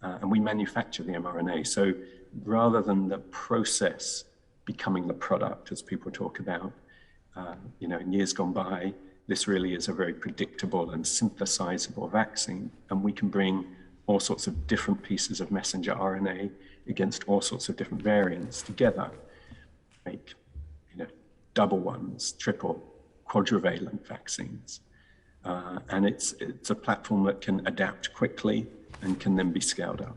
and we manufacture the mRNA. So rather than the process becoming the product, as people talk about, in years gone by, this really is a very predictable and synthesizable vaccine, and we can bring all sorts of different pieces of messenger RNA against all sorts of different variants together, make double ones, triple, quadrivalent vaccines. And it's a platform that can adapt quickly and can then be scaled up.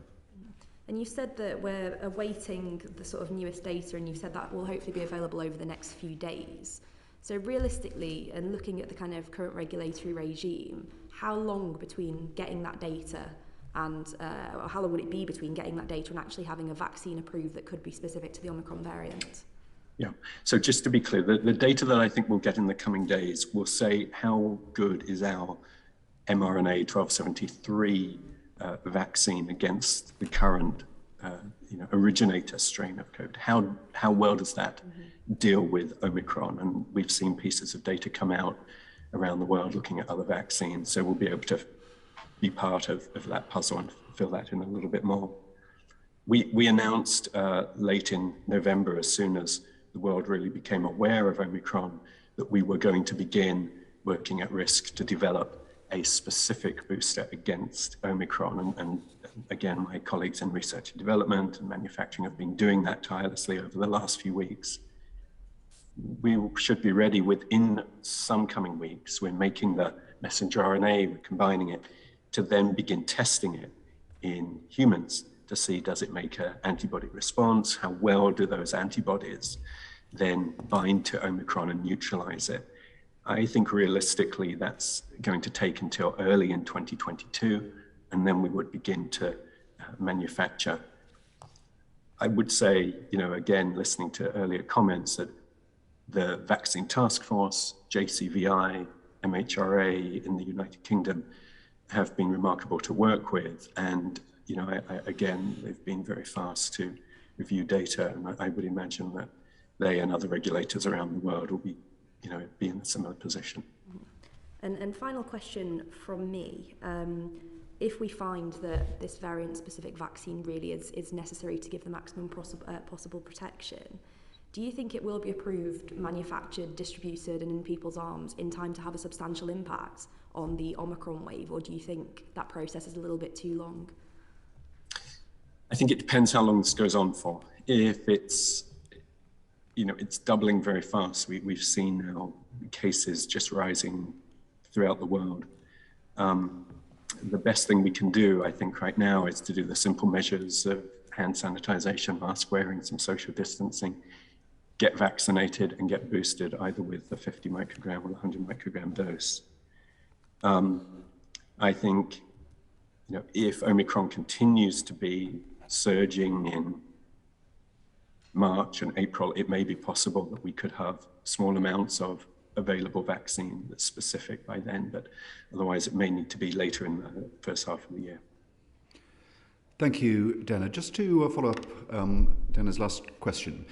And you said that we're awaiting the sort of newest data, and you said that will hopefully be available over the next few days. So realistically, and looking at the kind of current regulatory regime, how long between getting that data and how long would it be between getting that data and actually having a vaccine approved that could be specific to the Omicron variant? Yeah, so just to be clear, the data that I think we'll get in the coming days will say how good is our mRNA 1273 vaccine against the current originator strain of COVID. How well does that deal with Omicron? And we've seen pieces of data come out around the world looking at other vaccines, so we'll be able to be part of that puzzle and fill that in a little bit more. We announced late in November, as soon as the world really became aware of Omicron, that we were going to begin working at risk to develop a specific booster against Omicron. And again, my colleagues in research and development and manufacturing have been doing that tirelessly over the last few weeks. We should be ready within some coming weeks. We're making the messenger RNA, we're combining it to then begin testing it in humans to see, does it make an antibody response? How well do those antibodies then bind to Omicron and neutralize it? I think realistically that's going to take until early in 2022, and then we would begin to manufacture. I would say, again, listening to earlier comments, that the Vaccine Taskforce, JCVI, MHRA in the United Kingdom have been remarkable to work with. And, again, they've been very fast to review data. And I would imagine that they and other regulators around the world will be in a similar position. And final question from me. If we find that this variant-specific vaccine really is necessary to give the maximum possible protection, Do you think it will be approved, manufactured, distributed and in people's arms in time to have a substantial impact on the Omicron wave, or do you think that process is a little bit too long? I think it depends how long this goes on for. If it's, it's doubling very fast. We've seen now cases just rising throughout the world. The best thing we can do, I think, right now is to do the simple measures of hand sanitization, mask wearing, some social distancing, get vaccinated and get boosted either with the 50 microgram or the 100 microgram dose. I think, if Omicron continues to be surging in March and April, it may be possible that we could have small amounts of available vaccine that's specific by then, but otherwise it may need to be later in the first half of the year. Thank you, Dana. Just to follow up Dana's last question,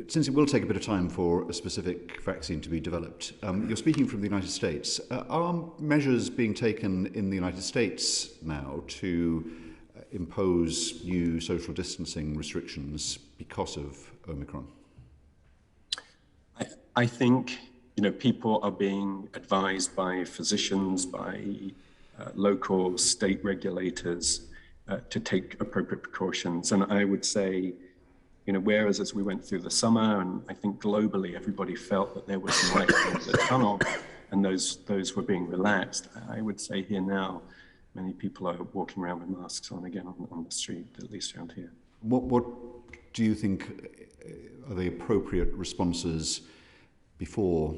since it will take a bit of time for a specific vaccine to be developed, you're speaking from the United States. Are measures being taken in the United States now to impose new social distancing restrictions because of Omicron? I think, people are being advised by physicians, by local state regulators to take appropriate precautions. And I would say, whereas as we went through the summer, and I think globally everybody felt that there was some light at the end of the tunnel, and those were being relaxed, I would say here now, many people are walking around with masks on again on the street, at least around here. What do you think are the appropriate responses before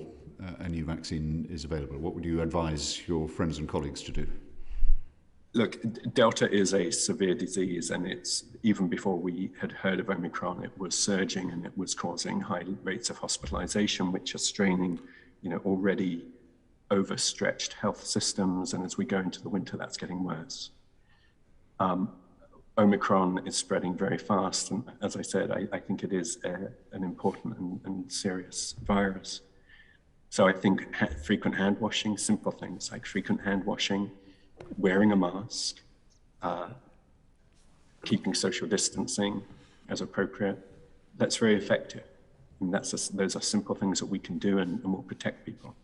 a new vaccine is available? What would you advise your friends and colleagues to do? Look, Delta is a severe disease, and it's even before we had heard of Omicron, it was surging and it was causing high rates of hospitalization, which are straining, already overstretched health systems. And as we go into the winter, that's getting worse. Omicron is spreading very fast. And as I said, I think it is an important and serious virus. So I think frequent hand washing, simple things like frequent hand washing, wearing a mask, keeping social distancing as appropriate, that's very effective. And those are simple things that we can do and will protect people.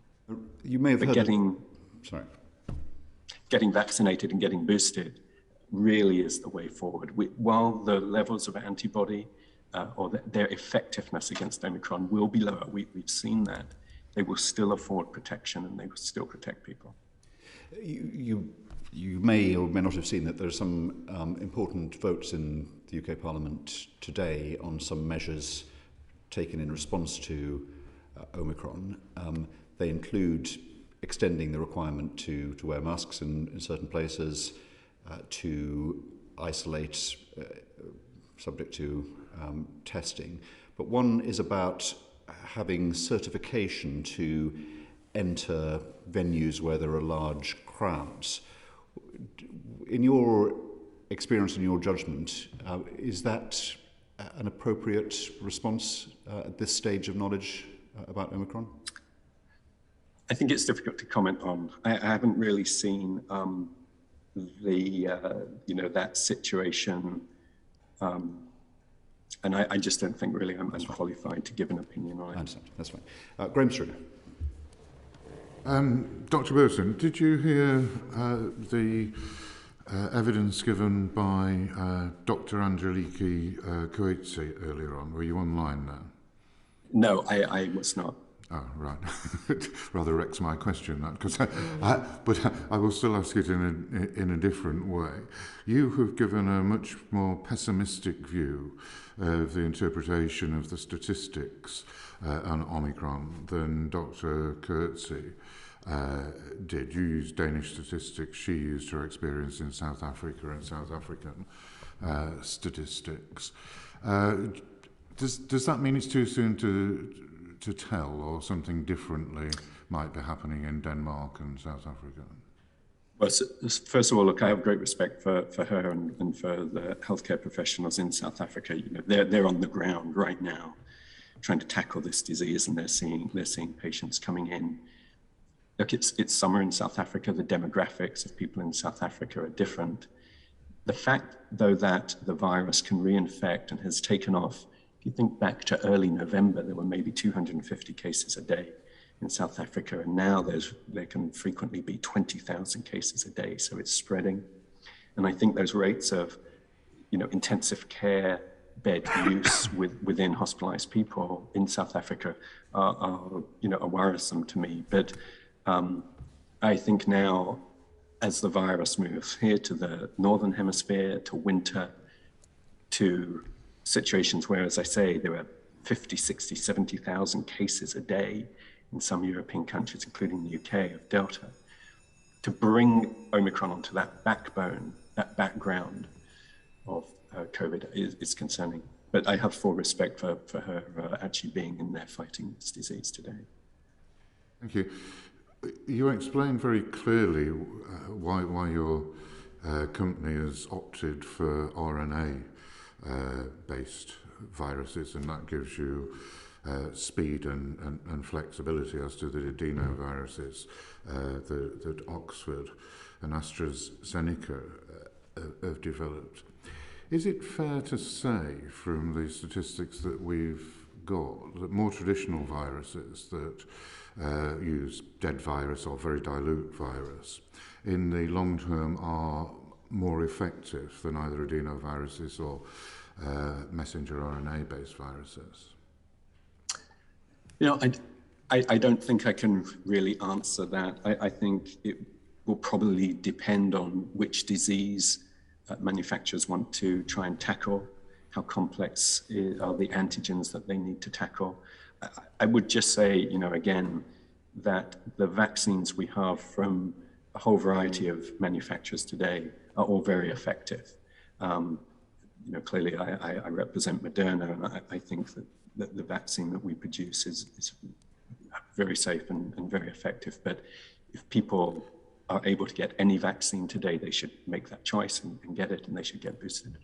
You may have but getting vaccinated and getting boosted really is the way forward. While the levels of antibody or their effectiveness against Omicron will be lower, we've seen that, they will still afford protection and they will still protect people. You may or may not have seen that there are some important votes in the UK Parliament today on some measures taken in response to Omicron. They include extending the requirement to wear masks in certain places, to isolate subject to testing. But one is about having certification to enter venues where there are large crowds. In your experience and your judgment, is that an appropriate response at this stage of knowledge about Omicron? I think it's difficult to comment on. I haven't really seen that situation, and I just don't think really I'm qualified to give an opinion on it. I understand. That's fine. Graham Stringer. Dr. Burton, did you hear the evidence given by Dr. Angelique Coetzee earlier on? Were you online now? No, I was not. Oh, right. It rather wrecks my question, that, but I will still ask it in a different way. You have given a much more pessimistic view of the interpretation of the statistics on Omicron than Dr. Coetzee did. You used Danish statistics, she used her experience in South Africa and South African statistics. Does that mean it's too soon to tell, or something differently might be happening in Denmark and South Africa? Well, first of all, look, I have great respect for her and for the healthcare professionals in South Africa. They're on the ground right now, trying to tackle this disease, and they're seeing patients coming in. Look, it's summer in South Africa. The demographics of people in South Africa are different. The fact, though, that the virus can reinfect and has taken off you think back to early November, there were maybe 250 cases a day in South Africa, and now there can frequently be 20,000 cases a day, so it's spreading. And I think those rates of, intensive care bed use within hospitalized people in South Africa are worrisome to me. But I think now, as the virus moves here to the Northern Hemisphere, to winter, to situations where, as I say, there are 50, 60, 70,000 cases a day in some European countries, including the UK, of Delta, to bring Omicron onto that backbone, that background of COVID is concerning. But I have full respect for her actually being in there fighting this disease today. Thank you. You explained very clearly why your company has opted for RNA-based viruses, and that gives you speed and flexibility, as to the adenoviruses that Oxford and AstraZeneca have developed. Is it fair to say, from the statistics that we've got, that more traditional viruses that use dead virus or very dilute virus in the long term are more effective than either adenoviruses or messenger RNA-based viruses? I don't think I can really answer that. I think it will probably depend on which disease manufacturers want to try and tackle, how complex are the antigens that they need to tackle. I would just say, again, that the vaccines we have from a whole variety of manufacturers today are all very effective. Clearly I represent Moderna, and I think that the vaccine that we produce is very safe and very effective. But if people are able to get any vaccine today, they should make that choice and get it, and they should get boosted.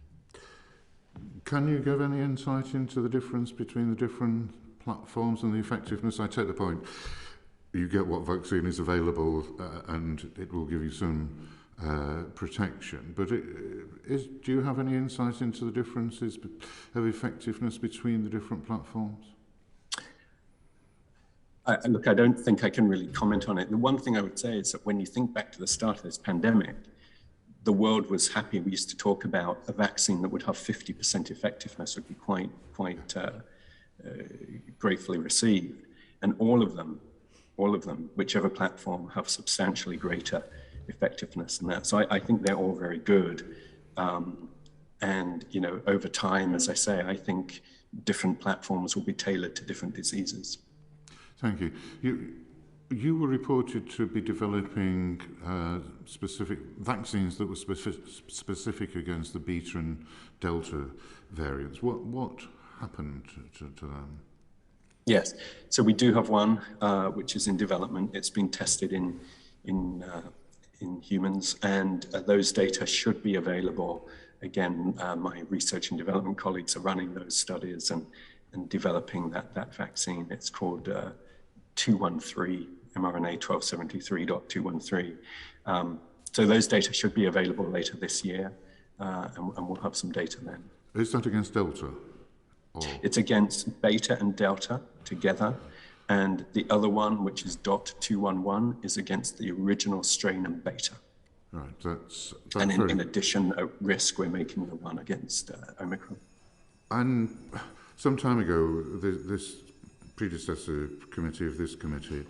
Can you give any insight into the difference between the different platforms and the effectiveness? I take the point, you get what vaccine is available and it will give you some protection, but do you have any insight into the differences of effectiveness between the different platforms? Look, I don't think I can really comment on it. The one thing I would say is that when you think back to the start of this pandemic, the world was happy. We used to talk about a vaccine that would have 50% effectiveness would be quite gratefully received. And all of them, whichever platform, have substantially greater effectiveness than that. So I think they're all very good. And, over time, as I say, I think different platforms will be tailored to different diseases. Thank you. You were reported to be developing specific vaccines that were specific against the Beta and Delta variants. What happened to them? Yes, so we do have one which is in development. It's been tested in humans, and those data should be available. Again, my research and development colleagues are running those studies and developing that vaccine. It's called 213, mRNA 1273.213. So those data should be available later this year, and we'll have some data then. Is that against Delta? Or? It's against Beta and Delta together, and the other one, which is .211, is against the original strain and Beta. Right, that's and in addition, at risk, we're making the one against Omicron. And some time ago, this predecessor committee of this committee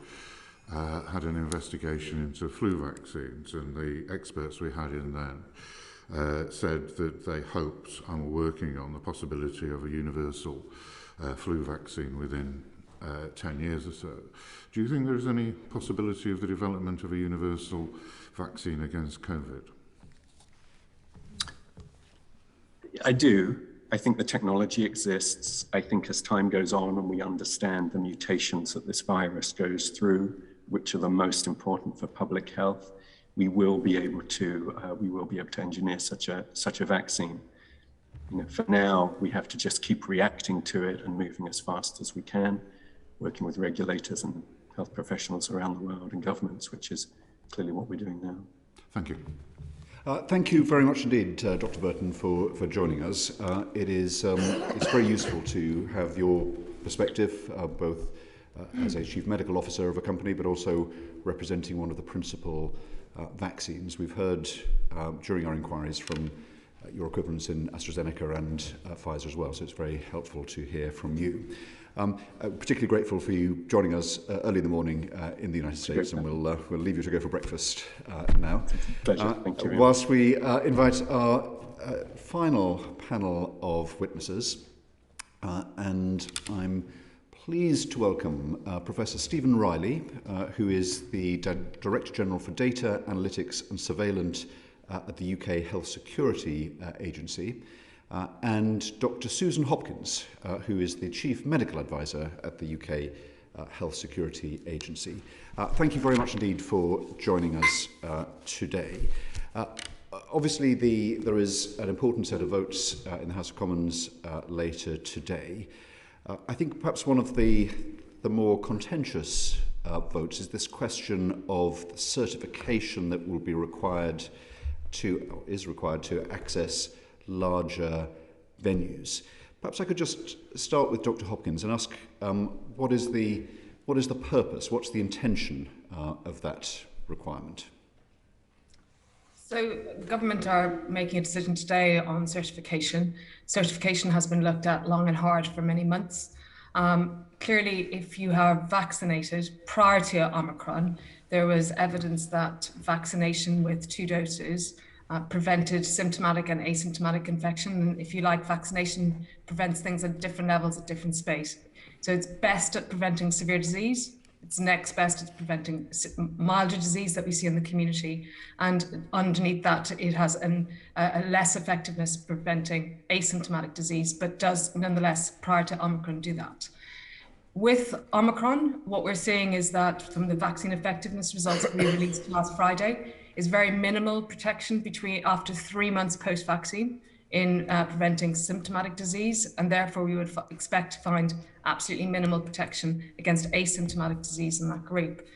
had an investigation into flu vaccines, and the experts we had in then said that they hoped and were working on the possibility of a universal flu vaccine within 10 years or so. Do you think there is any possibility of the development of a universal vaccine against COVID? I do. I think the technology exists. I think as time goes on and we understand the mutations that this virus goes through, which are the most important for public health, we will be able to engineer such a vaccine. For now, we have to just keep reacting to it and moving as fast as we can, working with regulators and health professionals around the world and governments, which is clearly what we're doing now. Thank you. Thank you very much indeed, Dr. Burton, for joining us. It's very useful to have your perspective, both as a Chief Medical Officer of a company, but also representing one of the principal vaccines. We've heard during our inquiries from your equivalents in AstraZeneca and Pfizer as well, so it's very helpful to hear from you. Particularly grateful for you joining us early in the morning in the United States, and we'll leave you to go for breakfast now. Pleasure. Thank you. Whilst we invite our final panel of witnesses, and I'm pleased to welcome Professor Stephen Riley, who is the Director General for Data, Analytics and Surveillance at the UK Health Security Agency, and Dr. Susan Hopkins, who is the Chief Medical Advisor at the UK Health Security Agency. Thank you very much indeed for joining us today. Obviously, there is an important set of votes in the House of Commons later today. I think perhaps one of the more contentious votes is this question of the certification that will be required is required to access larger venues. Perhaps I could just start with Dr. Hopkins and ask what is the purpose, what's the intention of that requirement? So the government are making a decision today on certification. Certification has been looked at long and hard for many months. Clearly, if you are vaccinated prior to Omicron, there was evidence that vaccination with 2 doses prevented symptomatic and asymptomatic infection. And if you like, vaccination prevents things at different levels at different space. So it's best at preventing severe disease. It's next best at preventing milder disease that we see in the community. And underneath that, it has a less effectiveness preventing asymptomatic disease, but does nonetheless, prior to Omicron, do that. With Omicron, what we're seeing is that from the vaccine effectiveness results that we released last Friday is very minimal protection after 3 months post-vaccine in preventing symptomatic disease, and therefore we would expect to find absolutely minimal protection against asymptomatic disease in that group.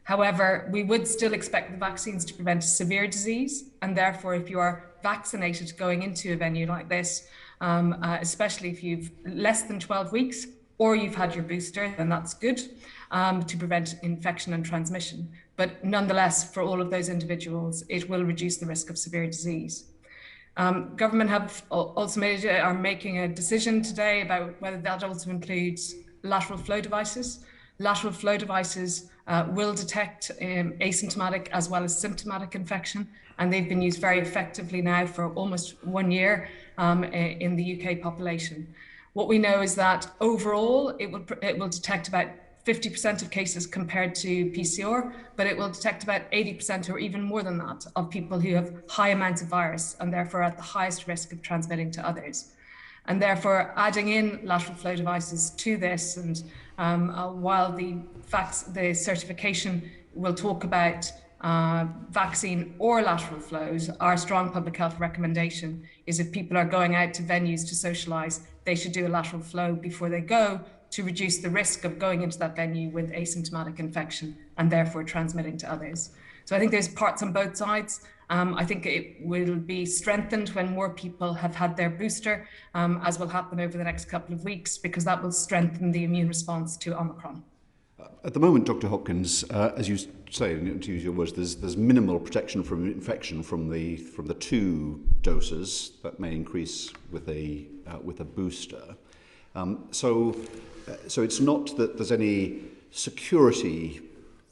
However, we would still expect the vaccines to prevent severe disease, and therefore if you are vaccinated going into a venue like this, especially if you've less than 12 weeks, or you've had your booster, then that's good to prevent infection and transmission. But nonetheless, for all of those individuals, it will reduce the risk of severe disease. Government have also are making a decision today about whether that also includes lateral flow devices. Lateral flow devices will detect asymptomatic as well as symptomatic infection, and they've been used very effectively now for almost 1 year in the UK population. What we know is that overall, it will detect about 50% of cases compared to PCR, but it will detect about 80% or even more than that of people who have high amounts of virus and therefore at the highest risk of transmitting to others. And therefore, adding in lateral flow devices to this, and while the certification will talk about vaccine or lateral flows, our strong public health recommendation is if people are going out to venues to socialise, they should do a lateral flow before they go to reduce the risk of going into that venue with asymptomatic infection and therefore transmitting to others. So I think there's parts on both sides. I think it will be strengthened when more people have had their booster, as will happen over the next couple of weeks, because that will strengthen the immune response to Omicron. At the moment, Dr. Hopkins, as you say, to use your words, there's minimal protection from infection from the 2 doses that may increase with a booster. So it's not that there's any security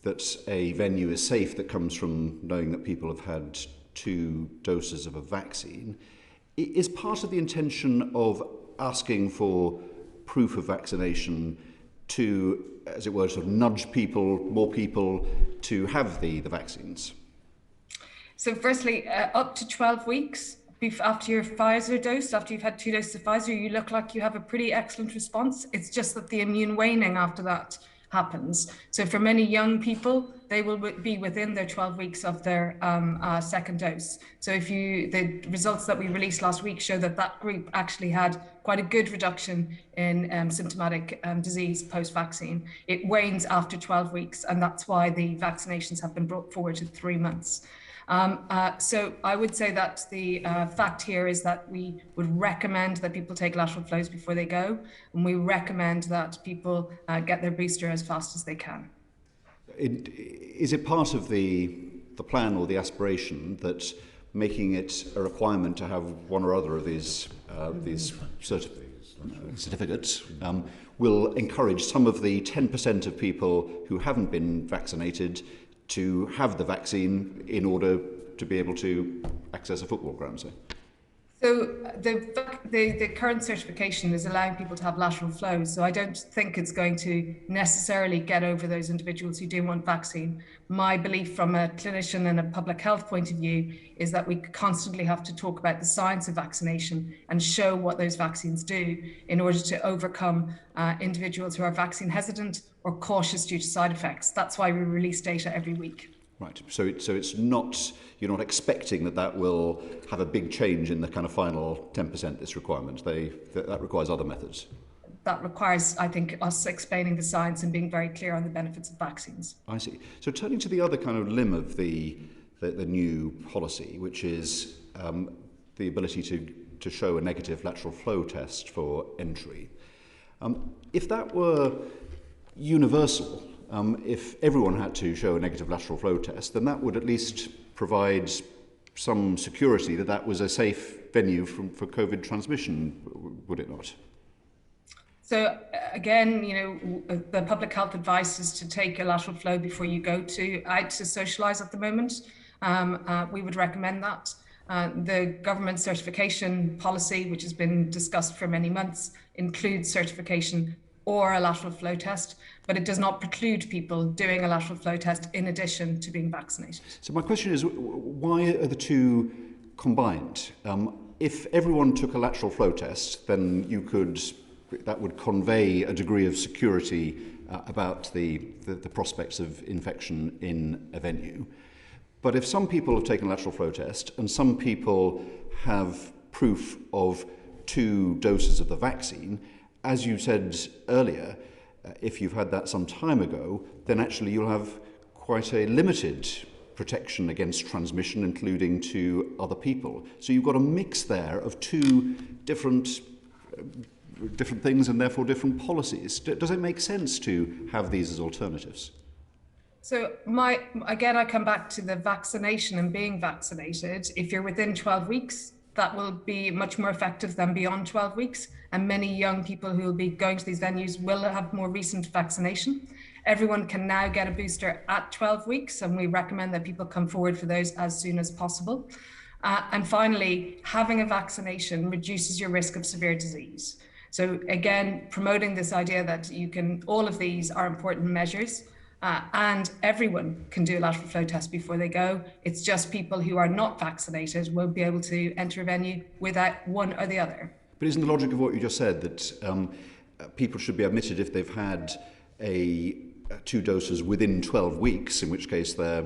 that a venue is safe that comes from knowing that people have had 2 doses of a vaccine. Is part of the intention of asking for proof of vaccination to, as it were, sort of nudge more people to have the vaccines? So firstly, up to 12 weeks after your Pfizer dose, after you've had 2 doses of Pfizer, you look like you have a pretty excellent response. It's just that the immune waning after that happens. So for many young people, they will be within their 12 weeks of their second dose. So the results that we released last week show that group actually had quite a good reduction in symptomatic disease post-vaccine. It wanes after 12 weeks, and that's why the vaccinations have been brought forward to 3 months. So I would say that the fact here is that we would recommend that people take lateral flows before they go, and we recommend that people get their booster as fast as they can. Is it part of the plan or the aspiration that making it a requirement to have one or other of these certificates will encourage some of the 10% of people who haven't been vaccinated to have the vaccine in order to be able to access a football ground, say? So the current certification is allowing people to have lateral flows. So I don't think it's going to necessarily get over those individuals who do want vaccine. My belief from a clinician and a public health point of view is that we constantly have to talk about the science of vaccination and show what those vaccines do in order to overcome individuals who are vaccine hesitant or cautious due to side effects. That's why we release data every week. Right. So it's not, you're not expecting that will have a big change in the kind of final 10%, this requirement. That requires other methods. That requires, I think, us explaining the science and being very clear on the benefits of vaccines. I see. So turning to the other kind of limb of the new policy, which is the ability to show a negative lateral flow test for entry. If that were universal, if everyone had to show a negative lateral flow test, then that would at least provide some security that was a safe venue for COVID transmission, would it not? So again, the public health advice is to take a lateral flow before you go out to socialise at the moment. We would recommend that. The government certification policy, which has been discussed for many months, includes certification or a lateral flow test, but it does not preclude people doing a lateral flow test in addition to being vaccinated. So my question is, why are the two combined? If everyone took a lateral flow test, then that would convey a degree of security about the prospects of infection in a venue. But if some people have taken a lateral flow test and some people have proof of 2 doses of the vaccine, as you said earlier, if you've had that some time ago, then actually you'll have quite a limited protection against transmission, including to other people. So you've got a mix there of 2 different things and therefore different policies. Does it make sense to have these as alternatives? So again, I come back to the vaccination and being vaccinated. If you're within 12 weeks, that will be much more effective than beyond 12 weeks. And many young people who will be going to these venues will have more recent vaccination. Everyone can now get a booster at 12 weeks, and we recommend that people come forward for those as soon as possible. And finally, having a vaccination reduces your risk of severe disease. So again, promoting this idea that all of these are important measures. And everyone can do a lateral flow test before they go. It's just people who are not vaccinated won't be able to enter a venue without one or the other. But isn't the logic of what you just said that people should be admitted if they've had 2 doses within 12 weeks, in which case their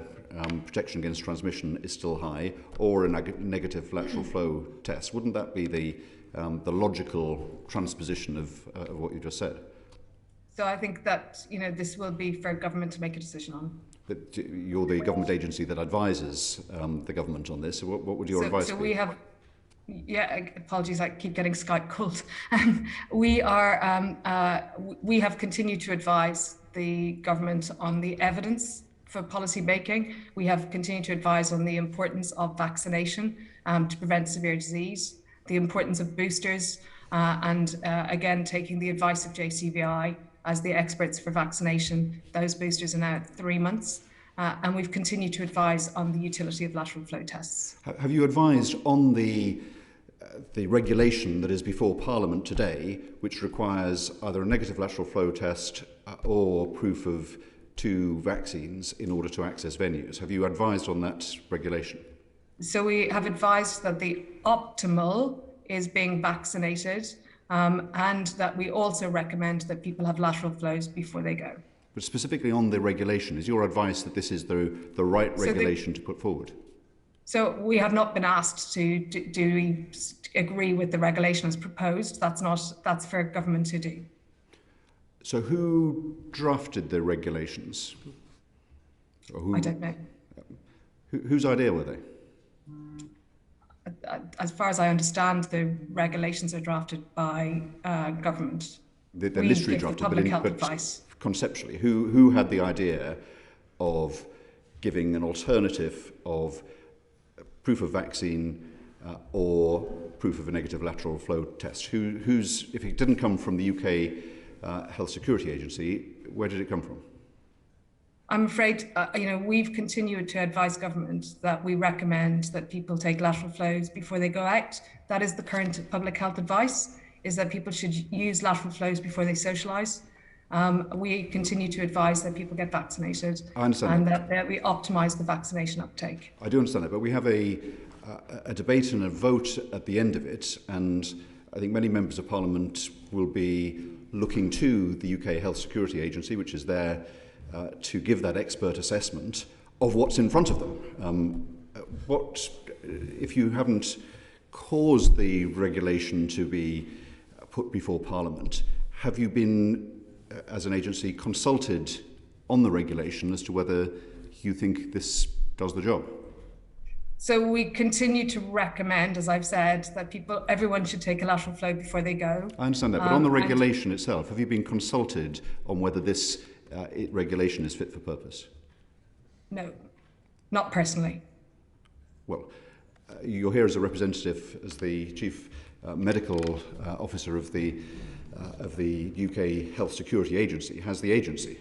protection against transmission is still high, or a negative lateral flow test? Wouldn't that be the logical transposition of what you just said? So I think that this will be for government to make a decision on. But you're the government agency that advises the government on this. So what would your advice be? We have, apologies, I keep getting Skype calls. We have continued to advise the government on the evidence for policy making. We have continued to advise on the importance of vaccination to prevent severe disease, the importance of boosters, and again, taking the advice of JCVI as the experts for vaccination. Those boosters are now at 3 months, and we've continued to advise on the utility of lateral flow tests. Have you advised on the regulation that is before Parliament today, which requires either a negative lateral flow test or proof of 2 vaccines in order to access venues? Have you advised on that regulation? So we have advised that the optimal is being vaccinated, and that we also recommend that people have lateral flows before they go. But specifically on the regulation, is your advice that this is the right regulation to put forward? So we have not been asked to do we agree with the regulation as proposed. That's for government to do. So who drafted the regulations? I don't know. Whose idea were they? As far as I understand, the regulations are drafted by government. They're literally drafted, but advice. Conceptually, who had the idea of giving an alternative of proof of vaccine or proof of a negative lateral flow test? If it didn't come from the UK Health Security Agency, where did it come from? I'm afraid, we've continued to advise government that we recommend that people take lateral flows before they go out. That is the current public health advice, is that people should use lateral flows before they socialise. We continue to advise that people get vaccinated. I understand that we optimise the vaccination uptake. I do understand that, but we have a debate and a vote at the end of it, and I think many members of Parliament will be looking to the UK Health Security Agency, which is there to give that expert assessment of what's in front of them. What, if you haven't caused the regulation to be put before Parliament, have you been, as an agency, consulted on the regulation as to whether you think this does the job? So we continue to recommend, as I've said, that everyone should take a lateral flow before they go. I understand that, but on the regulation itself, have you been consulted on whether this regulation is fit for purpose? No, not personally. Well, you're here as a representative, as the Chief Medical Officer of the UK Health Security Agency. Has the agency?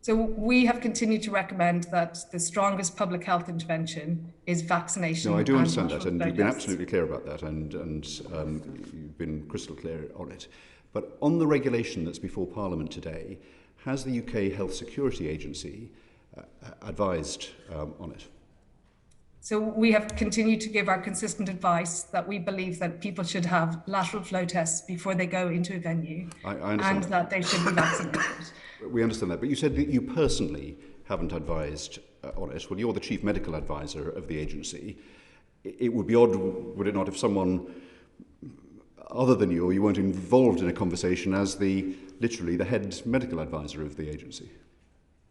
So we have continued to recommend that the strongest public health intervention is vaccination. No, I do understand that, and you've been absolutely clear about that, and you've been crystal clear on it. But on the regulation that's before Parliament today, has the UK Health Security Agency advised on it? So we have continued to give our consistent advice that we believe that people should have lateral flow tests before they go into a venue, and that they should be vaccinated. We understand that, but you said that you personally haven't advised on it. Well, you're the Chief Medical Advisor of the agency. It would be odd, would it not, if someone other than you, or you weren't involved in a conversation as literally the head medical advisor of the agency?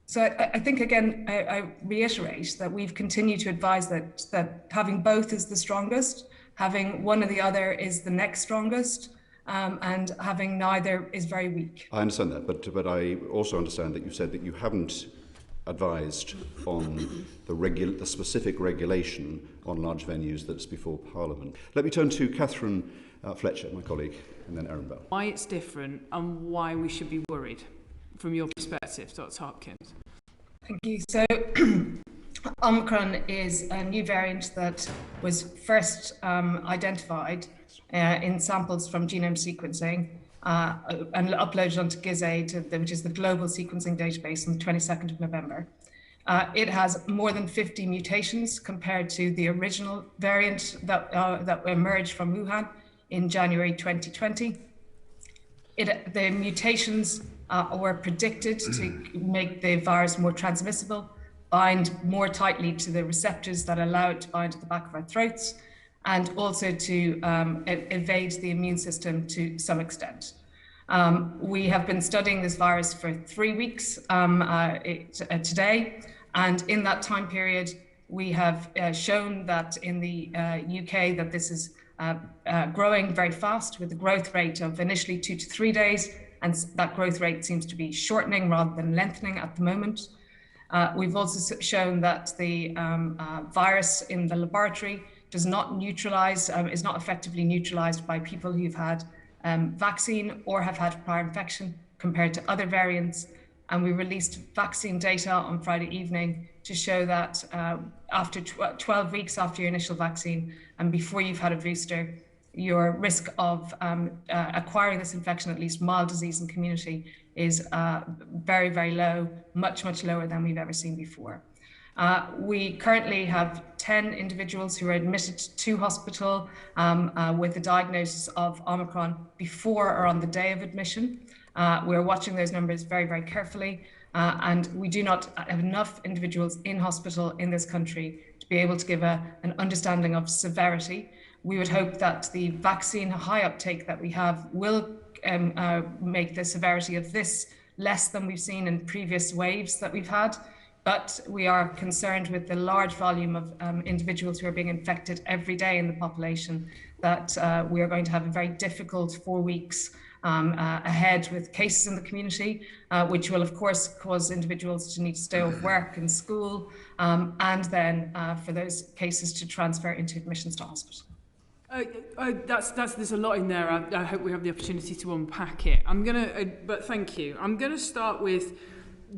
So I think, again, I reiterate that we've continued to advise that having both is the strongest, having one or the other is the next strongest, and having neither is very weak. I understand that, but I also understand that you said that you haven't advised on the specific regulation on large venues that's before Parliament. Let me turn to Catherine Fletcher, my colleague, and then Aaron Bell. Why it's different and why we should be worried from your perspective, Dr. Hopkins. Thank you. So Omicron is a new variant that was first identified in samples from genome sequencing and uploaded onto GISAID, which is the global sequencing database, on the 22nd of November. It has more than 50 mutations compared to the original variant that emerged from Wuhan in January 2020. The mutations were predicted to make the virus more transmissible, bind more tightly to the receptors that allow it to bind at the back of our throats, and also to evade the immune system to some extent. We have been studying this virus for 3 weeks today, and in that time period, we have shown that in the UK that this is growing very fast, with a growth rate of initially 2 to 3 days, and that growth rate seems to be shortening rather than lengthening at the moment. We've also shown that the virus in the laboratory does not neutralize, is not effectively neutralized by people who've had vaccine or have had prior infection compared to other variants. And we released vaccine data on Friday evening to show that after 12 weeks after your initial vaccine and before you've had a booster, your risk of acquiring this infection, at least mild disease in community, is very, very low, much, much lower than we've ever seen before. We currently have 10 individuals who are admitted to hospital with a diagnosis of Omicron before or on the day of admission. We're watching those numbers very, very carefully, and we do not have enough individuals in hospital in this country to be able to give an understanding of severity. We would hope that the vaccine high uptake that we have will make the severity of this less than we've seen in previous waves that we've had. But we are concerned with the large volume of individuals who are being infected every day in the population, that we are going to have a very difficult 4 weeks ahead with cases in the community, which will of course cause individuals to need to stay off work and school, and then for those cases to transfer into admissions to hospital. There's a lot in there. I hope we have the opportunity to unpack it. But thank you. I'm gonna start with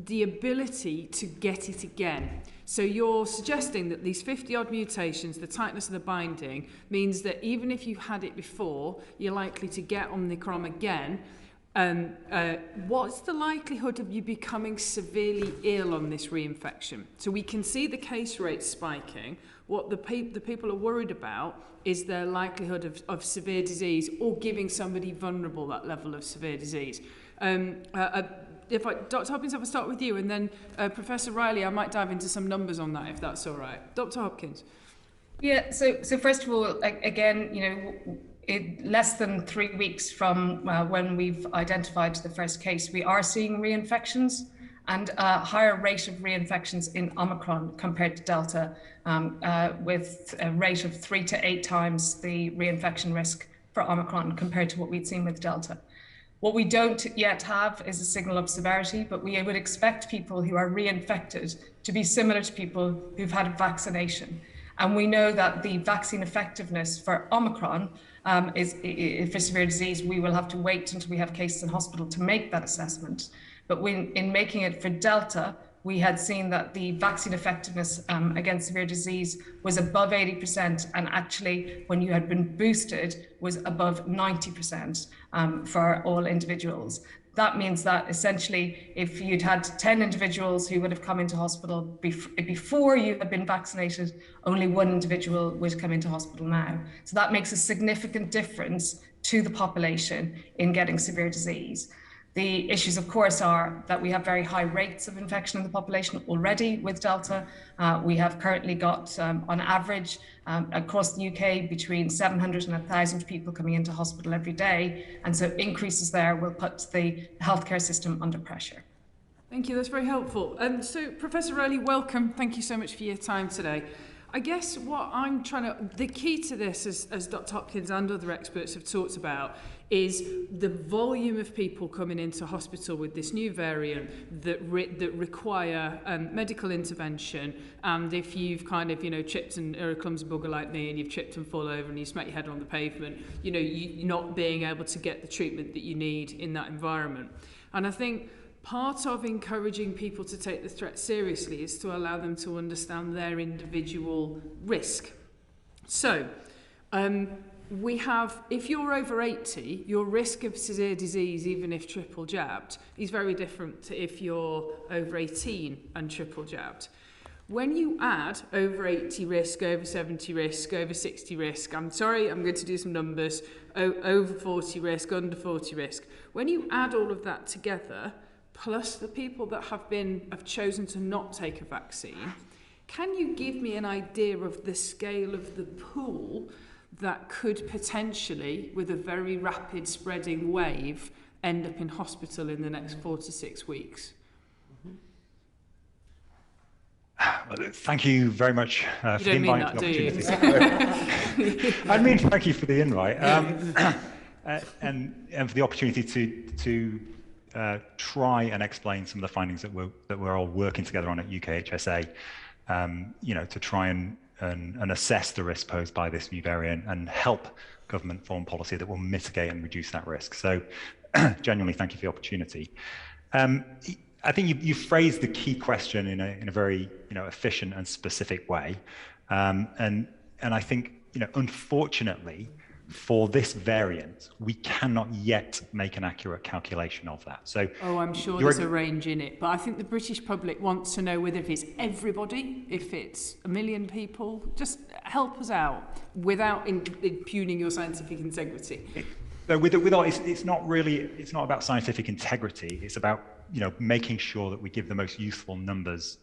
the ability to get it again. So you're suggesting that these 50-odd mutations, the tightness of the binding, means that even if you've had it before, you're likely to get Omicron again. What's the likelihood of you becoming severely ill on this reinfection? So we can see the case rates spiking. What the people are worried about is their likelihood of severe disease, or giving somebody vulnerable that level of severe disease. Dr. Hopkins, if I start with you, and then Professor Riley, I might dive into some numbers on that, if that's all right. Dr. Hopkins. Yeah, so first of all, again, less than 3 weeks from when we've identified the first case, we are seeing reinfections and a higher rate of reinfections in Omicron compared to Delta, with a rate of 3 to 8 times the reinfection risk for Omicron compared to what we'd seen with Delta. What we don't yet have is a signal of severity, but we would expect people who are reinfected to be similar to people who've had a vaccination. And we know that the vaccine effectiveness for Omicron for severe disease, we will have to wait until we have cases in hospital to make that assessment. But in making it for Delta, we had seen that the vaccine effectiveness against severe disease was above 80%, and actually, when you had been boosted, was above 90% for all individuals. That means that essentially, if you'd had 10 individuals who would have come into hospital before you had been vaccinated, only 1 individual would come into hospital now. So that makes a significant difference to the population in getting severe disease. The issues, of course, are that we have very high rates of infection in the population already with Delta. We have currently got, on average, across the UK, between 700 and 1,000 people coming into hospital every day. And so increases there will put the healthcare system under pressure. Thank you, that's very helpful. So, Professor Riley, welcome. Thank you so much for your time today. I guess what I'm the key to this, as Dr. Hopkins and other experts have talked about, is the volume of people coming into hospital with this new variant that require medical intervention. And if you've kind of, tripped and are a clumsy bugger like me, and you've tripped and fall over and you smack your head on the pavement, you're not being able to get the treatment that you need in that environment. And I think part of encouraging people to take the threat seriously is to allow them to understand their individual risk. So, we have, if you're over 80, your risk of severe disease, even if triple jabbed, is very different to if you're over 18 and triple jabbed. When you add over 80 risk, over 70 risk, over 60 risk, I'm going to do some numbers, over 40 risk, under 40 risk. When you add all of that together, plus the people that have chosen to not take a vaccine, can you give me an idea of the scale of the pool that could potentially, with a very rapid spreading wave, end up in hospital in the next 4 to 6 weeks? Thank you very much for the invite. I mean, thank you for the invite and for the opportunity to try and explain some of the findings that we're all working together on at UKHSA. To try and assess the risk posed by this new variant and help government form policy that will mitigate and reduce that risk. So genuinely, thank you for the opportunity. I think you phrased the key question in a very efficient and specific way. And I think, unfortunately, for this variant, we cannot yet make an accurate calculation of that. So, I'm sure there's a range in it, but I think the British public wants to know whether if it's everybody, if it's 1 million people. Just help us out without impugning your scientific integrity. It's not about scientific integrity. It's about making sure that we give the most useful numbers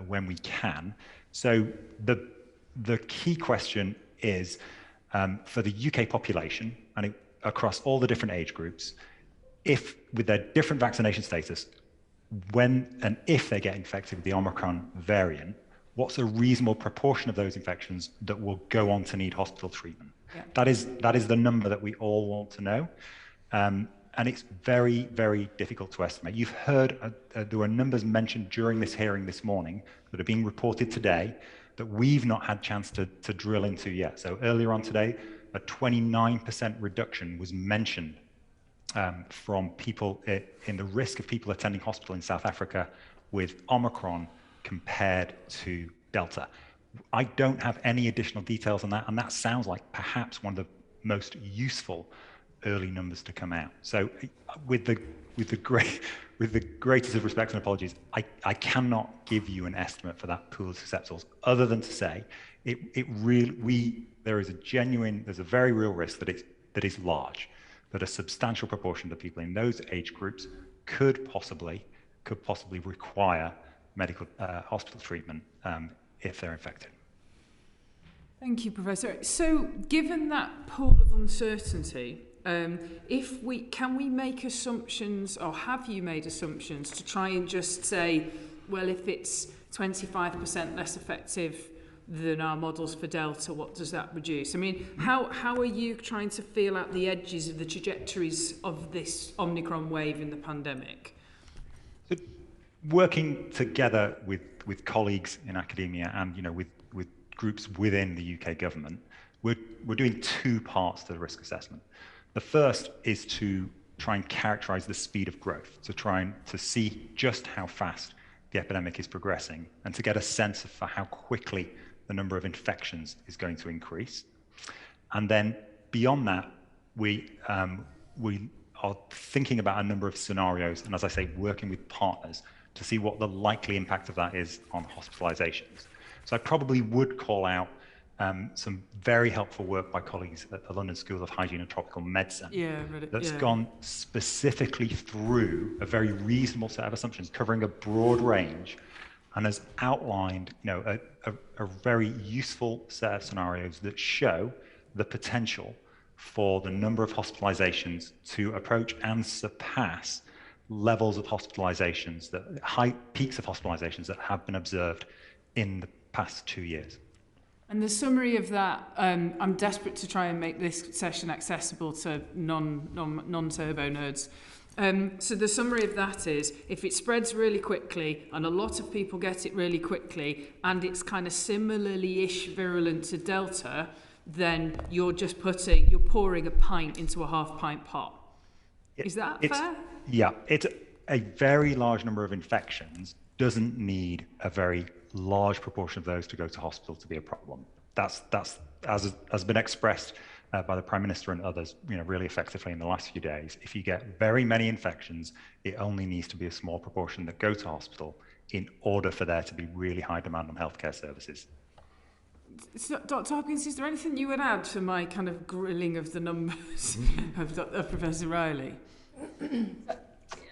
when we can. So the key question is, for the UK population and across all the different age groups, if with their different vaccination status, when and if they get infected with the Omicron variant, what's a reasonable proportion of those infections that will go on to need hospital treatment? Yeah. That is the number that we all want to know. And it's very, very difficult to estimate. You've heard there were numbers mentioned during this hearing this morning that are being reported today that we've not had a chance to drill into yet. So earlier on today, a 29% reduction was mentioned from people in the risk of people attending hospital in South Africa with Omicron compared to Delta. I don't have any additional details on that, and that sounds like perhaps one of the most useful early numbers to come out. So with the greatest of respects and apologies, I cannot give you an estimate for that pool of susceptibles, other than to say there's a very real risk that is large, that a substantial proportion of the people in those age groups could possibly require medical hospital treatment if they're infected. Thank you, Professor. So given that pool of uncertainty, can we make assumptions, or have you made assumptions to try and just say, well, if it's 25% less effective than our models for Delta, what does that reduce? I mean, how are you trying to feel out the edges of the trajectories of this Omicron wave in the pandemic? So, working together with colleagues in academia and with groups within the UK government, we're doing two parts to the risk assessment. The first is to try and characterize the speed of growth, to try and to see just how fast the epidemic is progressing and to get a sense for how quickly the number of infections is going to increase. And then beyond that, we are thinking about a number of scenarios, and as I say, working with partners to see what the likely impact of that is on hospitalizations. So I probably would call out some very helpful work by colleagues at the London School of Hygiene and Tropical Medicine that's gone specifically through a very reasonable set of assumptions covering a broad range and has outlined a very useful set of scenarios that show the potential for the number of hospitalizations to approach and surpass levels of hospitalizations, high peaks of hospitalizations that have been observed in the past 2 years. And the summary of that, I'm desperate to try and make this session accessible to non-turbo nerds. So the summary of that is, if it spreads really quickly and a lot of people get it really quickly and it's kind of similarly-ish virulent to Delta, then you're pouring a pint into a half-pint pot. Is that fair? Yeah, it's a very large number of infections doesn't need a very large proportion of those to go to hospital to be a problem. That's as has been expressed by the Prime Minister and others, really effectively in the last few days. If you get very many infections, it only needs to be a small proportion that go to hospital in order for there to be really high demand on healthcare services. So, Dr. Hopkins, is there anything you would add to my kind of grilling of the numbers of Professor Riley?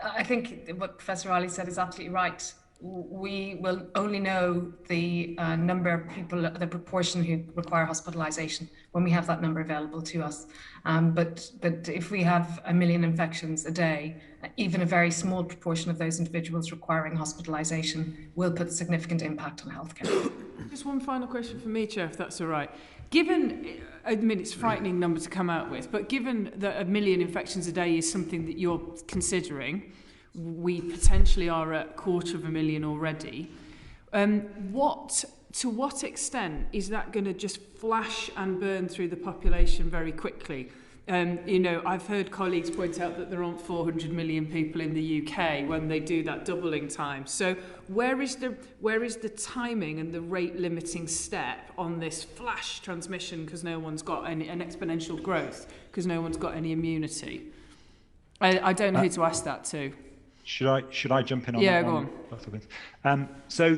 I think what Professor Riley said is absolutely right. We will only know the number of people, the proportion who require hospitalisation when we have that number available to us. But if we have 1 million infections a day, even a very small proportion of those individuals requiring hospitalisation will put a significant impact on healthcare. Just one final question for me, Chair, if that's all right. Given, I mean, it's a frightening number to come out with, but given that 1 million infections a day is something that you're considering, we potentially are at 250,000 already. To what extent is that going to just flash and burn through the population very quickly? I've heard colleagues point out that there aren't 400 million people in the UK when they do that doubling time. So where is the timing and the rate limiting step on this flash transmission because no one's got an exponential growth because no one's got any immunity? I don't know who to ask that to. Should I jump in on that? Yeah, go on. So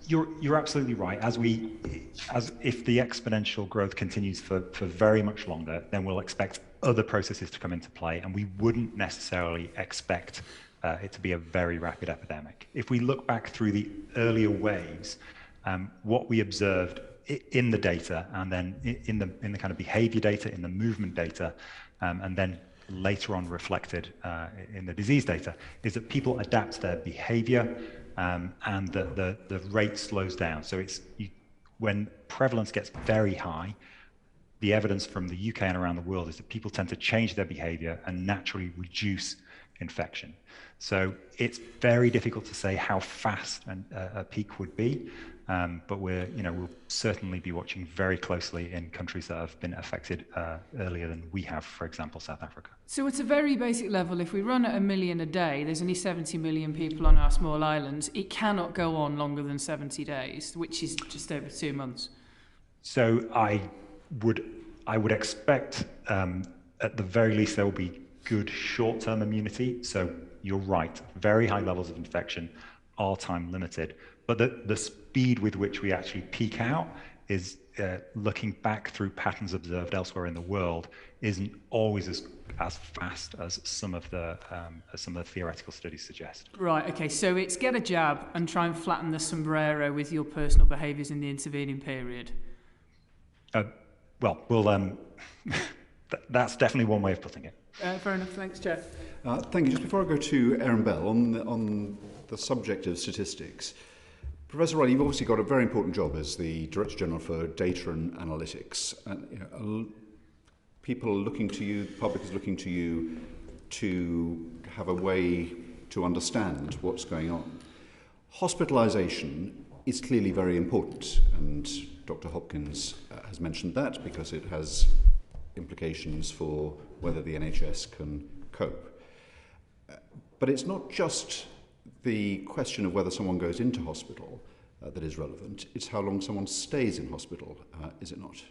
you're absolutely right. As if the exponential growth continues for very much longer, then we'll expect other processes to come into play, and we wouldn't necessarily expect it to be a very rapid epidemic. If we look back through the earlier waves, what we observed in the data, and then in the kind of behaviour data, in the movement data, and then later on reflected in the disease data, is that people adapt their behavior and the rate slows down. So when prevalence gets very high, the evidence from the UK and around the world is that people tend to change their behavior and naturally reduce infection. So it's very difficult to say how fast a peak would be, but we'll certainly be watching very closely in countries that have been affected earlier than we have, for example, South Africa. So at a very basic level, if we run at 1 million a day, there's only 70 million people on our small islands. It cannot go on longer than 70 days, which is just over 2 months. So I would expect at the very least there will be good short-term immunity. So you're right, very high levels of infection are time limited, but the speed with which we actually peak out is looking back through patterns observed elsewhere in the world isn't always as fast as some of the theoretical studies suggest. Right, okay, so it's get a jab and try and flatten the sombrero with your personal behaviours in the intervening period. That's definitely one way of putting it. Fair enough, thanks, Chair. Thank you. Just before I go to Erin Bell, on the subject of statistics, Professor Riley, you've obviously got a very important job as the Director General for Data and Analytics. And, people are looking to you, the public is looking to you to have a way to understand what's going on. Hospitalisation is clearly very important, and Dr. Hopkins has mentioned that because it has implications for whether the NHS can cope. But it's not just the question of whether someone goes into hospital that is relevant, it's how long someone stays in hospital, is it not?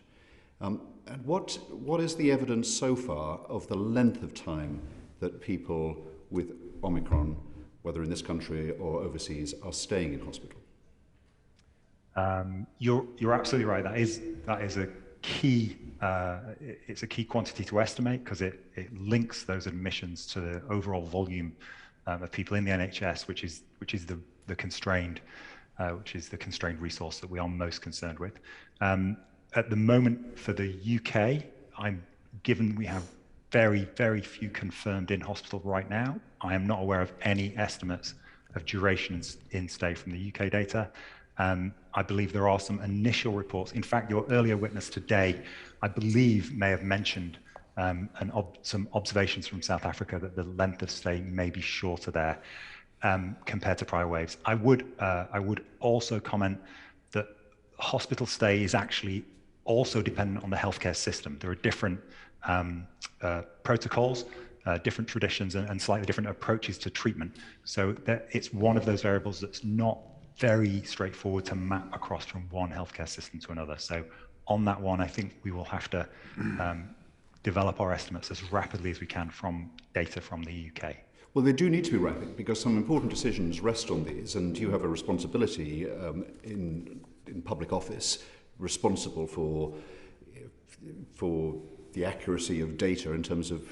And what is the evidence so far of the length of time that people with Omicron, whether in this country or overseas, are staying in hospital? You're absolutely right. That is a key. It's a key quantity to estimate because it links those admissions to the overall volume of people in the NHS, which is the constrained resource that we are most concerned with. At the moment, for the UK, given we have very, very few confirmed in hospital right now, I am not aware of any estimates of duration in stay from the UK data. I believe there are some initial reports. In fact, your earlier witness today, I believe, may have mentioned some observations from South Africa that the length of stay may be shorter there compared to prior waves. I would also comment that hospital stay is actually also dependent on the healthcare system. There are different protocols, different traditions, and slightly different approaches to treatment. So it's one of those variables that's not very straightforward to map across from one healthcare system to another. So on that one, I think we will have to develop our estimates as rapidly as we can from data from the UK. Well, they do need to be rapid because some important decisions rest on these, and you have a responsibility in public office responsible for the accuracy of data in terms of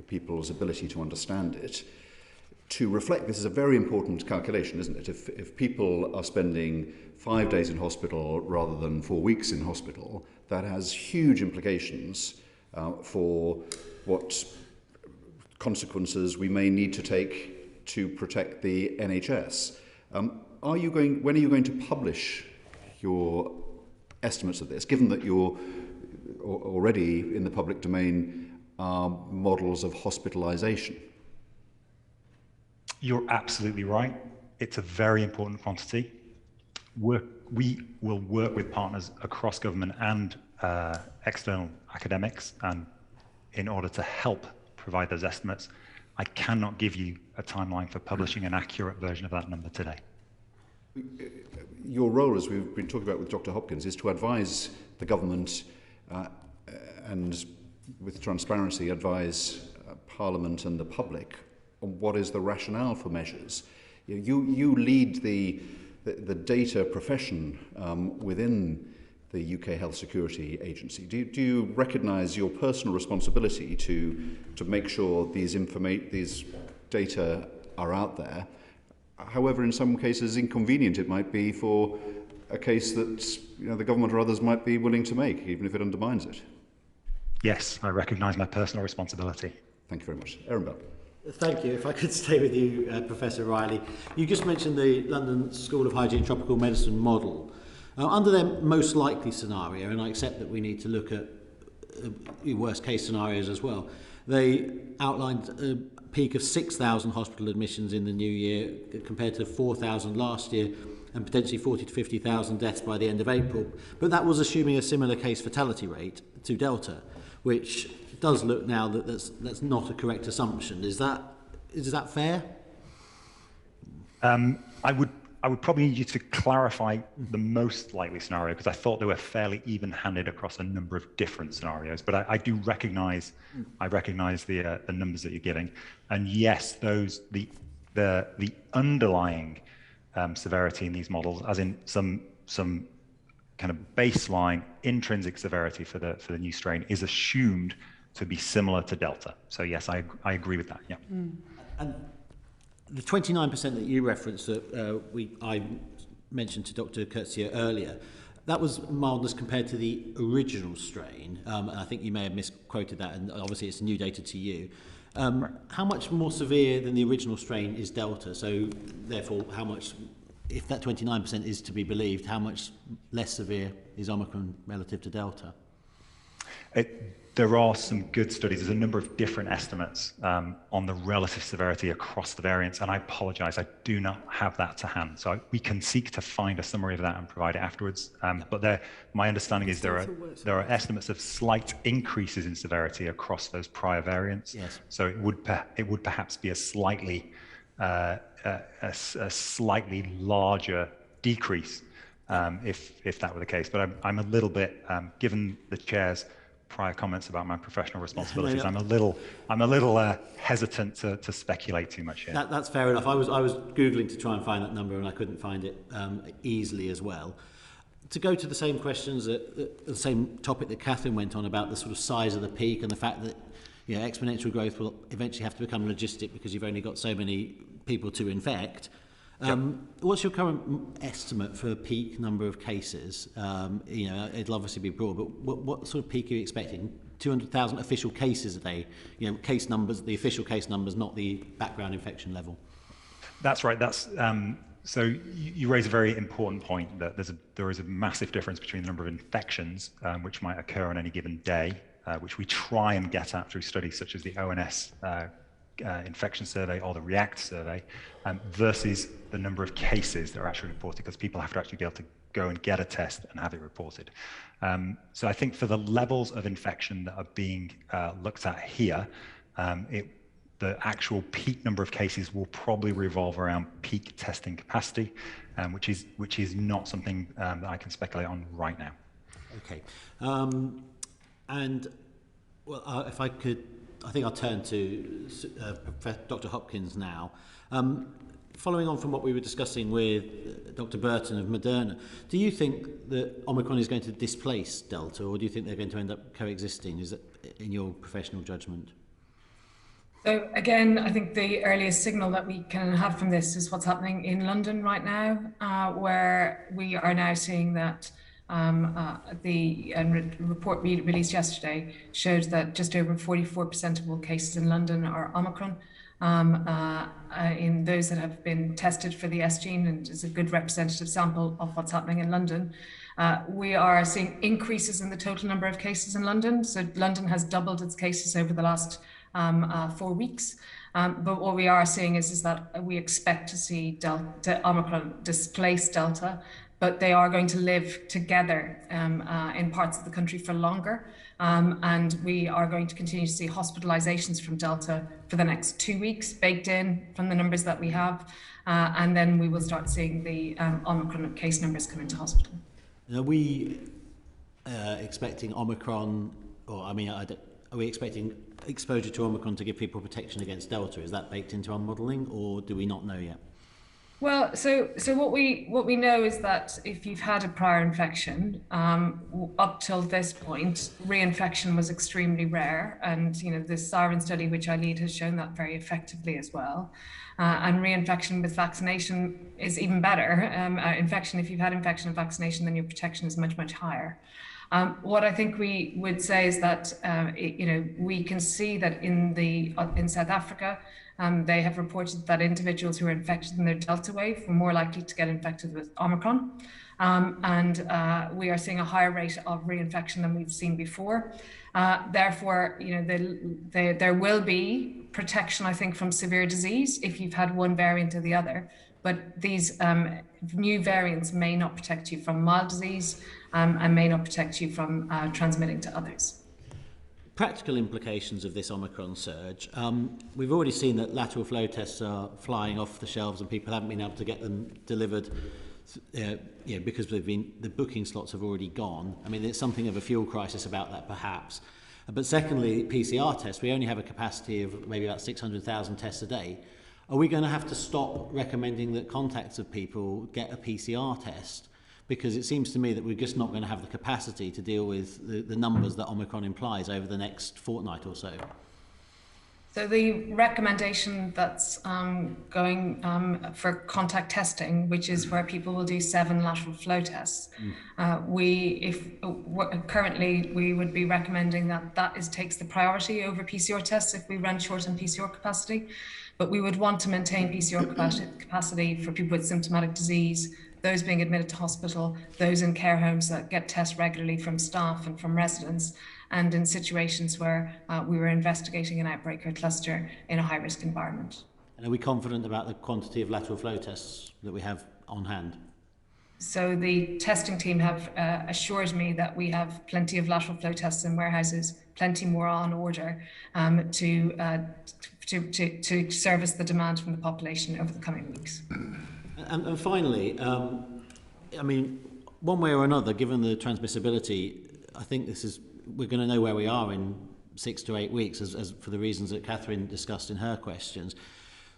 people's ability to understand it. To reflect this is a very important calculation, isn't it? If people are spending 5 days in hospital rather than 4 weeks in hospital, that has huge implications for what consequences we may need to take to protect the NHS. When are you going to publish your estimates of this, given that you're already in the public domain are models of hospitalisation? You're absolutely right. It's a very important quantity. We will work with partners across government and external academics and in order to help provide those estimates. I cannot give you a timeline for publishing an accurate version of that number today. Your role, as we've been talking about with Dr. Hopkins, is to advise the government and with transparency advise Parliament and the public on what is the rationale for measures. You lead the data profession within the UK Health Security Agency. Do you recognise your personal responsibility to make sure these data are out there? However, in some cases, inconvenient it might be for a case that the government or others might be willing to make, even if it undermines it. Yes, I recognise my personal responsibility. Thank you very much. Aaron Bell. Thank you. If I could stay with you, Professor Riley. You just mentioned the London School of Hygiene Tropical Medicine model. Under their most likely scenario, and I accept that we need to look at worst case scenarios as well, they outlined a peak of 6,000 hospital admissions in the new year compared to 4,000 last year, and potentially 40 to 50,000 deaths by the end of April. But that was assuming a similar case fatality rate to Delta, which does look now that that's not a correct assumption. Is that fair? I would probably need you to clarify the most likely scenario, because I thought they were fairly even-handed across a number of different scenarios. But I do recognise, the numbers that you're giving, and yes, the underlying severity in these models, as in some kind of baseline intrinsic severity for the new strain, is assumed to be similar to Delta. So yes, I agree with that. Yeah. And the 29% that you referenced that I mentioned to Dr. Coetzee earlier, that was mildness compared to the original strain. And I think you may have misquoted that, and obviously it's new data to you. How much more severe than the original strain is Delta? So therefore, how much, if that 29% is to be believed, how much less severe is Omicron relative to Delta? There are some good studies. There's a number of different estimates on the relative severity across the variants, and I apologise, I do not have that to hand. So we can seek to find a summary of that and provide it afterwards. But my understanding is there are estimates of slight increases in severity across those prior variants. Yes. So it would perhaps be a slightly larger decrease if that were the case. But I'm a little bit, given the chair's prior comments about my professional responsibilities, I'm a little hesitant to speculate too much here. That's fair enough. I was Googling to try and find that number, and I couldn't find it easily as well. To go to the same questions, the same topic that Catherine went on about the sort of size of the peak and the fact that exponential growth will eventually have to become logistic because you've only got so many people to infect. What's your current estimate for peak number of cases? It'll obviously be broad, but what sort of peak are you expecting? 200,000 official cases a day, case numbers, the official case numbers, not the background infection level. That's right. So you raise a very important point that there is a massive difference between the number of infections which might occur on any given day, which we try and get at through studies such as the ONS infection survey or the REACT survey, versus the number of cases that are actually reported, because people have to actually be able to go and get a test and have it reported. So I think for the levels of infection that are being looked at here, the actual peak number of cases will probably revolve around peak testing capacity, which is not something that I can speculate on right now. Okay. If I could, I think I'll turn to Dr. Hopkins now. Following on from what we were discussing with Dr. Burton of Moderna, do you think that Omicron is going to displace Delta, or do you think they're going to end up coexisting? Is it in your professional judgment? So again, I think the earliest signal that we can have from this is what's happening in London right now, where we are now seeing that the report we released yesterday showed that just over 44% of all cases in London are Omicron. In those that have been tested for the S gene, and is a good representative sample of what's happening in London. We are seeing increases in the total number of cases in London. So London has doubled its cases over the last 4 weeks. But what we are seeing is that we expect to see Omicron displace Delta, but they are going to live together in parts of the country for longer. And we are going to continue to see hospitalizations from Delta for the next 2 weeks, baked in from the numbers that we have. And then we will start seeing the Omicron case numbers come into hospital. Are we expecting Omicron, are we expecting exposure to Omicron to give people protection against Delta? Is that baked into our modelling, or do we not know yet? Well, so what we know is that if you've had a prior infection, up till this point, reinfection was extremely rare, and the Siren study, which I lead, has shown that very effectively as well. And reinfection with vaccination is even better. If you've had infection and vaccination, then your protection is much, much higher. What I think we would say is that we can see that in South Africa, they have reported that individuals who are infected in their Delta wave were more likely to get infected with Omicron. We are seeing a higher rate of reinfection than we've seen before. Therefore, there will be protection, I think, from severe disease if you've had one variant or the other. But these new variants may not protect you from mild disease and may not protect you from transmitting to others. Practical implications of this Omicron surge. We've already seen that lateral flow tests are flying off the shelves and people haven't been able to get them delivered because the booking slots have already gone. I mean, there's something of a fuel crisis about that, perhaps. But secondly, PCR tests, we only have a capacity of maybe about 600,000 tests a day. Are we going to have to stop recommending that contacts of people get a PCR test? Because it seems to me that we're just not going to have the capacity to deal with the numbers that Omicron implies over the next fortnight or so. So the recommendation that's going for contact testing, which is where people will do 7 lateral flow tests, currently we would be recommending that takes the priority over PCR tests if we run short on PCR capacity. But we would want to maintain PCR capacity for people with symptomatic disease, those being admitted to hospital, those in care homes that get tests regularly from staff and from residents, and in situations where we were investigating an outbreak or cluster in a high-risk environment. And are we confident about the quantity of lateral flow tests that we have on hand? So the testing team have assured me that we have plenty of lateral flow tests in warehouses, plenty more on order to service the demand from the population over the coming weeks. And finally, I mean, one way or another, given the transmissibility, I think we're going to know where we are in 6 to 8 weeks, as for the reasons that Catherine discussed in her questions.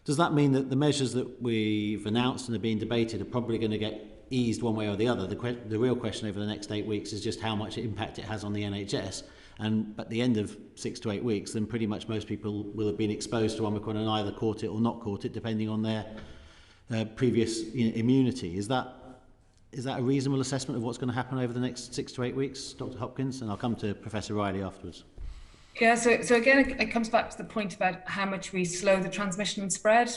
Does that mean that the measures that we've announced and are being debated are probably going to get eased one way or the other? The real question over the next 8 weeks is just how much impact it has on the NHS. And at the end of 6 to 8 weeks, then pretty much most people will have been exposed to Omicron and either caught it or not caught it, depending on their previous immunity. Is that a reasonable assessment of what's going to happen over the next 6 to 8 weeks, Dr. Hopkins? And I'll come to Professor Riley afterwards. Yeah, so again, it comes back to the point about how much we slow the transmission and spread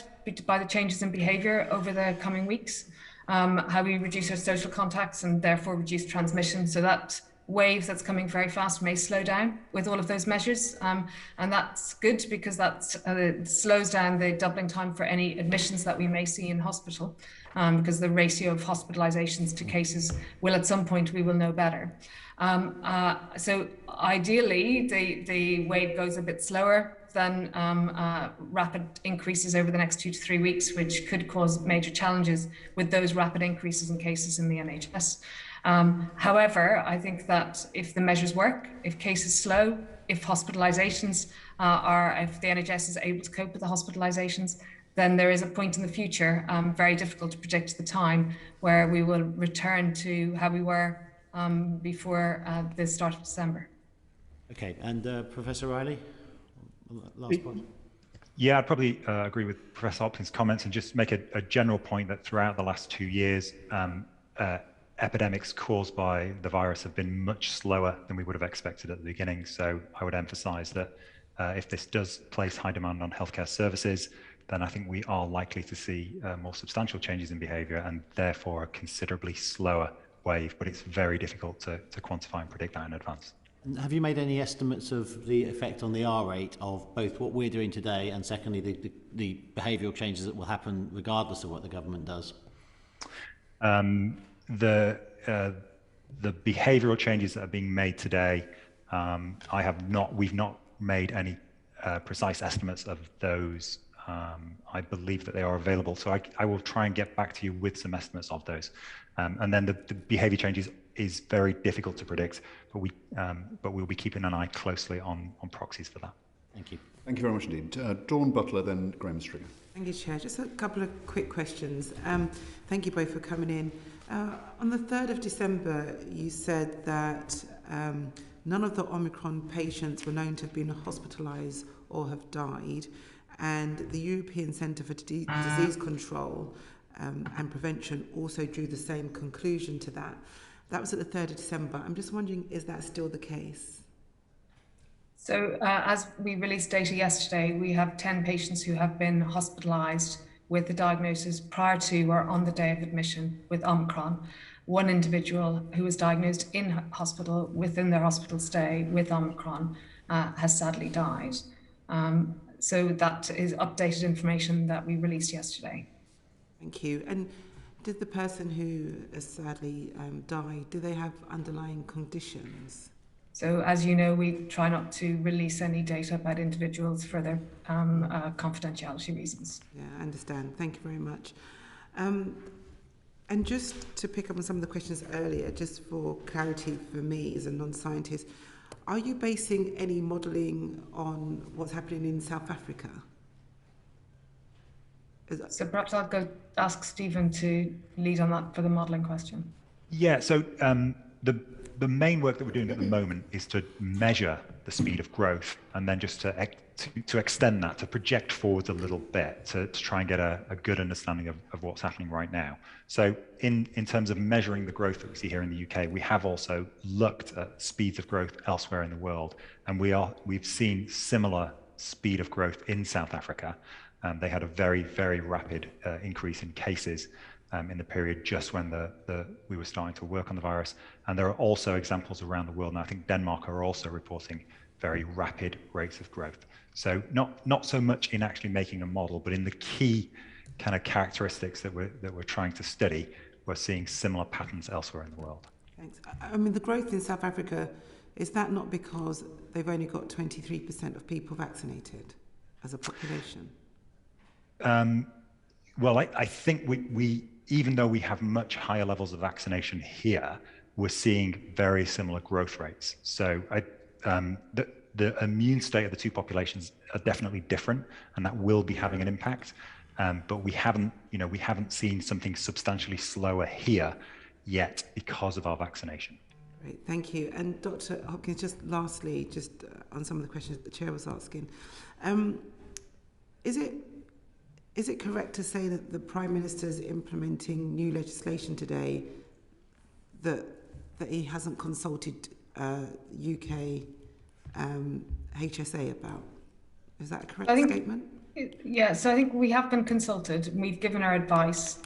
by the changes in behaviour over the coming weeks, how we reduce our social contacts and therefore reduce transmission. So that wave that's coming very fast may slow down with all of those measures. And that's good because that slows down the doubling time for any admissions that we may see in hospital, because the ratio of hospitalizations to cases will at some point we will know better. So ideally, the wave goes a bit slower than rapid increases over the next 2 to 3 weeks, which could cause major challenges with those rapid increases in cases in the NHS. However, I think that if the measures work, if cases slow, if hospitalizations if the NHS is able to cope with the hospitalizations, then there is a point in the future, very difficult to predict the time, where we will return to how we were before the start of December. Okay, and Professor Riley, last point. Yeah, I'd probably agree with Professor Hopkins' comments and just make a general point that throughout the last 2 years, epidemics caused by the virus have been much slower than we would have expected at the beginning. So I would emphasize that if this does place high demand on healthcare services, then I think we are likely to see more substantial changes in behavior and therefore a considerably slower wave, but it's very difficult to quantify and predict that in advance. Have you made any estimates of the effect on the R rate of both what we're doing today and secondly the behavioural changes that will happen regardless of what the government does? The behavioural changes that are being made today, we've not made any precise estimates of those. I believe that they are available, so I will try and get back to you with some estimates of those. And then the behaviour changes is very difficult to predict, but we'll be keeping an eye closely on proxies for that. Thank you. Thank you very much indeed. Dawn Butler, then Graham Stringer. Thank you, Chair. Just a couple of quick questions. Thank you both for coming in. On the 3rd of December, you said that none of the Omicron patients were known to have been hospitalised or have died, and the European Centre for Disease Control and Prevention also drew the same conclusion to that. That was at the 3rd of December. I'm just wondering, is that still the case? So as we released data yesterday, we have 10 patients who have been hospitalised with the diagnosis prior to or on the day of admission with Omicron. One individual who was diagnosed in hospital within their hospital stay with Omicron has sadly died. So that is updated information that we released yesterday. Thank you. And did the person who has sadly died, do they have underlying conditions? So as you know, we try not to release any data about individuals for their confidentiality reasons. Yeah, I understand. Thank you very much. And just to pick up on some of the questions earlier, just for clarity for me as a non-scientist, are you basing any modelling on what's happening in South Africa? So perhaps I'll go ask Stephen to lead on that for the modelling question. Yeah, so the main work that we're doing at the moment is to measure the speed of growth and then just to extend that, to project forwards a little bit, to try and get a good understanding of what's happening right now. So in terms of measuring the growth that we see here in the UK, we have also looked at speeds of growth elsewhere in the world, and we've seen similar speed of growth in South Africa. They had a very, very rapid increase in cases in the period just when we were starting to work on the virus. And there are also examples around the world, and I think Denmark are also reporting very rapid rates of growth. So not so much in actually making a model, but in the key kind of characteristics that we're trying to study, we're seeing similar patterns elsewhere in the world. Thanks. I mean, the growth in South Africa, is that not because they've only got 23% of people vaccinated as a population? Well, I think we even though we have much higher levels of vaccination here, we're seeing very similar growth rates. So the immune state of the two populations are definitely different, and that will be having an impact. But we haven't seen something substantially slower here yet because of our vaccination. Great, thank you. And Dr. Hopkins, just lastly, just on some of the questions the chair was asking, is it correct to say that the Prime Minister is implementing new legislation today that he hasn't consulted UK HSA about? Is that a correct statement? Yeah, so I think we have been consulted and we've given our advice.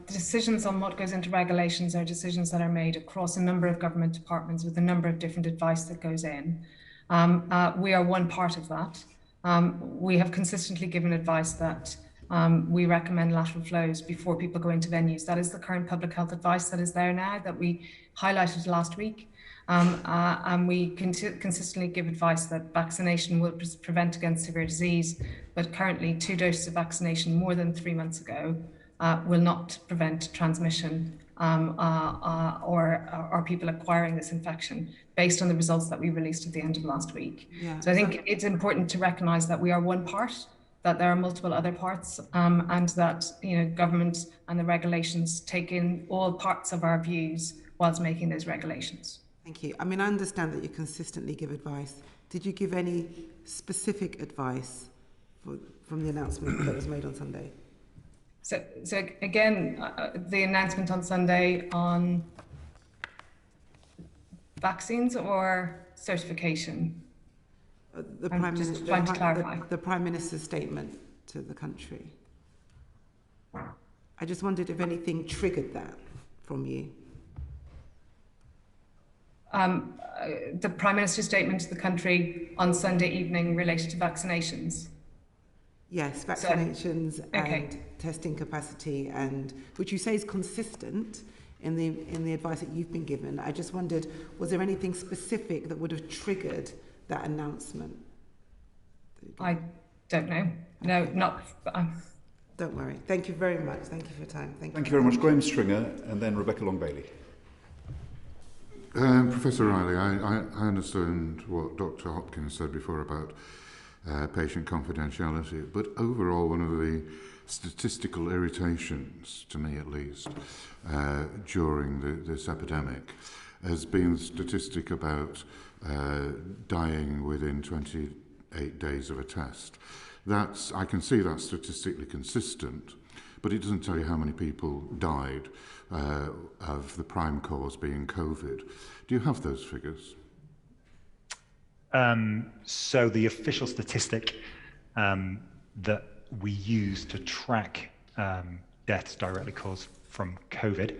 Decisions on what goes into regulations are decisions that are made across a number of government departments with a number of different advice that goes in. We are one part of that. We have consistently given advice that we recommend lateral flows before people go into venues. That is the current public health advice that is there now that we highlighted last week. And we consistently give advice that vaccination will prevent against severe disease, but currently 2 doses of vaccination more than 3 months ago will not prevent transmission or people acquiring this infection based on the results that we released at the end of last week. Yeah, so I think it's important to recognise that we are one part, that there are multiple other parts, and that government and the regulations take in all parts of our views whilst making those regulations. Thank you. I mean, I understand that you consistently give advice. Did you give any specific advice from the announcement that was made on Sunday? So again, the announcement on Sunday on vaccines or certification? The Prime Minister, trying to clarify. The Prime Minister's statement to the country. I just wondered if anything triggered that from you. The Prime Minister's statement to the country on Sunday evening related to vaccinations. Yes, vaccinations and testing capacity, and which you say is consistent in the advice that you've been given. I just wondered, was there anything specific that would have triggered that announcement? I don't know. No, not. Don't worry. Thank you very much. Thank you for your time. Thank you very much, Graham Stringer, and then Rebecca Long-Bailey. Professor Riley, I understand what Dr. Hopkins said before about patient confidentiality, but overall one of the statistical irritations, to me at least, during this epidemic has been the statistic about dying within 28 days of a test. I can see that's statistically consistent, but it doesn't tell you how many people died of the prime cause being COVID. Do you have those figures? So the official statistic that we use to track deaths directly caused from COVID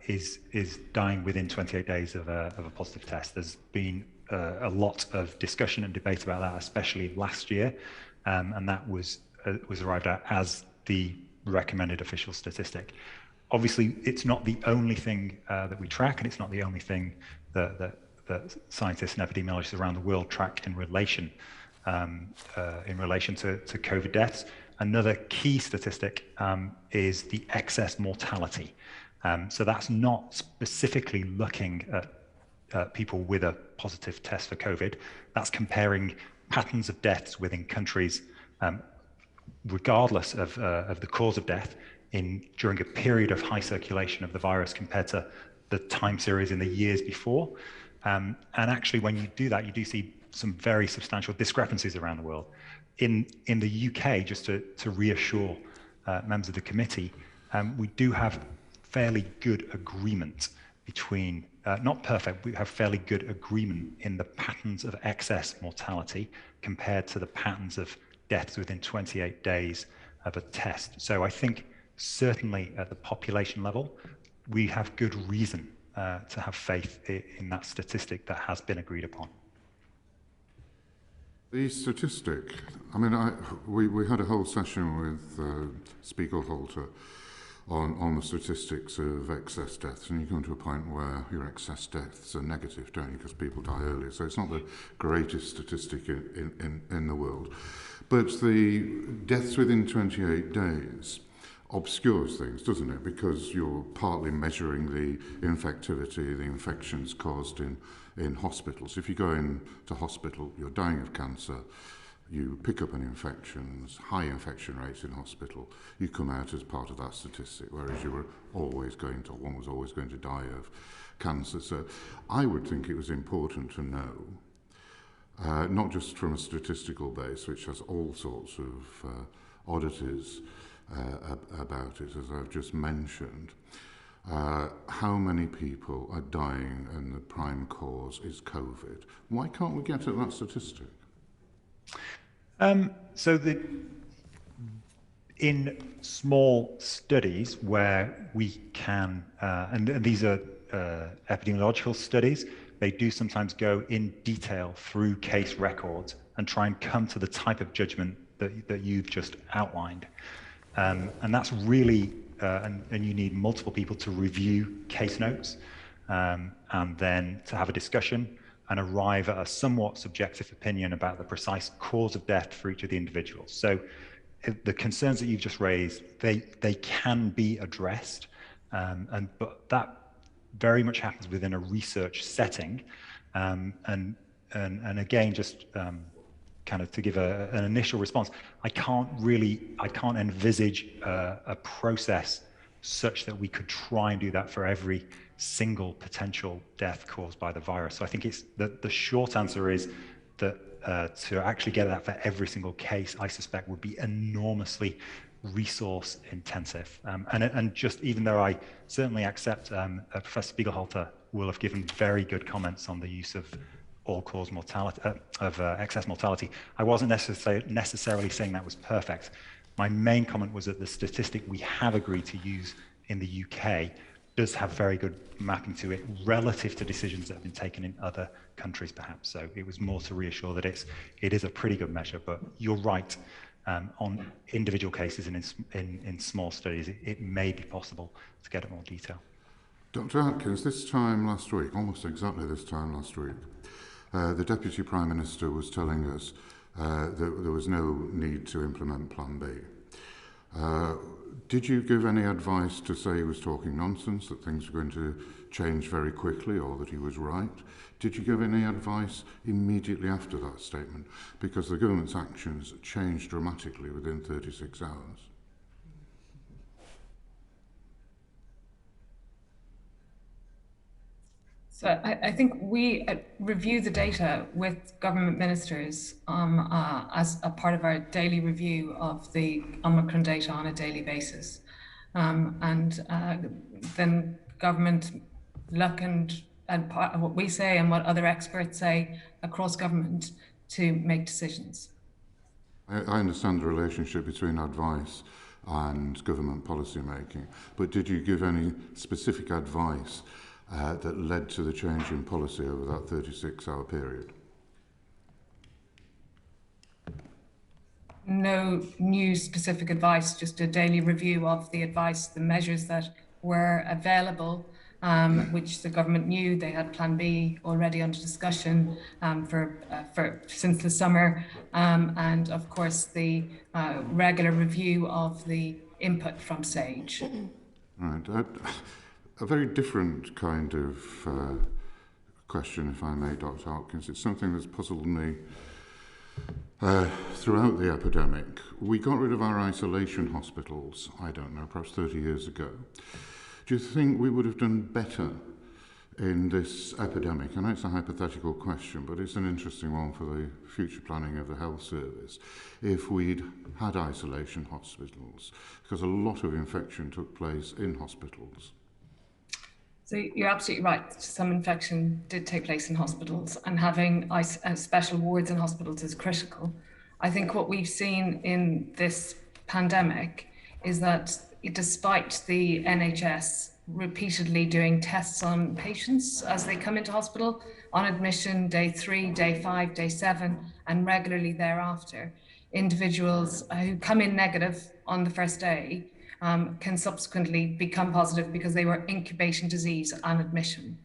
is dying within 28 days of a positive test. There's been a lot of discussion and debate about that, especially last year, and that was arrived at as the recommended official statistic. Obviously, it's not the only thing that we track, and it's not the only thing that scientists and epidemiologists around the world track in relation to COVID deaths. Another key statistic is the excess mortality. So that's not specifically looking at people with a positive test for COVID. That's comparing patterns of deaths within countries, regardless of the cause of death, during a period of high circulation of the virus compared to the time series in the years before. And actually, when you do that, you do see some very substantial discrepancies around the world. In the UK, just to reassure members of the committee, we do have fairly good agreement between, not perfect, we have fairly good agreement in the patterns of excess mortality compared to the patterns of deaths within 28 days of a test. So I think certainly at the population level, we have good reason to have faith in that statistic that has been agreed upon. The statistic, I mean, we had a whole session with Spiegelhalter on the statistics of excess deaths, and you come to a point where your excess deaths are negative, don't you, because people die earlier. So it's not the greatest statistic in the world. But the deaths within 28 days obscures things, doesn't it? Because you're partly measuring the infectivity, the infections caused in hospitals. If you go into hospital, you're dying of cancer, you pick up an infection, high infection rates in hospital, you come out as part of that statistic, whereas one was always going to die of cancer. So I would think it was important to know, not just from a statistical base, which has all sorts of oddities about it, as I've just mentioned, how many people are dying and the prime cause is COVID. Why can't we get at that statistic? So in small studies where we can, and these are epidemiological studies, they do sometimes go in detail through case records and try and come to the type of judgment that you've just outlined. And that's really, and you need multiple people to review case notes and then to have a discussion and arrive at a somewhat subjective opinion about the precise cause of death for each of the individuals. So the concerns that you've just raised, they can be addressed, but that very much happens within a research setting. And again, just kind of to give an initial response, I can't envisage a process such that we could try and do that for every single potential death caused by the virus. So I think it's the short answer is that to actually get that for every single case, I suspect would be enormously resource intensive. And just even though I certainly accept Professor Spiegelhalter will have given very good comments on the use of all-cause mortality, excess mortality, I wasn't necessarily saying that was perfect. My main comment was that the statistic we have agreed to use in the UK does have very good mapping to it relative to decisions that have been taken in other countries, perhaps. So it was more to reassure that it is a pretty good measure. But you're right, on individual cases and in small studies, it may be possible to get at more detail. Dr. Atkins, this time last week, almost exactly this time last week, the Deputy Prime Minister was telling us that there was no need to implement Plan B. Did you give any advice to say he was talking nonsense, that things were going to change very quickly, or that he was right? Did you give any advice immediately after that statement? Because the government's actions changed dramatically within 36 hours. So I think we review the data with government ministers as a part of our daily review of the Omicron data on a daily basis. Then government look and part of what we say and what other experts say across government to make decisions. I understand the relationship between advice and government policy making, but did you give any specific advice that led to the change in policy over that 36-hour period? No new specific advice, just a daily review of the advice, the measures that were available, which the government knew. They had Plan B already under discussion since the summer, and of course the regular review of the input from SAGE. Right. A very different kind of question, if I may, Dr. Hopkins. It's something that's puzzled me throughout the epidemic. We got rid of our isolation hospitals, I don't know, perhaps 30 years ago. Do you think we would have done better in this epidemic? I know it's a hypothetical question, but it's an interesting one for the future planning of the health service. If we'd had isolation hospitals, because a lot of infection took place in hospitals. So you're absolutely right. Some infection did take place in hospitals, and having special wards in hospitals is critical. I think what we've seen in this pandemic is that despite the NHS repeatedly doing tests on patients as they come into hospital, on admission, day 3, day 5, day 7, and regularly thereafter, individuals who come in negative on the first day can subsequently become positive because they were incubating disease on admission.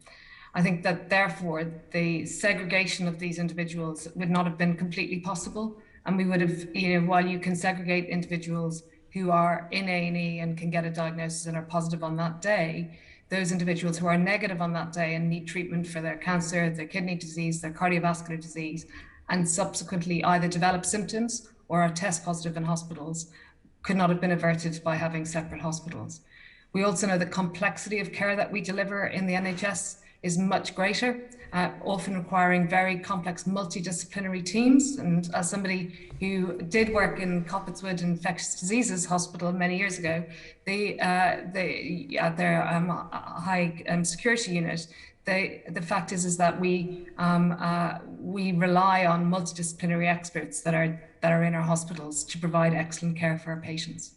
I think that therefore the segregation of these individuals would not have been completely possible, and we would have, while you can segregate individuals who are in A&E and can get a diagnosis and are positive on that day, those individuals who are negative on that day and need treatment for their cancer, their kidney disease, their cardiovascular disease, and subsequently either develop symptoms or are test positive in hospitals, could not have been averted by having separate hospitals. We also know the complexity of care that we deliver in the NHS is much greater, often requiring very complex multidisciplinary teams. And as somebody who did work in Coetzee Infectious Diseases Hospital many years ago, their high security unit, the fact is that we rely on multidisciplinary experts that are in our hospitals to provide excellent care for our patients.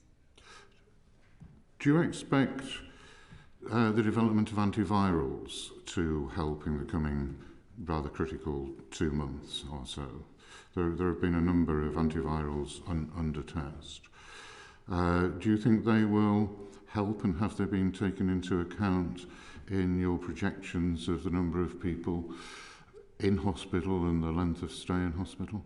Do you expect the development of antivirals to help in the coming rather critical 2 months or so? There have been a number of antivirals under test. Do you think they will help, and have they been taken into account in your projections of the number of people in hospital and the length of stay in hospital?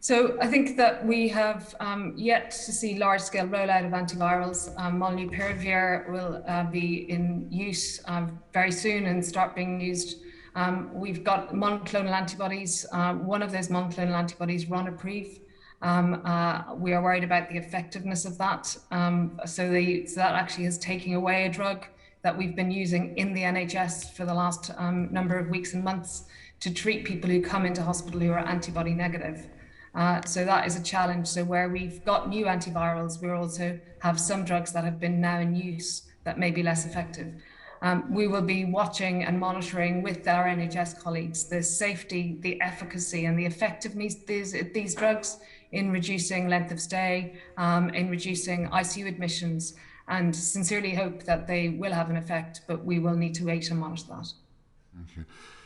So I think that we have yet to see large-scale rollout of antivirals. Molnupiravir will be in use very soon and start being used. We've got monoclonal antibodies. One of those monoclonal antibodies, Ronapreve. We are worried about the effectiveness of that. So that actually is taking away a drug that we've been using in the NHS for the last number of weeks and months to treat people who come into hospital who are antibody negative. So that is a challenge. So where we've got new antivirals, we also have some drugs that have been now in use that may be less effective. We will be watching and monitoring with our NHS colleagues the safety, the efficacy and the effectiveness of these drugs in reducing length of stay, in reducing ICU admissions, and sincerely hope that they will have an effect, but we will need to wait and monitor that. Thank you.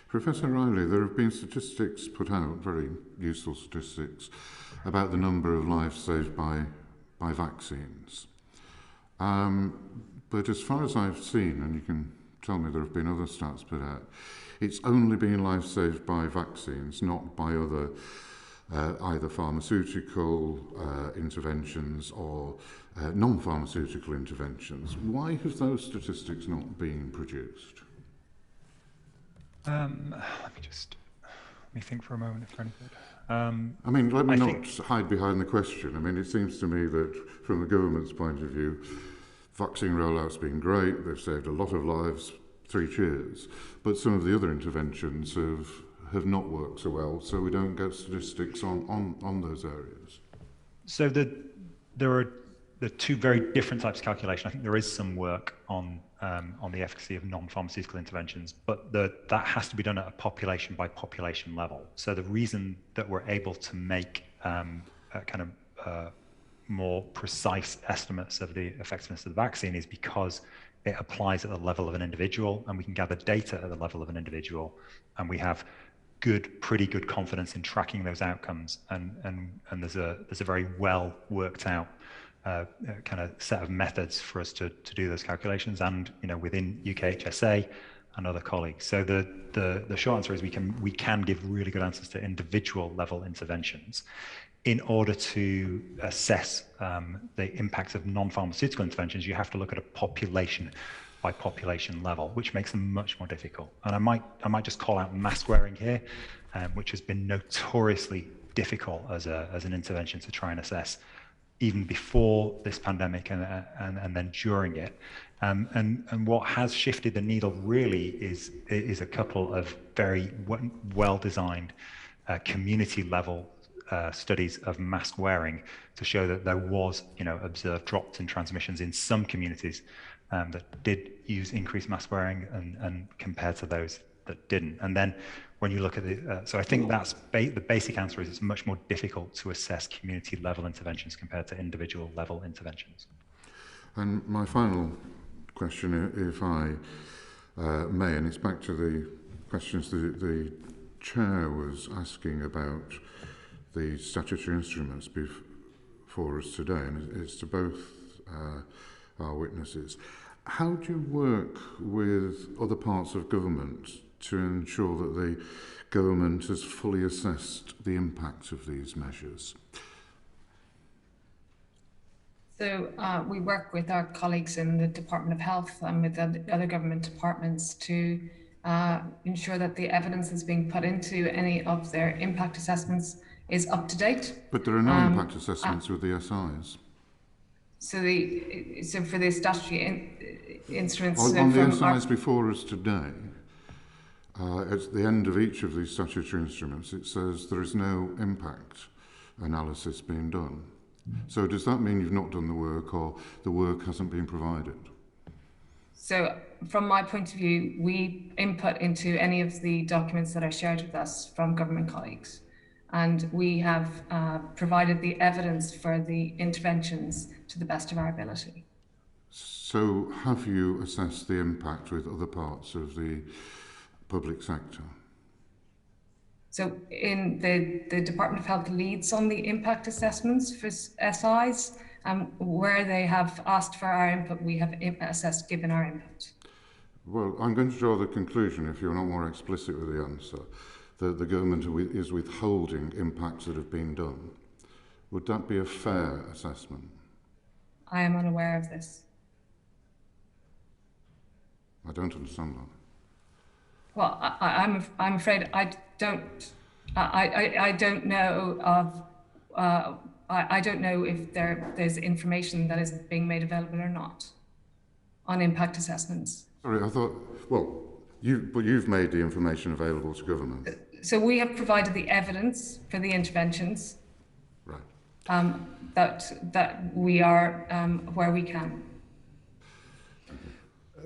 Professor Riley, there have been statistics put out, very useful statistics, about the number of lives saved by vaccines. But as far as I've seen, and you can tell me there have been other stats put out, it's only been lives saved by vaccines, not by other either pharmaceutical interventions or non-pharmaceutical interventions. Why have those statistics not been produced? Let me think for a moment if anything. I mean, let me not hide behind the question. I mean, it seems to me that from the government's point of view, vaccine rollout's been great. They've saved a lot of lives 3 cheers, but some of the other interventions have not worked so well, so we don't get statistics on those areas. So there are two very different types of calculation. I think there is some work on the efficacy of non-pharmaceutical interventions, but that has to be done at a population by population level. So the reason that we're able to make more precise estimates of the effectiveness of the vaccine is because it applies at the level of an individual, and we can gather data at the level of an individual, and we have pretty good confidence in tracking those outcomes, and there's a very well worked out kind of set of methods for us to do those calculations, and within UKHSA and other colleagues. So the short answer is we can give really good answers to individual level interventions. In order to assess the impacts of non-pharmaceutical interventions, you have to look at a population by population level, which makes them much more difficult. And I might just call out mask wearing here, which has been notoriously difficult as an intervention to try and assess, even before this pandemic and then during it. And what has shifted the needle really is a couple of very well-designed community level studies of mask wearing to show that there was, observed drops in transmissions in some communities that did use increased mask wearing and compared to those that didn't. And then when you look at so I think that's the basic answer is it's much more difficult to assess community level interventions compared to individual level interventions. And my final question, if I may, and it's back to the questions the chair was asking about the statutory instruments before us today, and it's to both our witnesses. How do you work with other parts of government to ensure that the government has fully assessed the impact of these measures? So we work with our colleagues in the Department of Health and with other government departments to ensure that the evidence that's being put into any of their impact assessments is up to date. But there are no impact assessments with the SIs. So for the statutory instruments... On the SIs before us today, at the end of each of these statutory instruments, it says there is no impact analysis being done. So does that mean you've not done the work, or the work hasn't been provided? So from my point of view, we input into any of the documents that are shared with us from government colleagues. And we have provided the evidence for the interventions to the best of our ability. So have you assessed the impact with other parts of the public sector? So in the Department of Health leads on the impact assessments for SIs, where they have asked for our input, we have assessed, given our input. Well, I'm going to draw the conclusion, if you're not more explicit with the answer, that the government is withholding impacts that have been done. Would that be a fair assessment? I am unaware of this. I don't understand that. Well, I'm afraid I don't. I don't know of. I don't know if there's information that is being made available or not on impact assessments. Sorry, I thought. Well, you've made the information available to government. So we have provided the evidence for the interventions. Right. That we are where we can.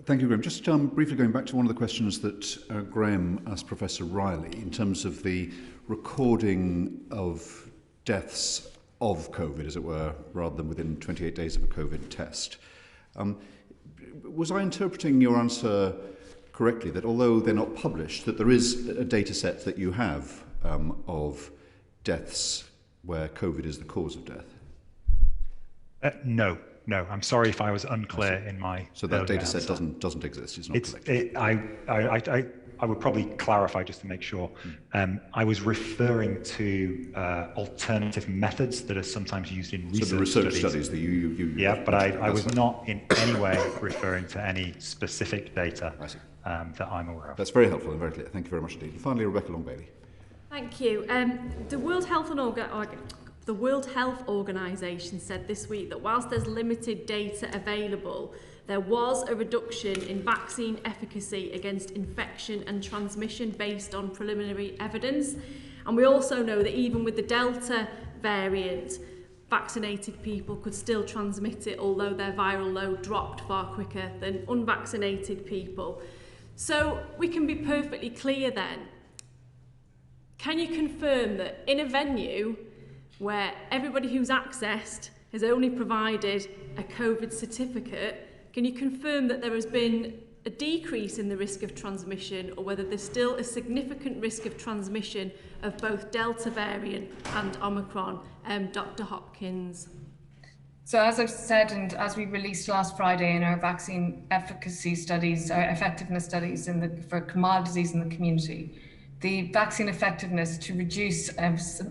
Thank you, Graham. Just briefly going back to one of the questions that Graham asked Professor Riley in terms of the recording of deaths of COVID, as it were, rather than within 28 days of a COVID test. Was I interpreting your answer correctly, that although they're not published, that there is a data set that you have of deaths where COVID is the cause of death? No, I'm sorry if I was unclear in my... So that data set doesn't exist, it's not collected. I would probably clarify just to make sure. I was referring to alternative methods that are sometimes used in research, so the research studies that you yeah, but I was not in any way referring to any specific data that I'm aware of. That's very helpful and very clear. Thank you very much indeed. And finally, Rebecca Long-Bailey. Thank you. The World Health Organization said this week that whilst there's limited data available, there was a reduction in vaccine efficacy against infection and transmission based on preliminary evidence. And we also know that even with the Delta variant, vaccinated people could still transmit it, although their viral load dropped far quicker than unvaccinated people. So we can be perfectly clear then. Can you confirm that in a venue where everybody who's accessed has only provided a COVID certificate, can you confirm that there has been a decrease in the risk of transmission, or whether there's still a significant risk of transmission of both Delta variant and Omicron? Dr. Hopkins. So as I've said, and as we released last Friday in our vaccine efficacy studies, our effectiveness studies for mild disease in the community, the vaccine effectiveness to reduce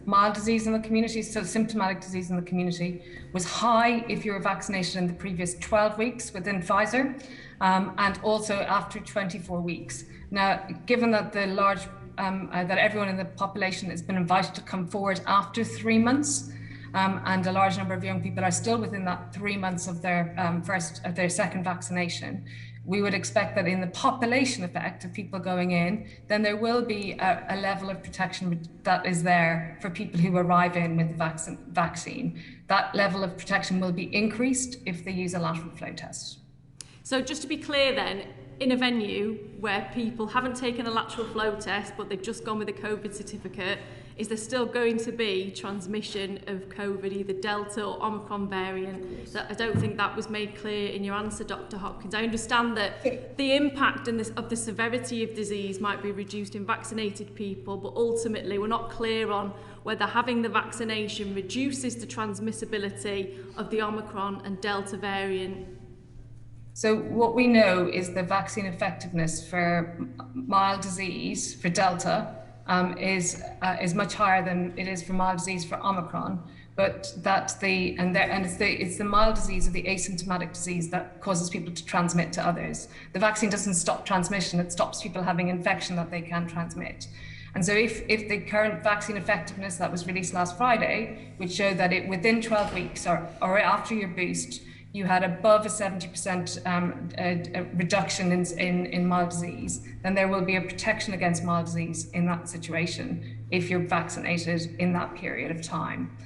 mild disease in the community, so symptomatic disease in the community, was high if you were vaccinated in the previous 12 weeks within Pfizer, and also after 24 weeks. Now, given that the large, that everyone in the population has been invited to come forward after 3 months, and a large number of young people are still within that 3 months of their second vaccination, we would expect that in the population effect of people going in, then there will be a level of protection that is there for people who arrive in with the vaccine. That level of protection will be increased if they use a lateral flow test. So just to be clear then, in a venue where people haven't taken a lateral flow test, but they've just gone with a COVID certificate, is there still going to be transmission of COVID, either Delta or Omicron variant? I don't think that was made clear in your answer, Dr. Hopkins. I understand that the impact of the severity of disease might be reduced in vaccinated people, but ultimately we're not clear on whether having the vaccination reduces the transmissibility of the Omicron and Delta variant. So what we know is the vaccine effectiveness for mild disease for Delta is much higher than it is for mild disease for Omicron, but it's the mild disease of the asymptomatic disease that causes people to transmit to others. The vaccine doesn't stop transmission; it stops people having infection that they can transmit. And so if the current vaccine effectiveness that was released last Friday, which showed that it within 12 weeks or after your boost, you had above a 70% reduction in mild disease, then there will be a protection against mild disease in that situation if you're vaccinated in that period of time.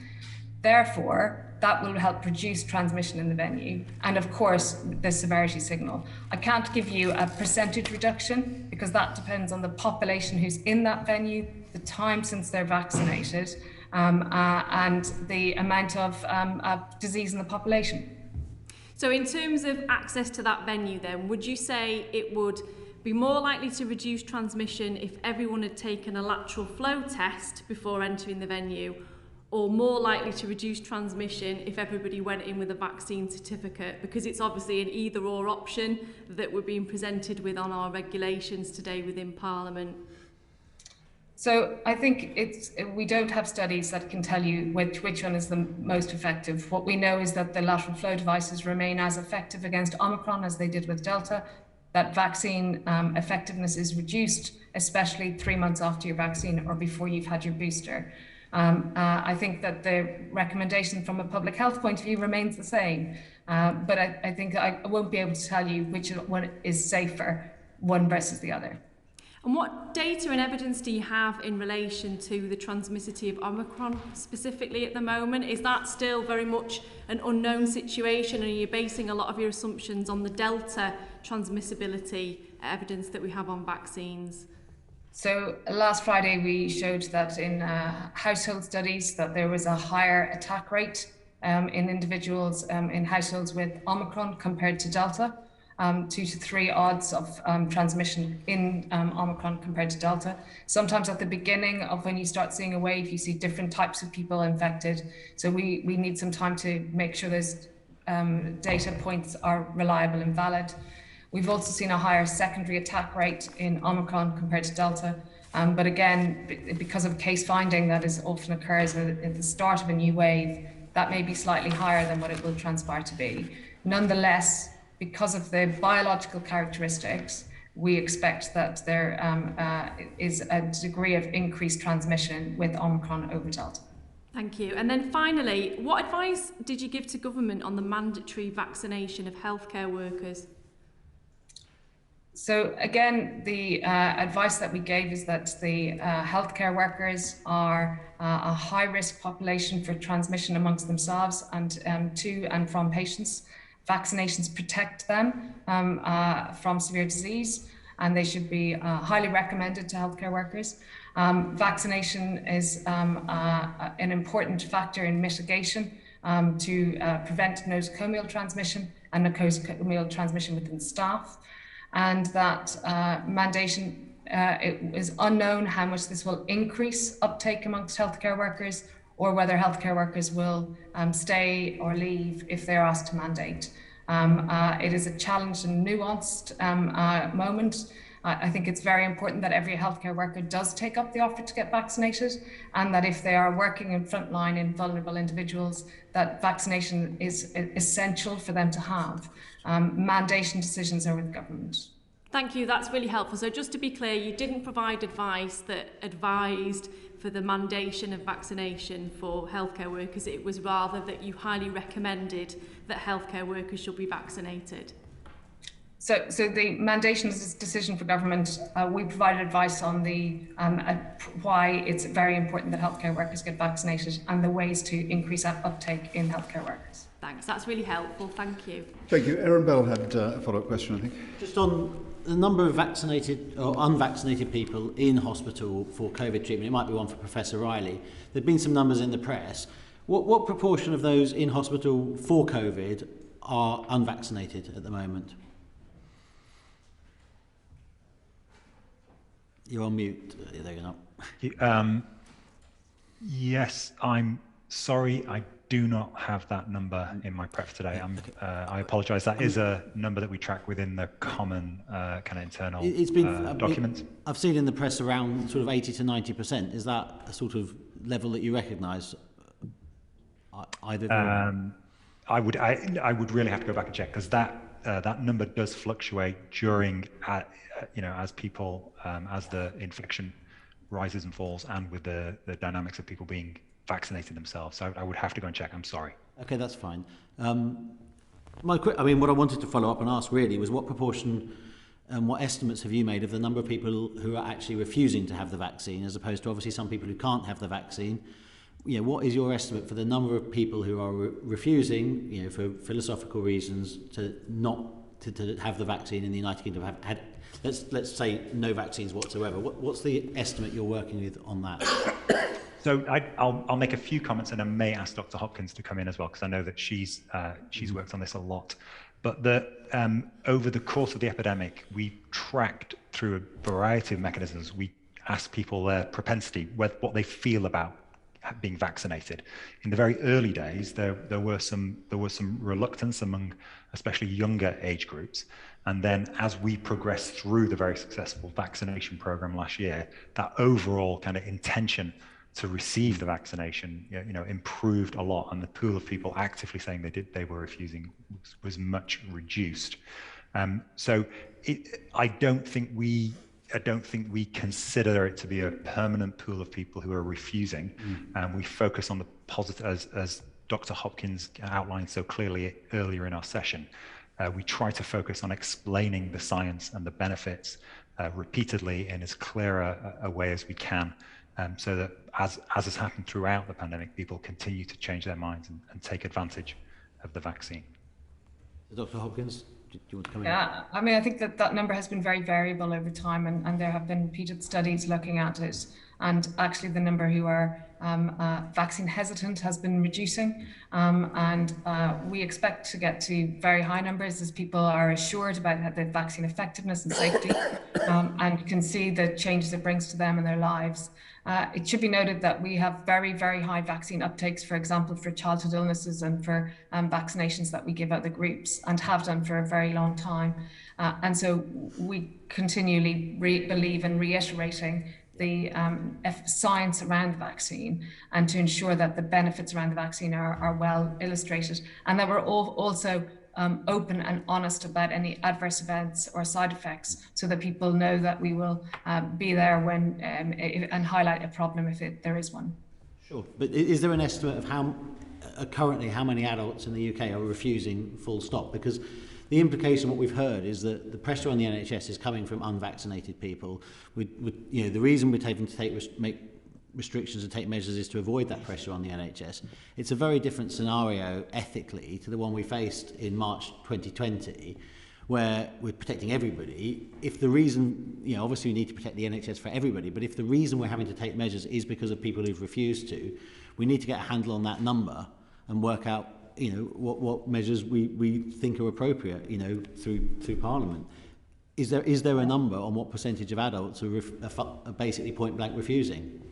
Therefore, that will help reduce transmission in the venue. And of course, the severity signal. I can't give you a percentage reduction because that depends on the population who's in that venue, the time since they're vaccinated, and the amount of disease in the population. So in terms of access to that venue then, would you say it would be more likely to reduce transmission if everyone had taken a lateral flow test before entering the venue, or more likely to reduce transmission if everybody went in with a vaccine certificate? Because it's obviously an either or option that we're being presented with on our regulations today within Parliament. So I think we don't have studies that can tell you which one is the most effective. What we know is that the lateral flow devices remain as effective against Omicron as they did with Delta, that vaccine effectiveness is reduced, especially 3 months after your vaccine or before you've had your booster. I think that the recommendation from a public health point of view remains the same, but I think I won't be able to tell you which one is safer, one versus the other. And what data and evidence do you have in relation to the transmissivity of Omicron specifically at the moment? Is that still very much an unknown situation, and are you basing a lot of your assumptions on the Delta transmissibility evidence that we have on vaccines? So last Friday we showed that in household studies that there was a higher attack rate in individuals in households with Omicron compared to Delta. 2 to 3 odds of transmission in Omicron compared to Delta. Sometimes at the beginning of when you start seeing a wave, you see different types of people infected. So we need some time to make sure those data points are reliable and valid. We've also seen a higher secondary attack rate in Omicron compared to Delta. But again, because of case finding that often occurs at the start of a new wave, that may be slightly higher than what it will transpire to be. Nonetheless, because of the biological characteristics, we expect that there is a degree of increased transmission with Omicron over Delta. Thank you. And then finally, what advice did you give to government on the mandatory vaccination of healthcare workers? So again, the advice that we gave is that the healthcare workers are a high-risk population for transmission amongst themselves and to and from patients. Vaccinations protect them from severe disease, and they should be highly recommended to healthcare workers. Vaccination is an important factor in mitigation to prevent nosocomial transmission and nosocomial transmission within staff. And that mandation, it is unknown how much this will increase uptake amongst healthcare workers, or whether healthcare workers will stay or leave if they're asked to mandate. It is a challenged and nuanced moment. I think it's very important that every healthcare worker does take up the offer to get vaccinated, and that if they are working in frontline in vulnerable individuals, that vaccination is essential for them to have. Mandation decisions are with government. Thank you, that's really helpful. So just to be clear, you didn't provide advice that advised for the mandation of vaccination for healthcare workers. It was rather that you highly recommended that healthcare workers should be vaccinated. So the mandation is a decision for government. We provided advice on the why it's very important that healthcare workers get vaccinated and the ways to increase uptake in healthcare workers. Thanks, that's really helpful. Thank you. Thank you. Erin Bell had a follow-up question, I think. Just on the number of vaccinated or unvaccinated people in hospital for COVID treatment, it might be one for Professor Riley. There have been some numbers in the press. What proportion of those in hospital for COVID are unvaccinated at the moment? You're on mute. There you're not. Yes, I'm sorry. I do not have that number in my prep today. I apologise. That is a number that we track within the common kind of internal documents. I've seen in the press around sort of 80 to 90%. Is that a sort of level that you recognise? Either. I would really have to go back and check, because that number does fluctuate during, as people, as the infection rises and falls, and with the dynamics of people being vaccinated themselves. So I would have to go and check. I'm sorry. Okay, that's fine. What I wanted to follow up and ask really was what proportion and what estimates have you made of the number of people who are actually refusing to have the vaccine, as opposed to obviously some people who can't have the vaccine? What is your estimate for the number of people who are refusing, for philosophical reasons, to not to have the vaccine in the United Kingdom? Have had, let's say, no vaccines whatsoever. What's the estimate you're working with on that? So I'll make a few comments, and I may ask Dr. Hopkins to come in as well, because I know that she's worked on this a lot. But over the course of the epidemic, we tracked through a variety of mechanisms. We asked people their propensity, what they feel about being vaccinated. In the very early days, there was some reluctance among especially younger age groups. And then as we progressed through the very successful vaccination program last year, that overall kind of intention to receive the vaccination, improved a lot, and the pool of people actively saying they were refusing was much reduced. So I don't think we consider it to be a permanent pool of people who are refusing. We focus on the positive, as Dr. Hopkins outlined so clearly earlier in our session. We try to focus on explaining the science and the benefits repeatedly in as clear a way as we can, so that as has happened throughout the pandemic, people continue to change their minds and take advantage of the vaccine. Dr. Hopkins, do you want to come in? Yeah, I think that number has been very variable over time, and there have been repeated studies looking at it. And actually the number who are vaccine hesitant has been reducing. And we expect to get to very high numbers as people are assured about the vaccine effectiveness and safety, and can see the changes it brings to them in their lives. It should be noted that we have very, very high vaccine uptakes, for example, for childhood illnesses and for vaccinations that we give other groups, and have done for a very long time. And so we continually believe in reiterating the science around the vaccine, and to ensure that the benefits around the vaccine are well illustrated, and that we're also open and honest about any adverse events or side effects, so that people know that we will be there when and highlight a problem if there is one. Sure, but is there an estimate of how currently how many adults in the UK are refusing full stop? Because the implication, what we've heard, is that the pressure on the NHS is coming from unvaccinated people. The reason we're taking to make restrictions and take measures is to avoid that pressure on the NHS. It's a very different scenario ethically to the one we faced in March 2020, where we're protecting everybody. If the reason, obviously we need to protect the NHS for everybody, but if the reason we're having to take measures is because of people who've refused to, we need to get a handle on that number and work out, what measures we think are appropriate, through Parliament. Is there a number on what percentage of adults are basically point blank refusing?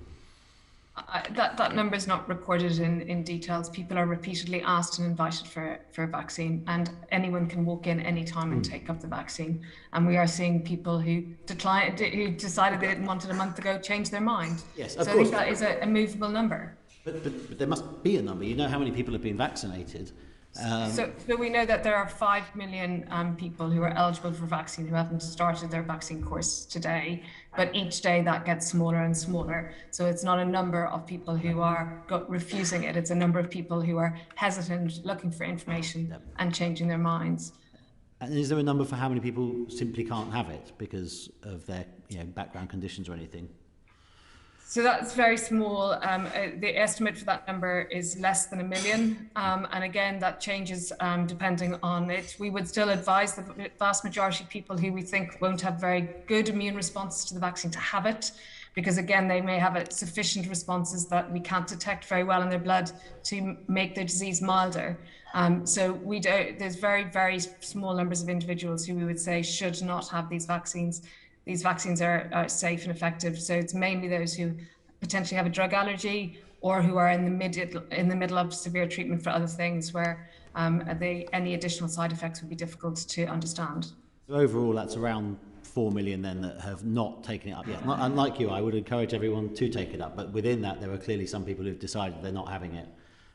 That number is not recorded in details. People are repeatedly asked and invited for a vaccine, and anyone can walk in any time and take up the vaccine. And we are seeing people who decided they didn't want it a month ago change their mind. Yes, of course. I think that is a movable number. But there must be a number. You know how many people have been vaccinated. So we know that there are 5 million people who are eligible for vaccine who haven't started their vaccine course today, but each day that gets smaller and smaller. So it's not a number of people who are refusing it, it's a number of people who are hesitant, looking for information and changing their minds. And is there a number for how many people simply can't have it because of their background conditions or anything? So that's very small. The estimate for that number is less than 1 million. And again, that changes depending on it. We would still advise the vast majority of people who we think won't have very good immune responses to the vaccine to have it, because again, they may have sufficient responses that we can't detect very well in their blood to make their disease milder. So there's very, very small numbers of individuals who we would say should not have these vaccines. These vaccines are safe and effective. So it's mainly those who potentially have a drug allergy or who are in the middle of severe treatment for other things where any additional side effects would be difficult to understand. So overall, that's around 4 million then that have not taken it up yet. Unlike you, I would encourage everyone to take it up, but within that, there are clearly some people who've decided they're not having it.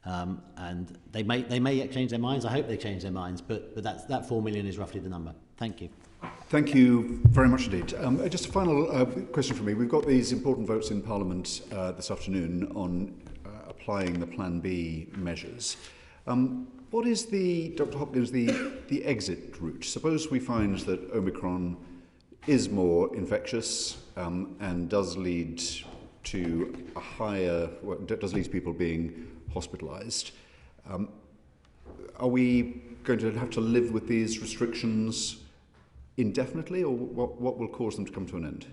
And they may yet change their minds. I hope they change their minds, but that 4 million is roughly the number. Thank you. Thank you very much indeed. Just a final question from me. We've got these important votes in Parliament this afternoon on applying the Plan B measures. What is Dr. Hopkins, the exit route? Suppose we find that Omicron is more infectious and does lead to does lead to people being hospitalised. Are we going to have to live with these restrictions indefinitely, or what will cause them to come to an end?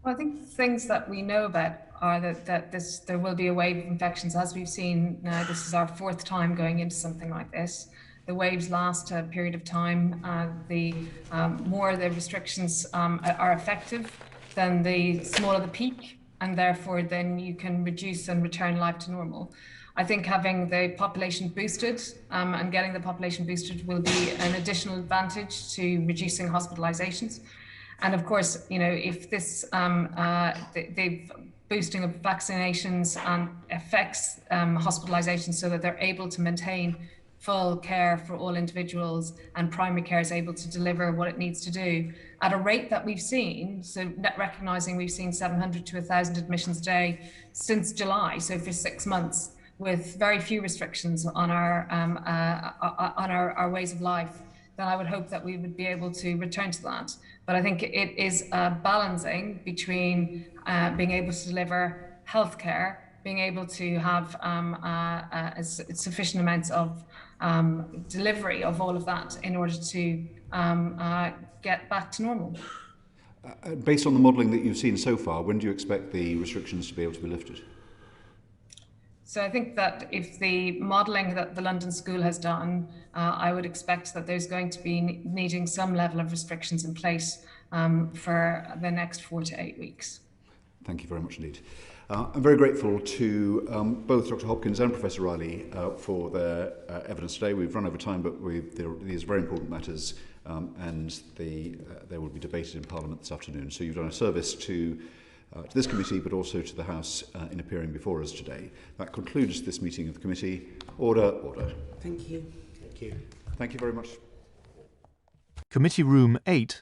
Well, I think things that we know about are that there will be a wave of infections, as we've seen now. This is our 4th time going into something like this. The waves last a period of time. The more the restrictions are effective, then the smaller the peak, and therefore then you can reduce and return life to normal. I think having the population boosted and getting the population boosted will be an additional advantage to reducing hospitalizations. And of course, if this the boosting of vaccinations affects hospitalizations so that they're able to maintain full care for all individuals and primary care is able to deliver what it needs to do at a rate that we've seen, so recognizing we've seen 700 to 1,000 admissions a day since July, so for 6 months, with very few restrictions on our ways of life, then I would hope that we would be able to return to that. But I think it is balancing between being able to deliver healthcare, being able to have sufficient amounts of delivery of all of that in order to get back to normal. Based on the modelling that you've seen so far, when do you expect the restrictions to be able to be lifted? So I think that if the modelling that the London School has done, I would expect that there's going to be needing some level of restrictions in place for the next 4 to 8 weeks. Thank you very much indeed. I'm very grateful to both Dr. Hopkins and Professor Riley for their evidence today. We've run over time, but these are very important matters and they will be debated in Parliament this afternoon. So you've done a service to this committee, but also to the House in appearing before us today. That concludes this meeting of the committee. Order, order. Thank you. Thank you. Thank you very much. Committee Room 8